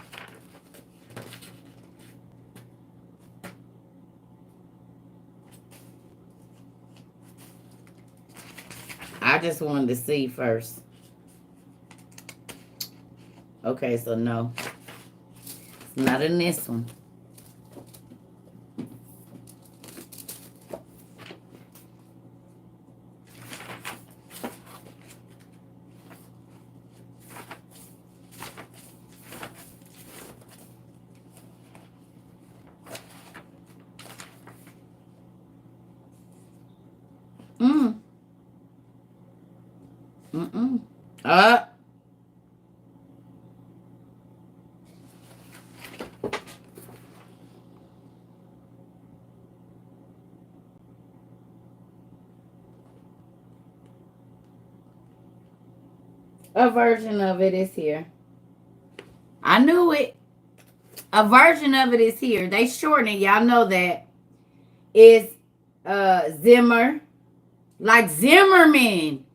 I just wanted to see first. Okay, so no. It's not in this one. Mm. Mm-mm. A version of it is here. I knew it. A version of it is here. They shorten it. Y'all know that. It's Zimmer. Like Zimmerman.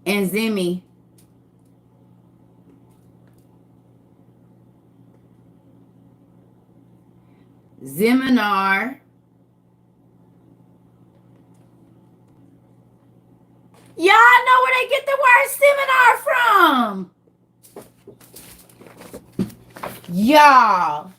And Zimmy. Ziminar. Y'all know where they get the word seminar from. Y'all.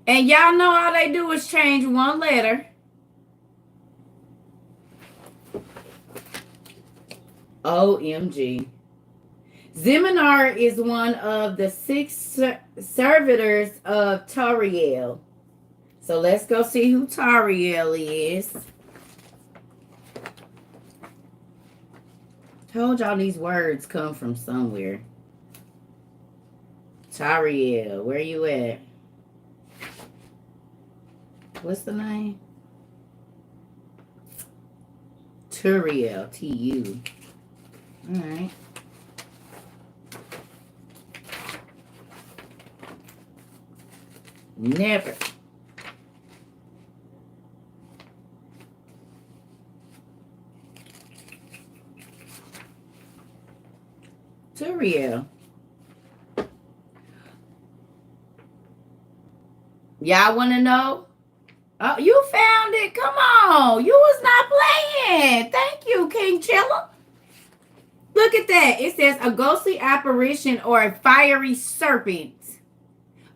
And y'all know all they do is change one letter. OMG. Ziminar is one of the 6 servitors of Tariel. So let's go see who Tariel is. Told y'all these words come from somewhere. Tariel, where you at? What's the name? Turiel, T-U. All right. Never. Turiel. Y'all want to know? Oh, you found it. Come on. You was not playing. Thank you, King Chilla. Look at that. It says a ghostly apparition or a fiery serpent.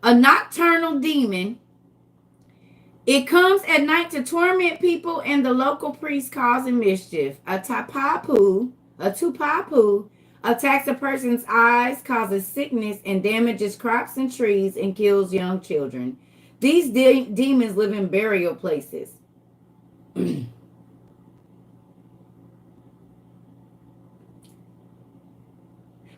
A nocturnal demon. It comes at night to torment people and the local priest causing mischief. A tupapu attacks a person's eyes, causes sickness, and damages crops and trees and kills young children. These demons live in burial places.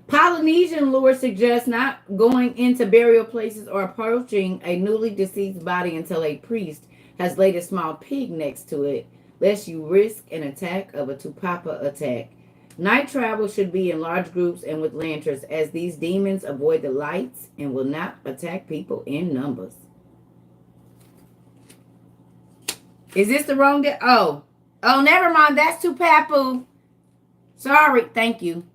Polynesian lore suggests not going into burial places or approaching a newly deceased body until a priest has laid a small pig next to it, lest you risk an attack of a tupapa attack. Night travel should be in large groups and with lanterns, as these demons avoid the lights and will not attack people in numbers. Is this the wrong day? Oh. Oh, never mind. That's too Papu. Sorry. Thank you.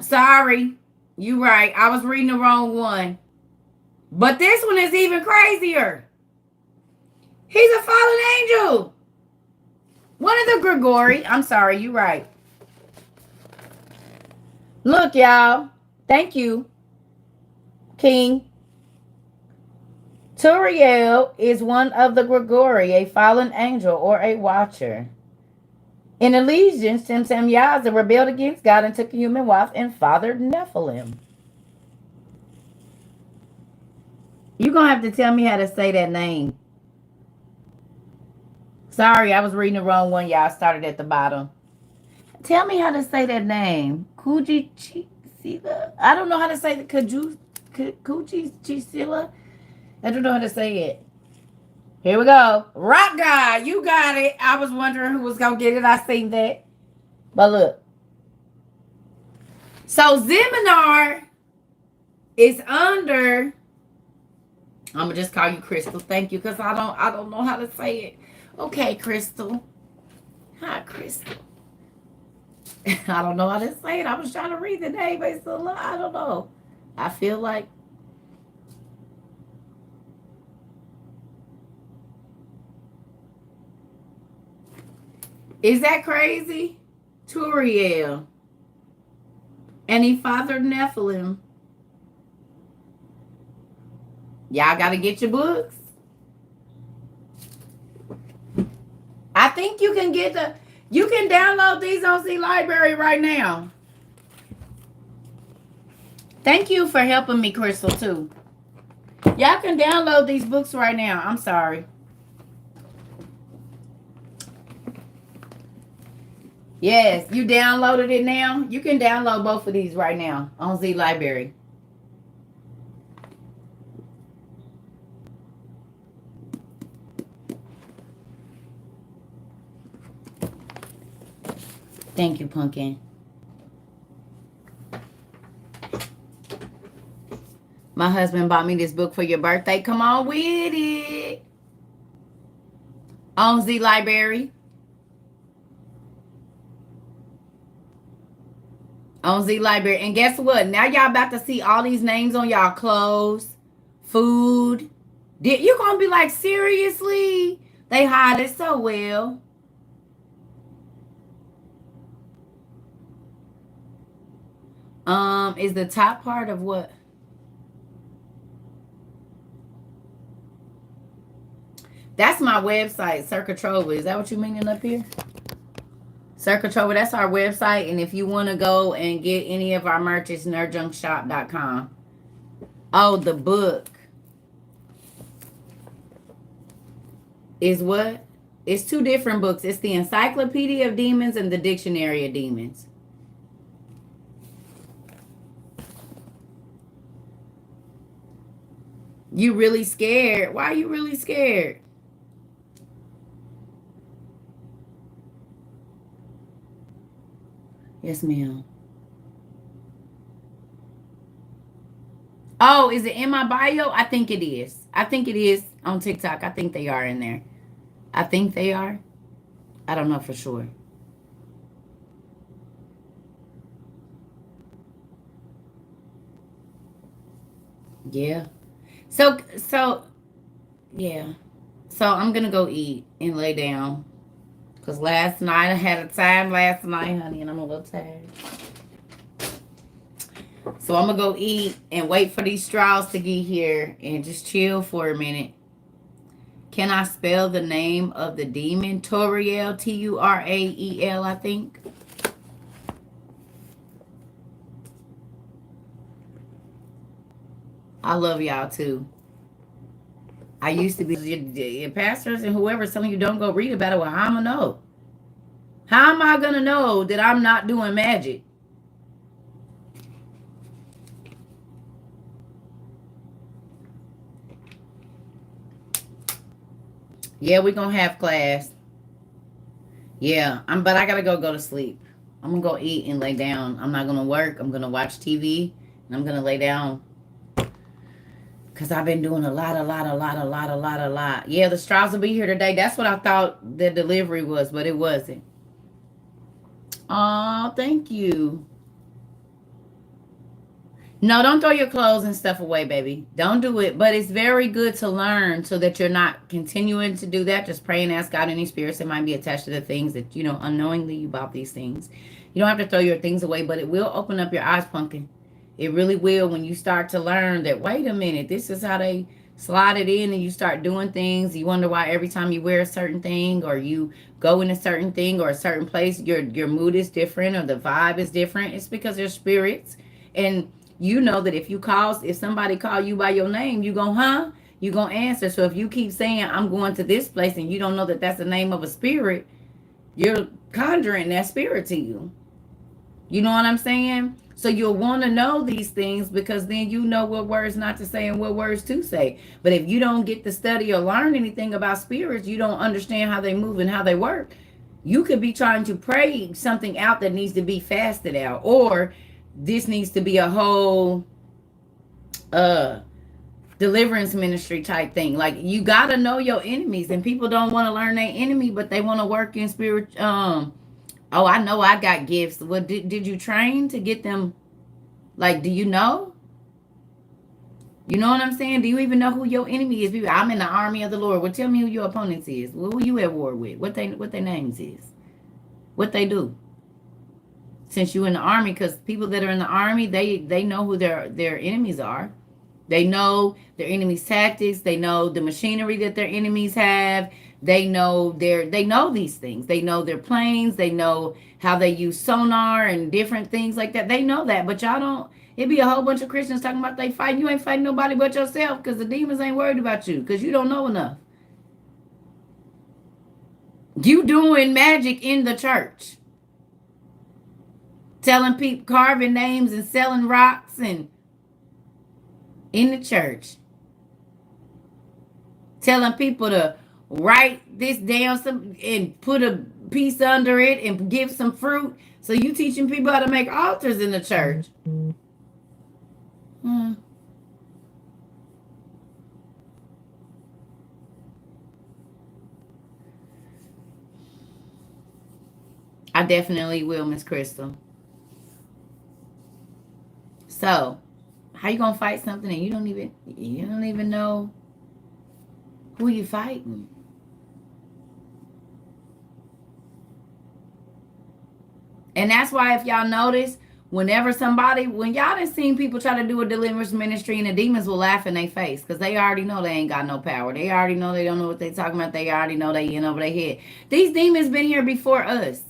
Sorry. You right. I was reading the wrong one. But this one is even crazier. He's a fallen angel. One of the Grigori. I'm sorry. You right. Look, y'all. Thank you, King. Turiel is one of the Grigori, a fallen angel or a watcher. In allegiance, Semyaza rebelled against God and took a human wife and fathered Nephilim. You're going to have to tell me how to say that name. Sorry, I was reading the wrong one. Y'all started at the bottom. Tell me how to say that name. Kujichisila. I don't know how to say the Kujichisila. I don't know how to say it. Here we go. Rock guy, you got it. I was wondering who was going to get it. I seen that. But look. So Zeminar is under. I'm going to just call you Crystal. Thank you, because I don't know how to say it. Okay, Crystal. Hi, Crystal. I don't know how to say it. I was trying to read the name. I don't know. I feel like. Is that crazy? Turiel. And he fathered Nephilim. Y'all got to get your books. I think you can get you can download these on Z Library right now. Thank you for helping me, Crystal, too. Y'all can download these books right now. I'm sorry. Yes, you downloaded it now. You can download both of these right now on Z Library. Thank you, Pumpkin. My husband bought me this book for your birthday. Come on with it. On Z Library. On Z Library. And guess what? Now y'all about to see all these names on y'all clothes, food. You're going to be like, seriously? They hide it so well. Is the top part of what? That's my website, Circa Trova. Is that what you meaning up here? Circa Trova, that's our website. And if you want to go and get any of our merch, it's nerdjunkshop.com. Oh, the book is what? It's two different books. It's the Encyclopedia of Demons and the Dictionary of Demons. You really scared? Why are you really scared? Yes, ma'am. Oh, is it in my bio? I think it is. I think it is on TikTok. I think they are in there. I think they are. I don't know for sure. Yeah. So, yeah. So I'm going to go eat and lay down. Because last night, I had a time last night, honey, and I'm a little tired. So I'm going to go eat and wait for these straws to get here and just chill for a minute. Can I spell the name of the demon? Turiel, Turael, I think. I love y'all too. I used to be your pastors and whoever's telling you don't go read about it. Well, how am I know? How am I going to know that I'm not doing magic? Yeah, we gonna have class. Yeah, but I gotta go to sleep. I'm gonna go eat and lay down. I'm not gonna work. I'm gonna watch TV and I'm gonna lay down because I've been doing a lot. Yeah, the straws will be here today. That's what I thought the delivery was, but it wasn't. Oh, thank you. No, don't throw your clothes and stuff away, baby. Don't do it. But it's very good to learn so that you're not continuing to do that. Just pray and ask God any spirits that might be attached to the things that, unknowingly you bought these things. You don't have to throw your things away, but it will open up your eyes, pumpkin. It really will when you start to learn that, wait a minute, this is how they slide it in and you start doing things. You wonder why every time you wear a certain thing or you go in a certain thing or a certain place, your mood is different or the vibe is different. It's because there's spirits. And you know that if somebody call you by your name, you go, huh? You gonna answer. So if you keep saying I'm going to this place and you don't know that that's the name of a spirit, you're conjuring that spirit to you. You know what I'm saying? So you'll want to know these things because then you know what words not to say and what words to say. But if you don't get to study or learn anything about spirits, you don't understand how they move and how they work. You could be trying to pray something out that needs to be fasted out, or this needs to be a whole uh deliverance ministry type thing. Like you gotta know your enemies, and people don't want to learn their enemy, but they want to work in spirit. Oh, I know I got gifts. What did you train to get them? Like, do you know? You know what I'm saying? Do you even know who your enemy is? People, I'm in the army of the Lord. Well, tell me who your opponents is. Who you at war with? What their names is? What they do? Since you in the army, because people that are in the army, they know who their enemies are. They know their enemies' tactics. They know the machinery that their enemies have. They know these things. They know their planes. They know how they use sonar and different things like that. They know that, but y'all don't. It'd be a whole bunch of Christians talking about they fight. You ain't fighting nobody but yourself because the demons ain't worried about you because you don't know enough. You doing magic in the church, telling people, carving names and selling rocks and in the church, telling people to write this down and put a piece under it and give some fruit. So you teaching people how to make altars in the church. Hmm. I definitely will, Miss Crystal. So, how you gonna fight something and you don't even know who you fighting? And that's why, if y'all notice, when y'all done seen people try to do a deliverance ministry and the demons will laugh in their face because they already know they ain't got no power. They already know they don't know what they talking about. They already know they in over their head. These demons been here before us.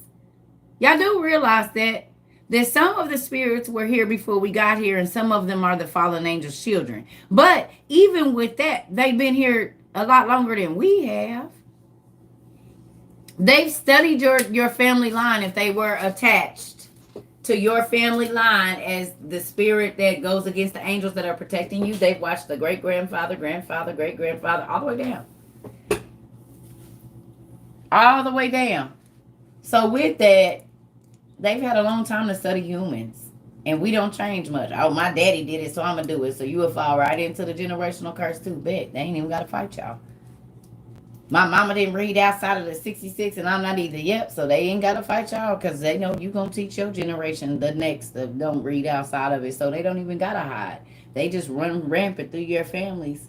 Y'all do realize that some of the spirits were here before we got here and some of them are the fallen angels' children. But even with that, they've been here a lot longer than we have. They've studied your family line if they were attached to your family line as the spirit that goes against the angels that are protecting you. They've watched the great grandfather, grandfather, great grandfather, all the way down. All the way down. So with that, they've had a long time to study humans. And we don't change much. Oh, my daddy did it, so I'm gonna do it. So you will fall right into the generational curse too. Bet they ain't even gotta fight y'all. My mama didn't read outside of the 66, and I'm not either. Yep, so they ain't got to fight y'all because they know you going to teach your generation the next that don't read outside of it. So they don't even got to hide. They just run rampant through your families.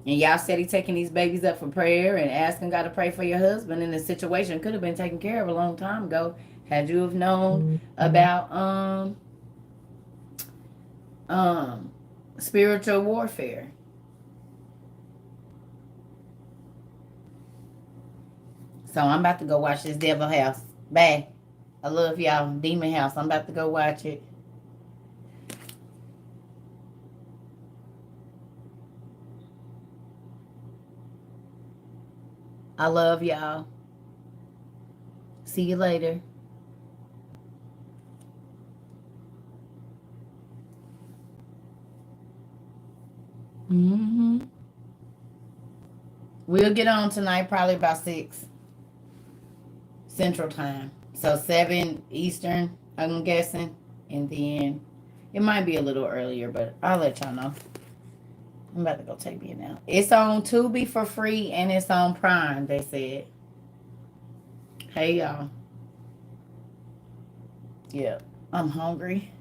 And y'all said he taking these babies up for prayer and asking God to pray for your husband. And the situation could have been taken care of a long time ago had you have known about um spiritual warfare. So I'm about to go watch this Devil House. Bye. I love y'all. Demon House. I'm about to go watch it. I love y'all. See you later. Mm-hmm. We'll get on tonight, probably about 6 Central Time. So 7 Eastern, I'm guessing. And then it might be a little earlier, but I'll let y'all know. I'm about to go take me a nap. It's on Tubi for free and it's on Prime, they said. Hey, y'all. Yeah, I'm hungry.